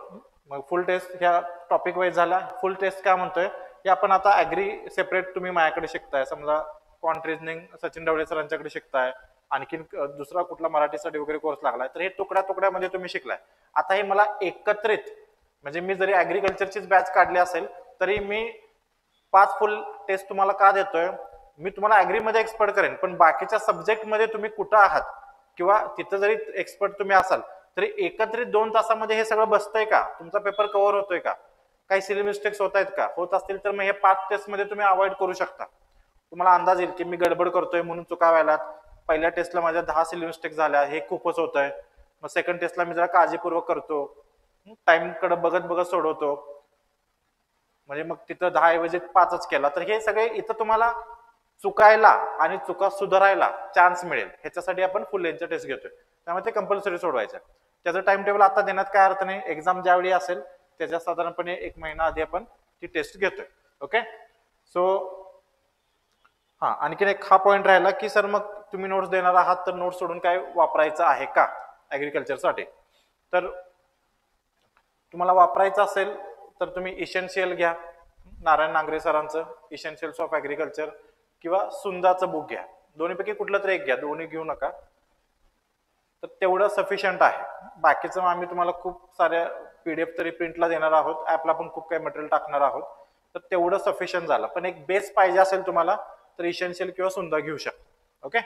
मग फुल टेस्ट ह्या टॉपिक वाईज झाला. फुल टेस्ट काय म्हणतोय हे आपण आता ॲग्री सेपरेट तुम्ही माझ्याकडे शिकताय, समजा क्वांट रिजनिंग सचिन ढवळे सरांच्याकडे शिकताय, आणखीन दुसरा कुठला मराठीसाठी वगैरे कोर्स लागलाय, तर हे तुकड्या तुकड्यामध्ये तुम्ही शिकलाय. आता हे मला एकत्रित, म्हणजे मी जरी ॲग्रिकल्चरचीच बॅच काढली असेल तरी मी 5 फुल टेस्ट तुम्हाला का देतोय, मी तुम्हाला ॲग्रीमध्ये एक्सपर्ट करेन, पण बाकीच्या सब्जेक्टमध्ये तुम्ही कुठं आहात किंवा तिथं जरी एक्सपर्ट तुम्ही असाल तरी एकत्रित 2 तासामध्ये हे सगळं बसतंय का, तुमचा पेपर कव्हर होतोय का, काही सिली मिस्टेक्स होत आहेत का, होत असतील तर मग हे 5 टेस्टमध्ये तुम्ही अवॉइड करू शकता. तुम्हाला अंदाज येईल की मी गडबड करतोय म्हणून चुका व्हायला, पहिल्या टेस्टला माझ्या 10 सिली मिस्टेक झाल्या, हे खूपच होत आहे, मग सेकंड टेस्टला मी जरा काळजीपूर्वक करतो, टाइम कडे बघत बघत सोडवतो, म्हणजे मग तिथं 10 ऐवजी 5च केला, तर हे सगळे इथं तुम्हाला चुकायला आणि चुका सुधारायला चान्स मिळेल, ह्याच्यासाठी आपण फुल लेंथचा टेस्ट घेतोय. त्यामुळे ते कंपल्सरी सोडवायचं. त्याचं टाइम टेबल आता देण्यात काय अर्थ नाही, एक्झाम ज्यावेळी असेल त्याच्या साधारणपणे 1 महिना आधी आपण ती टेस्ट घेतोय. ओके, सो हा आणखीन एक हा पॉईंट राहिला की सर मग तुम्ही नोट्स देणार आहात तर नोट्स सोडून काय वापरायचं आहे का ॲग्रिकल्चरसाठी. तर तुम्हाला वापरायचं असेल तर तुम्ही इसेन्शियल घ्या, नारायण नांगरे सरांचं इसेन्शियल्स ऑफ ॲग्रिकल्चर, किंवा सुंदाचं बुक घ्या, दोन्हीपैकी कुठलं तरी एक घ्या, दोन्ही घेऊ नका, तर तेवढं सफिशियंट आहे. बाकीचं आम्ही तुम्हाला खूप साऱ्या पीडीएफ तरी प्रिंटला देणार आहोत, ऍपला पण खूप काही मटेरियल टाकणार आहोत, तर तेवढं सफिशियंट झालं. पण एक बेस पाहिजे असेल तुम्हाला तर इसेन्शियल किंवा सुंदा घेऊ शकता. ओके,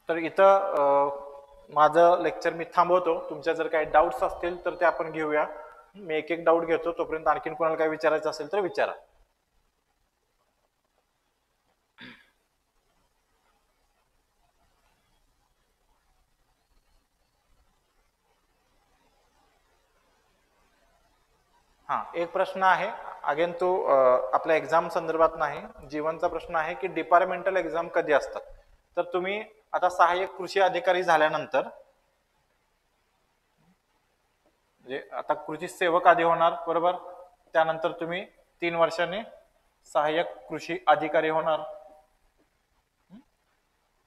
तर इथं माझं लेक्चर मी थांबवतो. तुमच्या जर काही डाऊट्स असतील तर ते आपण घेऊया. मी एक एक डाऊट घेतो, तोपर्यंत आणखीन कोणाला काही विचारायचं असेल तर विचारा. हा, एक प्रश्न आहे, अगेन तो आपल्या एक्झाम संदर्भात नाही, जीवनचा प्रश्न आहे की डिपार्टमेंटल एक्झाम कधी असतात. तर तुम्ही आता सहाय्यक कृषी अधिकारी झाल्यानंतर, म्हणजे आता कृषी सेवक आधी होणार बरोबर, त्यानंतर तुम्ही 3 वर्षांनी सहाय्यक कृषी अधिकारी होणार.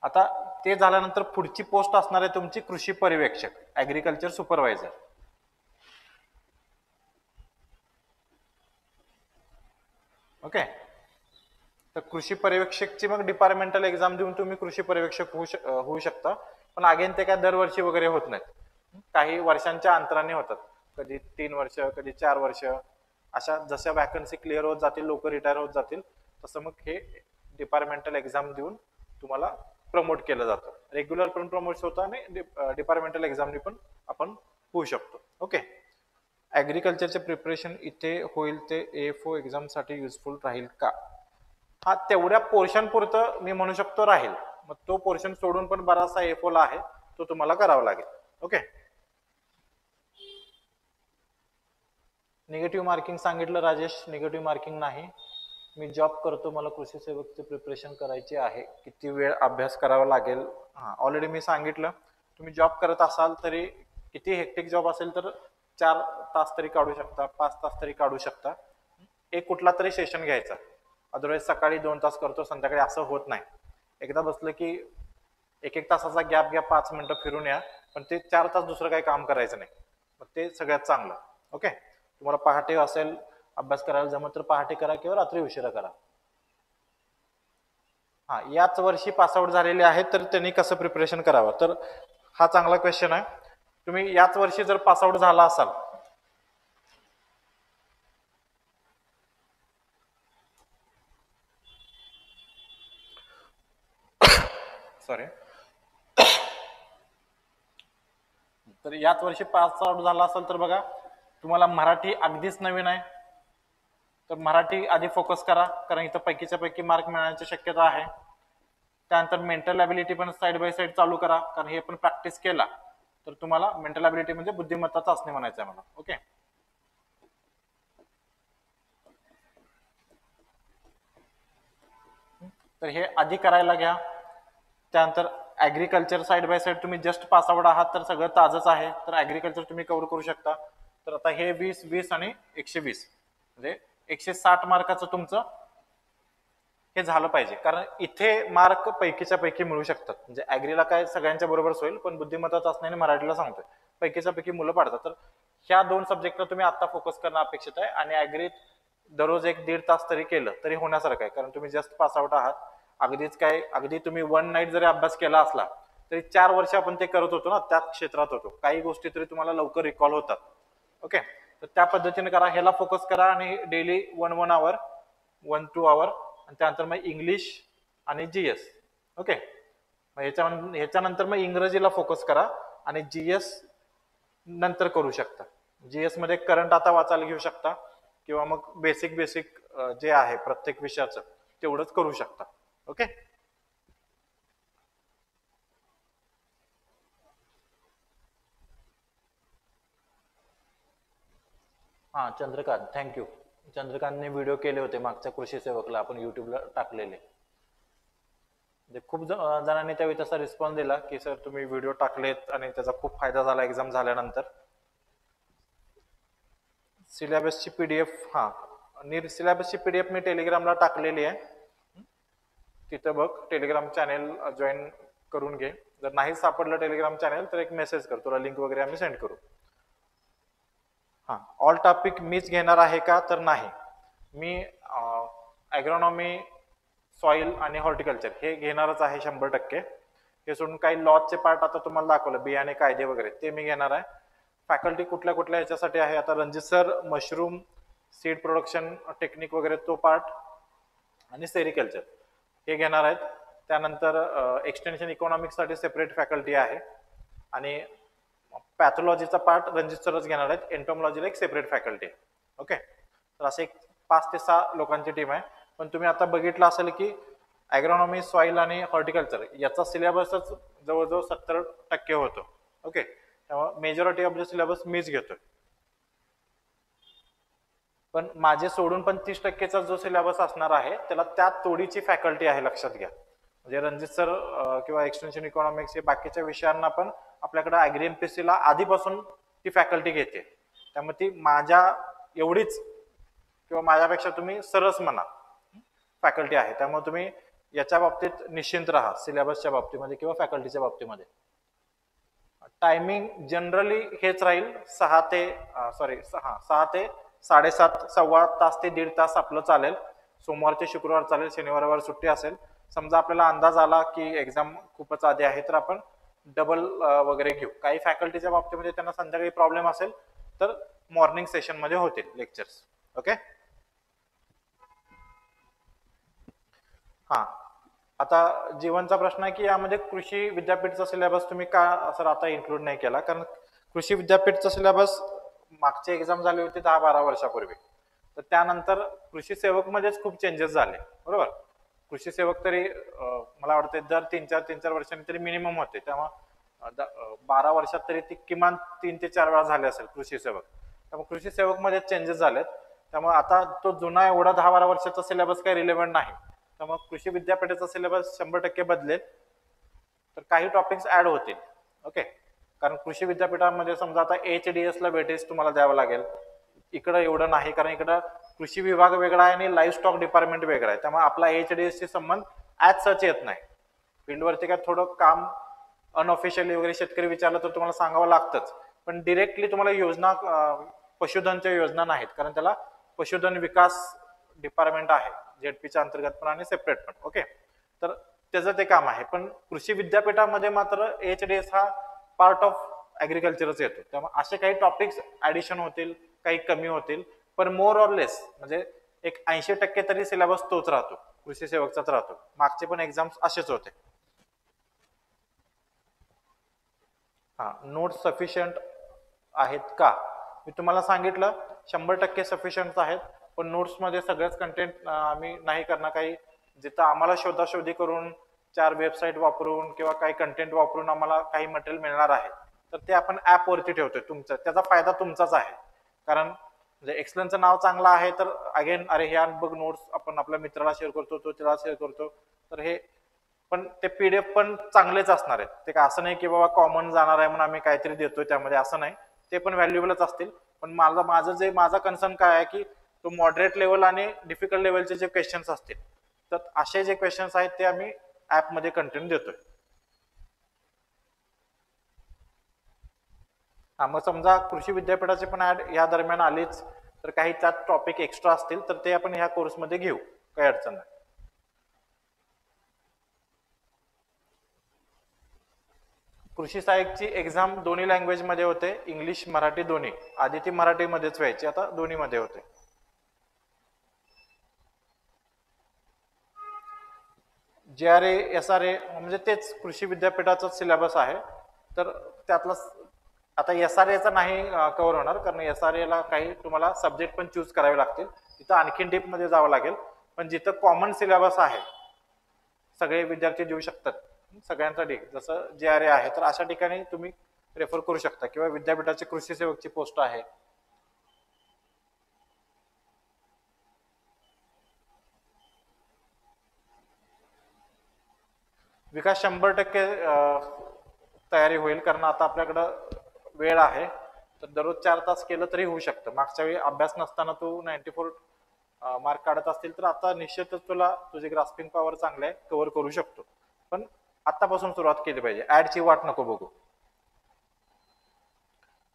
आता ते झाल्यानंतर पुढची पोस्ट असणार आहे तुमची कृषी पर्यवेक्षक, ऍग्रिकल्चर सुपरवायझर. ओके, तर कृषी पर्यवेक्षकची मग डिपार्टमेंटल एक्झाम देऊन तुम्ही कृषी पर्यवेक्षक होऊ शकता. पण अगेन ते काय दरवर्षी वगैरे होत नाहीत, काही वर्षांच्या अंतराने होतात. कधी 3 वर्ष, कधी 4 वर्ष, अशा जशा वॅकन्सी क्लिअर होत जातील, लोक रिटायर होत जातील, तसं मग हे डिपार्टमेंटल एक्झाम देऊन तुम्हाला प्रमोट केलं जातं. रेग्युलर पण प्रमोट होतं आणि डिपार्टमेंटल एक्झामनी पण आपण होऊ शकतो. ओके. ऍग्रिकल्चरचे प्रिपरेशन इथे होईल ते AFO एक्झामसाठी युजफुल राहील का? हा, तेवढ्या पोर्शन पुरतं मी म्हणू शकतो राहील. मग तो पोर्शन सोडून पण बराचसा AFO ला आहे, तो तुम्हाला करावा लागेल. ओके. निगेटिव्ह मार्किंग सांगितलं राजेश, निगेटिव्ह मार्किंग नाही. मी जॉब करतो, मला कृषी सेवकचे प्रिपरेशन करायचे आहे, किती वेळ अभ्यास करावा लागेल? हा, ऑलरेडी मी सांगितलं. तुम्ही जॉब करत असाल तरी, किती हेक्टिक जॉब असेल तर 4 तास तरी काढू शकता, 5 तास तरी काढू शकता. एक कुठला तरी सेशन घ्यायचा. अदरवाईज सकाळी 2 तास करतो, संध्याकाळी असं होत नाही. एकदा बसलं की 1-1 तासाचा गॅप घ्या, 5 मिनिटं फिरून या, पण ते 4 तास दुसरं काही काम करायचं नाही. मग ते सगळ्यात चांगलं. ओके. तुम्हाला पहाटे असेल अभ्यास करायला जमत तर पहाटे करा किंवा रात्री उशिरा करा. हा, याच वर्षी पासआउट झालेले आहेत तर त्यांनी कसं प्रिपरेशन करावं? तर हा चांगला क्वेश्चन आहे. तुम्ही याच वर्षी जर पासआउट झाला असाल, सॉरी, तर याच वर्षी पास आउट झाला असेल तर बघा, तुम्हाला मराठी अगदीच नवीन आहे, तर मराठी आधी फोकस करा, कारण इथं पैकीच्या पैकी मार्क मिळण्याची शक्यता आहे. त्यानंतर मेंटल ॲबिलिटी पण साईड बाय साईड चालू करा, कारण हे पण प्रॅक्टिस केला तर तुम्हाला मेंटल ॲबिलिटी म्हणजे बुद्धिमत्ता चाचणी म्हणायचं आहे मला. ओके. तर हे आधी करायला घ्या. त्यानंतर ऍग्रिकल्चर साईड बाय साईड तुम्ही जस्ट पास आउट आहात तर सगळं ताजच आहे, तर ऍग्रिकल्चर तुम्ही कव्हर करू शकता. तर आता हे 20 आणि 120 म्हणजे 160 मार्काचं तुमचं हे झालं पाहिजे, कारण इथे मार्क पैकीच्या पैकी मिळू शकतात. म्हणजे ऍग्रीला काय सगळ्यांच्या बरोबरच होईल, पण बुद्धिमत्ता चाचणी मराठीला सांगतोय पैकीच्या पैकी मुलं पाडतात. तर ह्या 2 सब्जेक्टला तुम्ही आता फोकस करणं अपेक्षित आहे. आणि ऍग्रीत दररोज 1-1.5 तास तरी केलं तरी होण्यासारखं आहे, कारण तुम्ही जस्ट पास आउट आहात. अगदी तुम्ही 1 नाईट जरी अभ्यास केला असला तरी 4 वर्ष आपण ते करत होतो ना, त्या क्षेत्रात होतो, काही गोष्टी तरी तुम्हाला लवकर रिकॉल होतात. ओके. तर त्या पद्धतीने करा, ह्याला फोकस करा आणि डेली 1 आवर 1-2 आवर, आणि त्यानंतर मग इंग्लिश आणि GS. ओके. ह्याच्यानंतर मग इंग्रजीला फोकस करा आणि GS नंतर करू शकता. GS मध्ये करंट आता वाचायला घेऊ शकता किंवा मग बेसिक जे आहे प्रत्येक विषयाचं तेवढंच करू शकता. ओके. हा, चंद्रकांत, थँक्यू. चंद्रकांतने व्हिडिओ केले होते मागच्या कृषी सेवकला, आपण युट्यूबला टाकलेले. खूप जणांनी त्यावेळी तसा रिस्पॉन्स दिला की सर तुम्ही व्हिडिओ टाकलेत आणि त्याचा खूप फायदा झाला एक्झाम झाल्यानंतर. सिलेबसची PDF, हा, सिलेबसची PDF मी टेलिग्रामला टाकलेली आहे, तिथं बघ, टेलिग्राम चॅनेल जॉईन करून घे. जर नाही सापडलं टेलिग्राम चॅनेल तर एक मेसेज कर, तुला लिंक वगैरे आम्ही सेंड करू. हा, ऑल टॉपिक मीच घेणार आहे का? तर नाही, मी ॲग्रोनॉमी, सॉइल आणि हॉर्टिकल्चर हे घेणारच आहे 100%. हे सोडून काही लॉचे पार्ट आता तुम्हाला दाखवलं, बियाणे कायदे वगैरे, ते मी घेणार आहे. फॅकल्टी कुठल्या कुठल्या ह्याच्यासाठी आहे, आता Ranjit sir mushroom seed production technique वगैरे तो पार्ट आणि सेरिकल्चर हे घेणार आहेत. त्यानंतर एक्सटेन्शन इकॉनॉमिक्ससाठी सेपरेट फॅकल्टी आहे आणि पॅथॉलॉजीचा पार्ट रणजित सरच घेणार आहेत. एंटोमॉलॉजीला एक सेपरेट फॅकल्टी आहे. ओके. तर असे 5 ते 6 लोकांची टीम आहे. पण तुम्ही आता बघितलं असेल की ॲग्रोनॉमी, सॉइल आणि हॉर्टिकल्चर याचा सिलेबसच जवळजवळ 70% होतो. ओके. त्यामुळे मेजॉरिटी ऑफ द सिलेबस मीच घेतोय, पण माझे सोडून पण 30%चा जो सिलेबस असणार आहे त्याला त्या तोडीची फॅकल्टी आहे, लक्षात घ्या. म्हणजे रणजित सर किंवा एक्सटेन्शन इकॉनॉमिक्स हे बाकीच्या विषयांना पण आपल्याकडे ॲग्री MPSC ला आधीपासून ती फॅकल्टी घेते. त्यामुळे ती माझ्या एवढीच किंवा माझ्यापेक्षा तुम्ही सरस म्हणा फॅकल्टी आहे. त्यामुळे तुम्ही याच्या बाबतीत निश्चिंत राहा, सिलेबसच्या बाबतीमध्ये किंवा फॅकल्टीच्या बाबतीमध्ये. टायमिंग जनरली हेच राहील, 6 ते 7, 7.25 सव्वा तास ते 1.5 तास आपलं चालेल. सोमवार ते शुक्रवार चालेल, शनिवार रविवार सुट्टी असेल. समजा आपल्याला अंदाज आला की एक्झाम खूपच आधी आहे तर आपण डबल वगैरे घेऊ. काही फॅकल्टीच्या बाबतीमध्ये त्यांना संध्याकाळी प्रॉब्लेम असेल तर मॉर्निंग सेशन मध्ये होतील लेक्चर्स. ओके. हा, आता जीवनचा प्रश्न आहे की यामध्ये कृषी विद्यापीठचा सिलेबस तुम्ही का सर आता इन्क्लूड नाही केला? कारण कृषी विद्यापीठचा सिलेबस मागची एक्झाम झाली होती 10-12 वर्षापूर्वी, तर त्यानंतर कृषी सेवक मध्येच खूप चेंजेस झाले, बरोबर. कृषी सेवक तरी मला वाटतं दर 3-4 वर्षांनी तरी मिनिमम होते, तेव्हा 12 वर्षात तरी ती किमान 3 ते 4 वेळा झाले असेल कृषी सेवक. त्यामुळे कृषी सेवक मध्ये चेंजेस झालेत, त्यामुळे आता तो जुना एवढा 10-12 वर्षाचा सिलेबस काही रिलेव्हंट नाही. त्यामुळे कृषी विद्यापीठाचा सिलेबस 100% बदलेल, तर काही टॉपिक्स ऍड होतील. ओके. कारण कृषी विद्यापीठामध्ये समजा आता HDS ला वेटेज तुम्हाला द्यावं लागेल, इकडं एवढं नाही, कारण इकडं कृषी विभाग वेगळा आहे आणि लाईव्ह स्टॉक डिपार्टमेंट वेगळा आहे, त्यामुळे आपला HDS शी संबंध ऍज सच येत नाही. फील्डवरती काय थोडं काम अनऑफिशियली वगैरे शेतकरी विचारलं तर तुम्हाला सांगावं लागतंच, पण डिरेक्टली तुम्हाला योजना पशुधनच्या योजना नाहीत, कारण त्याला पशुधन विकास डिपार्टमेंट आहे ZP अंतर्गत पण आणि सेपरेट पण. ओके. तर त्याचं ते काम आहे, पण कृषी विद्यापीठामध्ये मात्र HDS हा पार्ट ऑफ ऍग्रिकल्चरच येतो, त्यामुळे असे काही टॉपिक्स ऍडिशन होतील, काही कमी होतील, पण मोर ऑर लेस म्हणजे एक 80% तरी सिलेबस तोच राहतो, कृषी सेवकचाच राहतो. मागचे पण एक्झाम्स असेच होते. हा, नोट्स सफिशियंट आहेत का? मी तुम्हाला सांगितलं 100% सफिशियंट आहेत, पण नोट्समध्ये सगळंच कंटेंट आम्ही नाही करणार. काही जिथं आम्हाला शोधाशोधी करून 4 वेबसाईट वापरून किंवा काही कंटेंट वापरून आम्हाला काही मटेरियल मिळणार आहे, तर ते आपण ॲपवरती ठेवतोय. तुमचं त्याचा फायदा तुमचाच आहे, कारण म्हणजे एक्सलनचं नाव चांगलं आहे तर अगेन अरे ह्या बघ नोट्स आपण आपल्या मित्राला शेअर करतो, तो त्याला शेअर करतो, तर हे पण ते PDF पण चांगलेच असणार आहेत. ते काय असं नाही की बाबा कॉमन जाणार आहे म्हणून आम्ही काहीतरी देतोय त्यामध्ये, असं नाही. ते पण व्हॅल्युएबलच असतील, पण माझा कन्सर्न काय आहे की तो मॉडरेट लेवल आणि डिफिकल्ट लेवलचे जे क्वेश्चन्स असतील, तर असे जे क्वेश्चन्स आहेत ते आम्ही ऍपमध्ये कंटेंट देतोय. हा, मग समजा कृषी विद्यापीठाचे पण ऍड या दरम्यान आलीच तर काही त्यात टॉपिक एक्स्ट्रा असतील तर ते आपण ह्या कोर्समध्ये घेऊ, काही अडचण नाही. कृषी सहाय्यकची एक्झाम दोन्ही लँग्वेज मध्ये होते, इंग्लिश मराठी दोन्ही. आधी ती मराठीमध्येच व्हायची, आता दोन्ही मध्ये होते. JRA SRA म्हणजे तेच कृषी विद्यापीठाचा सिलेबस आहे, तर त्यातला आता SRA नाही कव्हर होणार, कारण SRA ला काही तुम्हाला सब्जेक्ट पण चूज करावे लागतील, तिथं आणखीन डीप मध्ये जावं लागेल. पण जिथं कॉमन सिलेबस आहे, सगळे विद्यार्थी देऊ शकतात सगळ्यांसाठी, जसं JRA आहे, तर अशा ठिकाणी तुम्ही रेफर करू शकता, किंवा विद्यापीठाची कृषी सेवकची पोस्ट आहे. विकास 100% तयारी होईल, कारण आता आपल्याकडं वेळ आहे, तर दररोज 4 तास केलं तरी होऊ शकतं. मागच्या वेळी अभ्यास नसताना तू 94 मार्क काढत असतील तर आता निश्चितच तुला तुझी ग्रास्पिंग पॉवर चांगली आहे, कव्हर करू शकतो. पण आतापासून सुरुवात केली पाहिजे, ऍडची वाट नको बघू.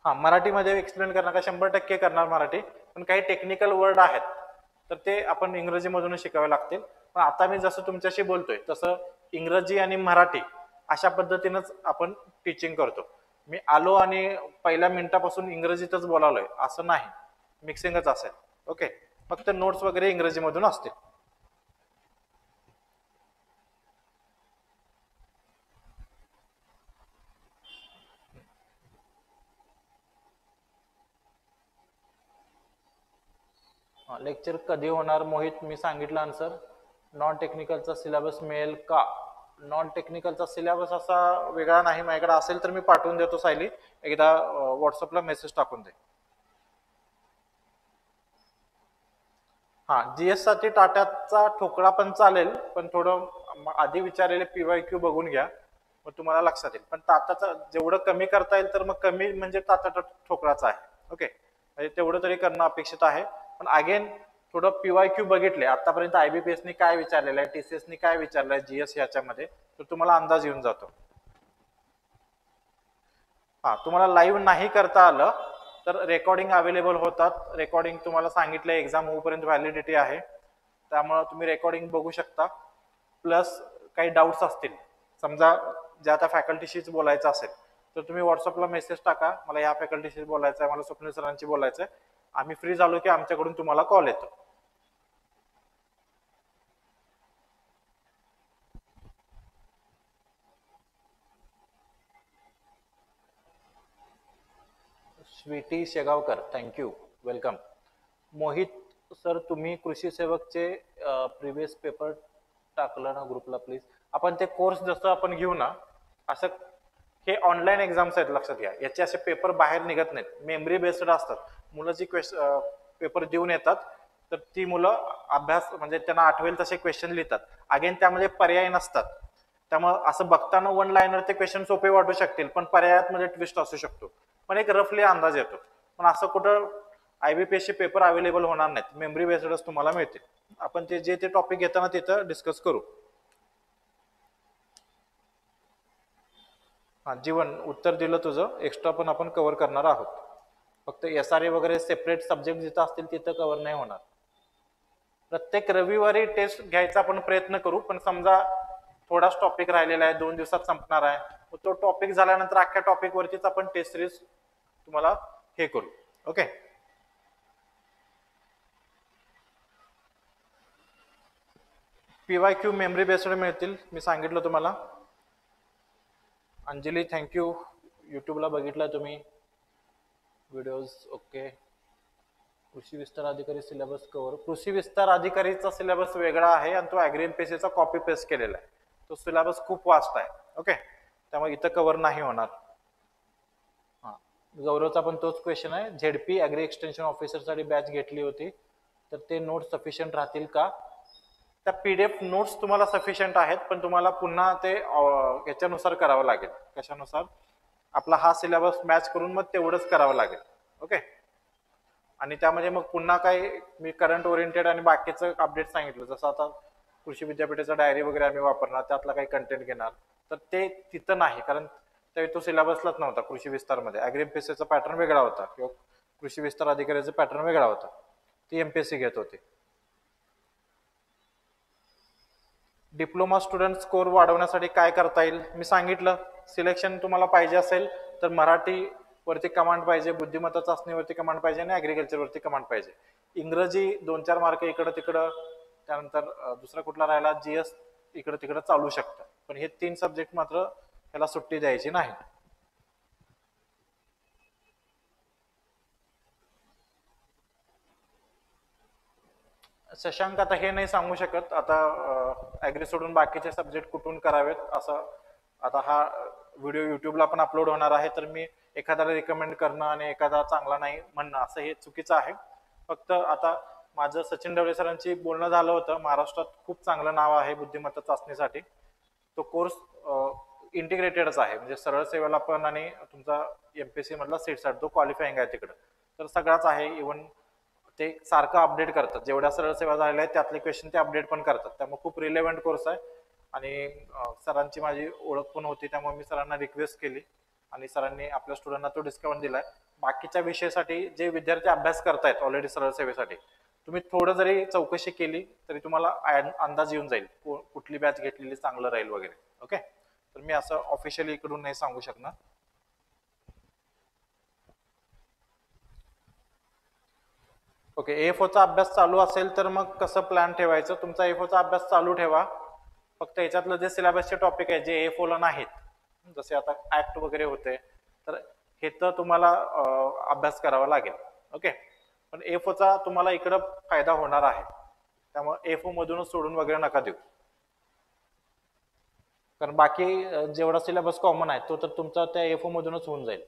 हा, मराठीमध्ये एक्सप्लेन करणार का? 100% करणार मराठी, पण काही टेक्निकल वर्ड आहेत तर ते आपण इंग्रजीमधून शिकावे लागतील. पण आता मी जसं तुमच्याशी बोलतोय तसं इंग्रजी आणि मराठी अशा पद्धतीनंच आपण टीचिंग करतो. मी आलो आणि पहिल्या मिनिटापासून इंग्रजीतच बोलालोय असं नाही, मिक्सिंगच असेल. ओके. फक्त नोट्स वगैरे इंग्रजीमधून असतील. लेक्चर कधी होणार मोहित? मी सांगितलं आन्सर. नॉन टेक्निकलचा सिलेबस मिळेल का? नॉन टेक्निकलचा सिलेबस असा वेगळा नाही माझ्याकडे, असेल तर मी पाठवून देतो सायली, एकदा व्हॉट्सअपला मेसेज टाकून दे. हा, GS साठी टाटाचा ठोकळा पण चालेल, पण थोडं आधी विचारलेले PYQ बघून घ्या, मग तुम्हाला लक्षात येईल. पण टाटाचं जेवढं कमी करता येईल तर मग कमी म्हणजे टाटा ठोकळाचा आहे. ओके, म्हणजे तेवढं तरी करणं अपेक्षित आहे. पण अगेन थोडं PYQ बघितले आतापर्यंत, IBPS नी काय विचारलेलं आहे, TCS नी काय विचारलंय GS ह्याच्यामध्ये, तर तुम्हाला अंदाज येऊन जातो. हा, तुम्हाला लाईव्ह नाही करता आलं तर रेकॉर्डिंग अवेलेबल होतात. रेकॉर्डिंग तुम्हाला सांगितलं एक्झाम होऊपर्यंत व्हॅलिडिटी आहे, त्यामुळे तुम्ही रेकॉर्डिंग बघू शकता. प्लस काही डाऊट्स असतील, समजा ज्या त्या फॅकल्टीशीच बोलायचं असेल तर तुम्ही व्हॉट्सअपला मेसेज टाका, मला या फॅकल्टीशी बोलायचं आहे, मला स्वप्नील सरांशी बोलायचं आहे, आम्ही फ्री झालो की आमच्याकडून तुम्हाला कॉल येतो. Sweety Shegaonkar, thank you, welcome. Mohit sir, तुम्ही कृषी सेवकचे प्रिव्हियस पेपर टाकला ना ग्रुपला, प्लीज. आपण ते कोर्स जसं आपण घेऊ ना, असं हे ऑनलाईन एक्झाम्स आहेत, लक्षात घ्या. याचे असे पेपर बाहेर निघत नाहीत, मेमरी बेस्ड असतात. मुलं जी पेपर देऊन येतात तर ती मुलं अभ्यास म्हणजे त्यांना आठवेल तसे क्वेश्चन लिहितात. अगेन त्यामध्ये पर्याय नसतात, त्यामुळे असं बघताना वन लाईनर ते क्वेश्चन सोपे वाटू शकतील, पण पर्यायात मध्ये ट्विस्ट असू शकतो, पण एक रफली अंदाज येतो. पण असं कुठं IBPS चे पेपर अवेलेबल होणार नाहीत, मेमरी बेस्डच तुम्हाला मिळतील. आपण ते जे ते टॉपिक घेताना तिथं डिस्कस करू. हा जीवन, उत्तर दिलं तुझं. एक्स्ट्रा पण आपण कव्हर करणार आहोत, फक्त SRA वगैरे सेपरेट सब्जेक्ट जिथं असतील तिथं कव्हर नाही होणार. प्रत्येक रविवारी टेस्ट घ्यायचा आपण प्रयत्न करू, पण समजा थोडाच टॉपिक राहिलेला आहे, 2 दिवसात संपणार आहे, तो टॉपिक झाल्यानंतर अख्ख्या टॉपिक वरतीच आपण टेस्ट सिरीज तुम्हाला हे करू. ओके. PYQ मेमरी बेस्ड मिळतील, मी सांगितलं तुम्हाला. अंजली, थँक्यू, युट्यूबला बघितला तुम्ही व्हिडिओज. ओके. कृषी विस्तार अधिकारी सिलेबस कव्हर, कृषी विस्तार अधिकारीचा सिलेबस वेगळा आहे आणि तो ऍग्री MPSCचा कॉपी पेस्ट केलेला आहे. तो सिलेबस खूप वास्ट आहे. ओके, त्यामुळे इथं कव्हर नाही होणार. हा, गौरवचा पण तोच क्वेश्चन आहे. ZP ऍग्री एक्सटेन्शन ऑफिसरसाठी बॅच घेतली होती, तर ते नोट्स सफिशियंट राहतील का? त्या PDF नोट्स तुम्हाला सफिशियंट आहेत, पण तुम्हाला पुन्हा ते याच्यानुसार करावं लागेल. कशानुसार? आपला हा सिलेबस मॅच करून मग तेवढंच करावं लागेल. ओके. आणि त्यामध्ये मग पुन्हा काही मी करंट ओरिएंटेड आणि बाकीचं अपडेट सांगितलं, जसं आता कृषी विद्यापीठाचा डायरी वगैरे आम्ही वापरणार, त्यातला काही कंटेंट घेणार, तर ते तिथं नाही, कारण तो सिलेबसलाच नव्हता. कृषी विस्तारमध्ये ऍग्री MPSCचा पॅटर्न वेगळा होता किंवा कृषी विस्तार अधिकाऱ्याचा पॅटर्न वेगळा होता, ती MPSC घेत होते. डिप्लोमा स्टुडंट स्कोर वाढवण्यासाठी काय करता येईल? मी सांगितलं, सिलेक्शन तुम्हाला पाहिजे असेल तर मराठी वरती कमांड पाहिजे, बुद्धिमत्ता चाचणीवरती कमांड पाहिजे आणि ऍग्रिकल्चर वरती कमांड पाहिजे. इंग्रजी 2-4 मार्क इकडं तिकडं, त्यानंतर दुसरा कुठला राहिला, GS इकडं तिकडं चालू शकतं, पण हे 3 सब्जेक्ट मात्र त्याला सुट्टी द्यायची नाही. शशांक, आता हे नाही सांगू शकत, आता ऍग्री सोडून बाकीचे सब्जेक्ट कुठून करावेत असं. आता हा व्हिडिओ युट्यूबला पण अपलोड होणार आहे, तर मी एखाद्याला रिकमेंड करणं आणि एखादा चांगला नाही म्हणणं असं हे चुकीचं आहे. फक्त आता माझं सचिन ढवळे सरांची बोलणं झालं होतं, महाराष्ट्रात खूप चांगलं नाव आहे बुद्धिमत्ता चाचणीसाठी. तो कोर्स इंटिग्रेटेडच आहे, म्हणजे सरळ सेवेला पण आणि तुमचा MPSC मधला सीटसाठी तो क्वालिफाईंग आहे तिकडं, तर सगळाच आहे. इव्हन ते सारखं अपडेट करतात, जेवढ्या सरळ सेवा झालेल्या आहेत त्यातले क्वेश्चन ते अपडेट पण करतात, त्यामुळे खूप रिलेव्हंट कोर्स आहे. आणि सरांची माझी ओळख पण होती, त्यामुळे मी सरांना रिक्वेस्ट केली आणि सरांनी आपल्या स्टुडंटना तो डिस्काउंट दिलाय. बाकीच्या विषयासाठी जे विद्यार्थी अभ्यास करतायत ऑलरेडी सरळ सेवेसाठी, तुम्ही थोडं जरी चौकशी केली तरी तुम्हाला अंदाज येऊन जाईल कुठली बॅच घेतलेली चांगलं राहील वगैरे. ओके, तर मी असं ऑफिशियली इकडून नाही सांगू शकणार. ओके, AFOचा अभ्यास चालू असेल तर मग कसं प्लॅन ठेवायचं? तुमचा AFOचा अभ्यास चालू ठेवा, फक्त याच्यातलं जे सिलेबसचे टॉपिक आहे जे AFOला नाहीत, जसे आता ऍक्ट वगैरे होते, तर हे तर तुम्हाला अभ्यास करावा लागेल. ओके, पण AFOचा तुम्हाला इकडं फायदा होणार आहे, त्यामुळे AFO मधूनच सोडून वगैरे नका देऊ, कारण बाकी जेवढा सिलेबस कॉमन आहे तो तर तुमचा त्या AFO मधूनच होऊन जाईल.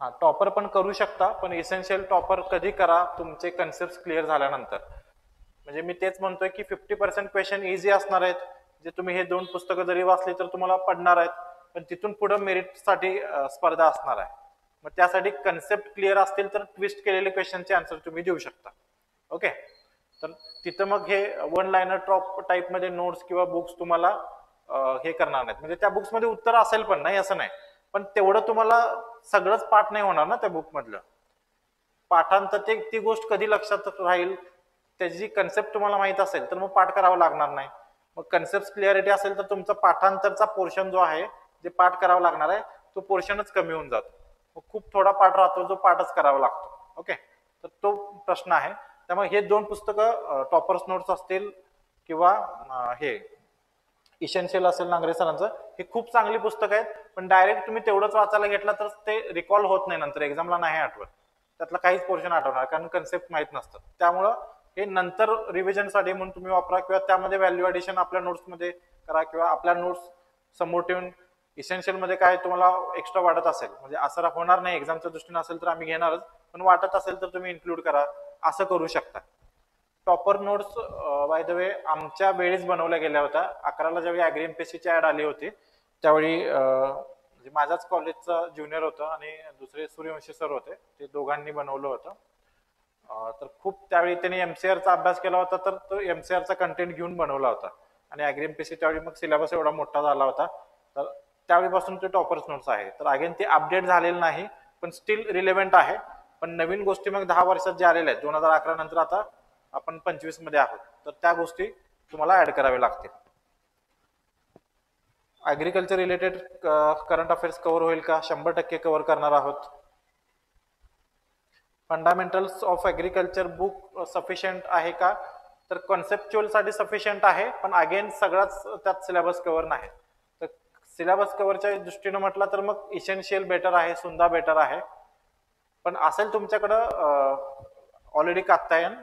हा, टॉपर पण करू शकता, पण इसेन्शियल टॉपर कधी करा? तुमचे कन्सेप्ट क्लिअर झाल्यानंतर. म्हणजे मी तेच म्हणतोय की 50% क्वेश्चन इझी असणार आहेत, जे तुम्ही हे 2 पुस्तकं जरी वाचली तर तुम्हाला पडणार आहेत, पण तिथून पुढे मेरिटसाठी स्पर्धा असणार आहे. मग त्यासाठी कन्सेप्ट क्लिअर असतील तर ट्विस्ट केलेले क्वेश्चनचे आन्सर तुम्ही देऊ शकता. ओके, तर तिथं मग हे वन लाईनर टॉप टाईप मध्ये नोट्स किंवा बुक्स तुम्हाला हे करणार नाहीत. म्हणजे त्या बुक्स मध्ये उत्तर असेल पण नाही असं नाही, पण तेवढं तुम्हाला सगळंच पाठ नाही होणार ना त्या बुक मधलं. पाठांतर ती गोष्ट कधी लक्षात राहील त्याची जी कन्सेप्ट तुम्हाला माहित असेल तर मग पाठ करावं लागणार नाही. मग कन्सेप्ट क्लिअरिटी असेल तर तुमचा पाठांतरचा पोर्शन जो आहे, जे पाठ करावा लागणार आहे, तो पोर्शनच कमी होऊन जातो. मग खूप थोडा पाठ राहतो जो पाठच करावा लागतो. ओके, तर तो प्रश्न आहे. त्यामुळे हे 2 पुस्तकं टॉपर्स नोट्स असतील किंवा हे इसेन्शियल असेल नांगरे सरांचं, हे खूप चांगली पुस्तक आहेत. पण डायरेक्ट तुम्ही तेवढंच वाचायला घेतला तर ते रिकॉल होत नाही, नंतर एक्झामला नाही आठवत, त्यातलं काहीच पोर्शन आठवणार, कारण कन्सेप्ट माहित नसतं. त्यामुळं हे नंतर रिव्हिजनसाठी म्हणून तुम्ही वापरा, किंवा त्यामध्ये व्हॅल्यू ॲडिशन आपल्या नोट्समध्ये करा, किंवा आपल्या नोट्स समोर ठेवून इसेन्शियल मध्ये काय तुम्हाला एक्स्ट्रा वाटत असेल, म्हणजे असं होणार नाही एक्झामच्या दृष्टीने असेल तर आम्ही घेणारच, पण वाटत असेल तर तुम्ही इन्क्लूड करा, असं करू शकता. Topper notes by the way आमच्या वेळीच बनवल्या गेल्या होत्या. 11ला ज्यावेळी ॲग्री एमपीएससीची ॲड आली होती त्यावेळी म्हणजे माझ्याच कॉलेजचा ज्युनियर होता आणि दुसरे सूर्यवंशी सर होते, ते दोघांनी बनवलं होतं. तर खूप त्यावेळी त्यांनी एमसीआरचा अभ्यास केला होता, तर तो एमसीआरचा कंटेंट घेऊन बनवला होता. आणि ॲग्री एमपीएससी त्यावेळी मग सिलेबस एवढा मोठा झाला होता, तर त्यावेळीपासून ते टॉपर्स नोट्स आहे. तर अगेन ते अपडेट झालेलं नाही, पण स्टील रिलेव्हंट आहे. पण नवीन गोष्टी मग 10 वर्षात जे आलेल्या आहेत, 2011 नंतर आता आपण 25 मध्ये आहोत, तर त्या गोष्टी तुम्हाला ऍड कराव्या लागतील. Agriculture related current affairs cover होईल का? 100% कव्हर करणार आहोत. Fundamentals of agriculture book sufficient आहे का? तर कॉन्सेप्च्युअल साठी सफिशियंट आहे, पण अगेन सगळाच त्यात सिलेबस कव्हर नाही. तर सिलेबस कव्हरच्या दृष्टीने म्हटलं तर मग इसेन्शियल बेटर आहे, सुंदा बेटर आहे. पण असेल तुमच्याकडं already Katyayan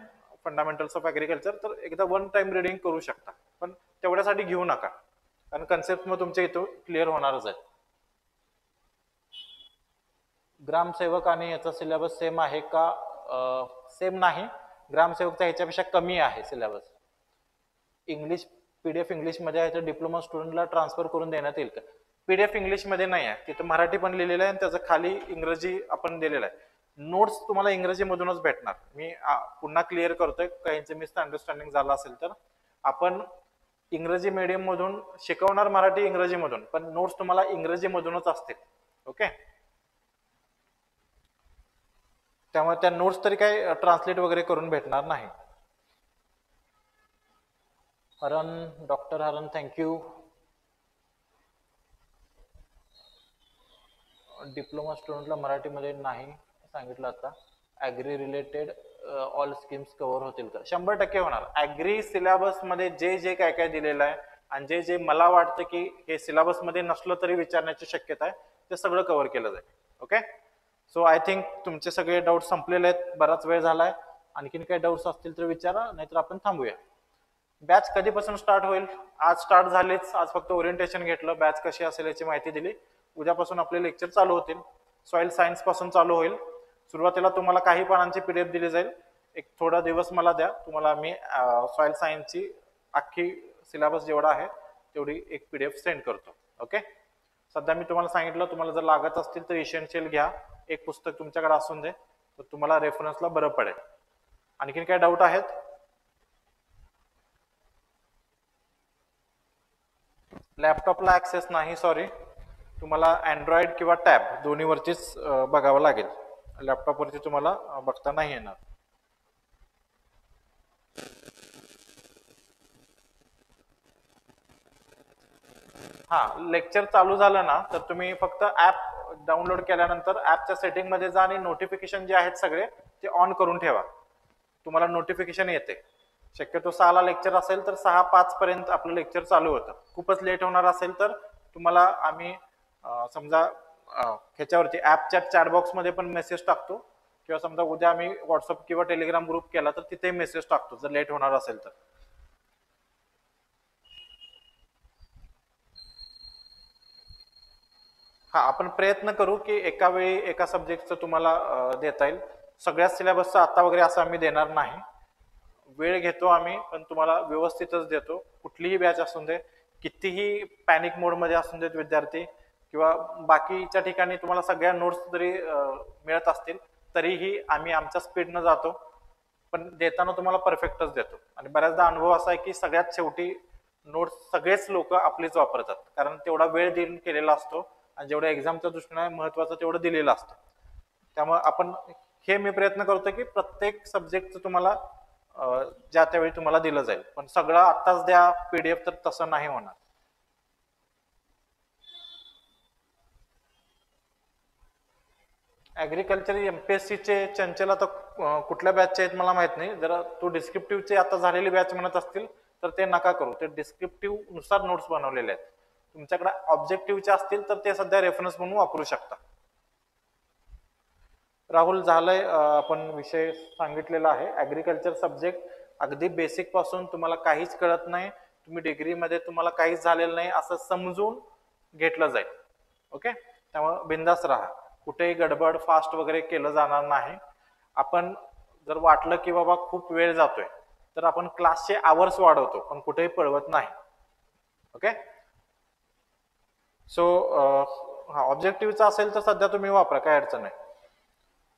fundamentals of agriculture, तर एकदा वन टाइम रिडिंग करू शकता, पण तेवढ्यासाठी घेऊ नका, कारण कन्सेप्ट मग तुमच्या इथं क्लिअर होणारच आहे. ग्रामसेवक आणि याचा सिलेबस सेम आहे का? सेम नाही, ग्रामसेवकचा ह्याच्यापेक्षा कमी आहे सिलेबस. इंग्लिश पीडीएफ इंग्लिश मध्ये आहे, तर डिप्लोमा स्टुडंटला ट्रान्सफर करून देण्यात येईल का? पीडीएफ इंग्लिश मध्ये नाही आहे, तिथं मराठी पण लिहिलेलं आहे आणि त्याचं खाली इंग्रजी आपण दिलेलं आहे. नोट्स तुम्हाला इंग्रजी मधूनच भेटणार. मी पुन्हा क्लिअर करतोय, काहींचं मिसअंडरस्टँडिंग झालं असेल तर. आपण इंग्रजी मीडियम मधून शिकवणार मराठी इंग्रजी मधून, पण नोट्स तुम्हाला इंग्रजी मधूनच असतील. ओके, त्यामुळे त्या नोट्स तरी काही ट्रान्सलेट वगैरे करून भेटणार नाही. हरण, डॉक्टर हरण, थँक्यू. डिप्लोमा स्टुडंटला मराठीमध्ये नाही सांगितलं आता. Agri related all schemes cover होतील का? 100% होणार. ॲग्री सिलेबस मध्ये जे जे काय काय दिलेलं आहे आणि जे जे मला वाटतं की हे सिलेबस मध्ये नसलं तरी विचारण्याची शक्यता आहे, ते सगळं कव्हर केलं जाईल. ओके, सो आय थिंक तुमचे सगळे डाऊट संपलेले आहेत. बराच वेळ झालाय, आणखीन काही डाऊट्स असतील तर विचारा, नाहीतर आपण थांबूया. बॅच कधीपासून स्टार्ट होईल? आज स्टार्ट झालेच, आज फक्त ओरिएंटेशन घेतलं. बॅच कशी असेल याची माहिती दिली. उद्यापासून आपले लेक्चर चालू होतील. सॉइल सायन्स पासून चालू होईल. सुरुवातीला तुम्हाला काही पानांची पीडीएफ दिली जाईल. एक थोडा दिवस मला द्या, तुम्हाला मी सॉइल सायन्सची अख्खी सिलेबस जेवढा आहे तेवढी एक पीडीएफ सेंड करतो. ओके, सध्या मी तुम्हाला सांगितलं, तुम्हाला जर लागत असतील तर इसेन्शियल घ्या. एक पुस्तक तुमच्याकडे असून दे, तर तुम्हाला रेफरन्सला बरं पडेल. आणखीन काय डाऊट आहेत? लॅपटॉपला ऍक्सेस नाही, सॉरी. तुम्हाला अँड्रॉइड किंवा टॅब दोन्हीवरतीच बघावं लागेल. लॅपटॉपवरती तुम्हाला बघता नाही येणार. हा, लेक्चर चालू झालं ना तर तुम्ही फक्त ऍप डाउनलोड केल्यानंतर ऍपच्या सेटिंग मध्ये जा आणि नोटिफिकेशन जे आहेत सगळे ते ऑन करून ठेवा. तुम्हाला नोटिफिकेशन येते. शक्यतो 6ला लेक्चर असेल तर 6:05 पर्यंत आपलं लेक्चर चालू होतं. खूपच लेट होणार असेल तर तुम्हाला आम्ही समजा ह्याच्यावरती ऍपच्या चॅट बॉक्स मध्ये पण मेसेज टाकतो, किंवा समजा उद्या आम्ही व्हॉट्सअप किंवा टेलिग्राम ग्रुप केला तर तिथे मेसेज टाकतो जर लेट होणार असेल तर. हा, आपण प्रयत्न करू की एका वेळी एका सब्जेक्टचं तुम्हाला देता येईल. सगळ्याच सिलेबसचं आता वगैरे असं आम्ही देणार नाही. वेळ घेतो आम्ही, पण तुम्हाला व्यवस्थितच देतो. कुठलीही बॅच असून दे, कितीही पॅनिक मोडमध्ये असून देत विद्यार्थी, किंवा बाकीच्या ठिकाणी तुम्हाला सगळ्या नोट्स जरी मिळत असतील तरीही आम्ही आमच्या स्पीडनं जातो, पण देताना तुम्हाला परफेक्टच देतो. आणि बऱ्याचदा अनुभव असा आहे की सगळ्यात शेवटी नोट्स सगळेच लोक आपलीच वापरतात, कारण तेवढा वेळ देऊन केलेला असतो आणि जेवढं एक्झामच्या दृष्टीने महत्वाचं तेवढं दिलेलं असतं. त्यामुळे आपण हे मी प्रयत्न करतो की प्रत्येक सब्जेक्टचं तुम्हाला ज्या त्यावेळी तुम्हाला दिलं जाईल. पण सगळं आत्ताच द्या PDF तर तसं नाही होणार. ऍग्रिकल्चर MPSC चे चंचल आता कुठल्या बॅचचे आहेत मला माहित नाही. जर तू डिस्क्रिप्टिव्हचे आता झालेली बॅच म्हणत असतील तर ते नका करू. ते डिस्क्रिप्टिव्ह नुसार नोट्स बनवलेले आहेत. तुमच्याकडे ऑब्जेक्टिव्हचे असतील तर ते सध्या रेफरन्स म्हणून वापरू शकता. राहुल झालंय, आपण विषय सांगितलेला आहे. ऍग्रिकल्चर सब्जेक्ट अगदी बेसिक पासून तुम्हाला काहीच कळत नाही, तुम्ही डिग्रीमध्ये तुम्हाला काहीच झालेलं नाही असं समजून घेतलं जाईल. ओके, त्यामुळे बिंदास राहा. कुठेही गडबड फास्ट वगैरे केलं जाणार नाही. आपण जर वाटलं की बाबा खूप वेळ जातोय तर आपण क्लासचे आवर्स वाढवतो, पण कुठेही पळवत नाही. ओके, सो हा ऑब्जेक्टिव्हचा असेल तर सध्या तुम्ही वापरा, काय अडचण नाही.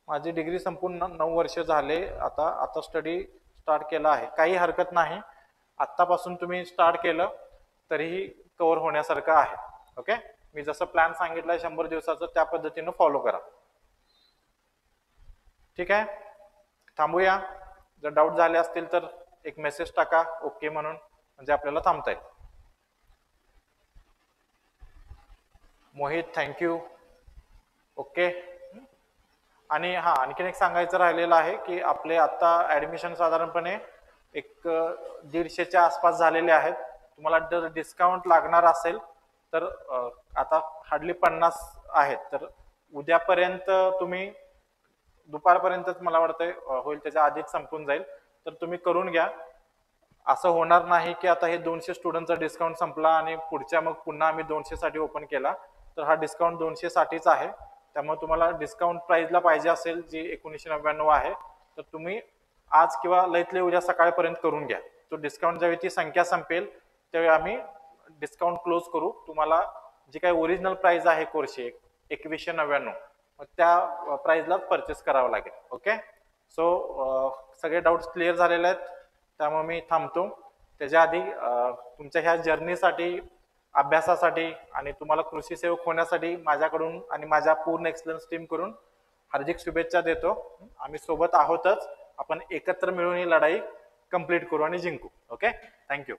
माझी डिग्री संपून 9 वर्ष झाले. आता स्टडी स्टार्ट केला आहे, काही हरकत नाही. आत्तापासून तुम्ही स्टार्ट केलं तरीही कव्हर होण्यासारखं आहे. ओके, मी जसं प्लॅन सांगितलंय 100 दिवसाचं त्या पद्धतीनं फॉलो करा. ठीक आहे, थांबूया. जर डाऊट झाले असतील तर एक मेसेज टाका ओके म्हणून, म्हणजे आपल्याला थांबता येईल. मोहित थँक्यू. ओके, आणि हा आणखीन एक सांगायचं राहिलेलं आहे की आपले आता ऍडमिशन साधारणपणे एक 150च्या आसपास झालेले आहेत. तुम्हाला जर डिस्काउंट लागणार असेल तर आता हार्डली 50 आहेत, तर उद्यापर्यंत तुम्ही दुपारपर्यंतच मला वाटतंय होईल, त्याच्या आधीच संपून जाईल. तर तुम्ही करून घ्या. असं होणार नाही की आता हे 200 स्टुडंटचा डिस्काउंट संपला आणि पुढच्या मग पुन्हा आम्ही 200 साठी ओपन केला. तर हा डिस्काउंट 200 साठीच आहे. त्यामुळे तुम्हाला डिस्काउंट प्राइसला पाहिजे असेल जी 1999 आहे तर तुम्ही आज किंवा लईतले उद्या सकाळपर्यंत करून घ्या. तो डिस्काउंट ज्यावेळी ती संख्या संपेल त्यावेळी आम्ही डिस्काउंट क्लोज करू. तुम्हाला जी काही ओरिजिनल प्राइस आहे कोर्सची 2199 त्या प्राइसला परचेस करावं लागेल. ओके, सो सगळे डाऊट्स क्लिअर झालेले आहेत, त्यामुळे मी थांबतो. त्याच्या आधी तुमच्या ह्या जर्नीसाठी, अभ्यासासाठी आणि तुम्हाला कृषी सेवक होण्यासाठी माझ्याकडून आणि माझ्या पूर्ण एक्सलन्स टीम कडून हार्दिक शुभेच्छा देतो. आम्ही सोबत आहोतच. आपण एकत्र मिळून ही लढाई कंप्लीट करू आणि जिंकू. Okay, thank you.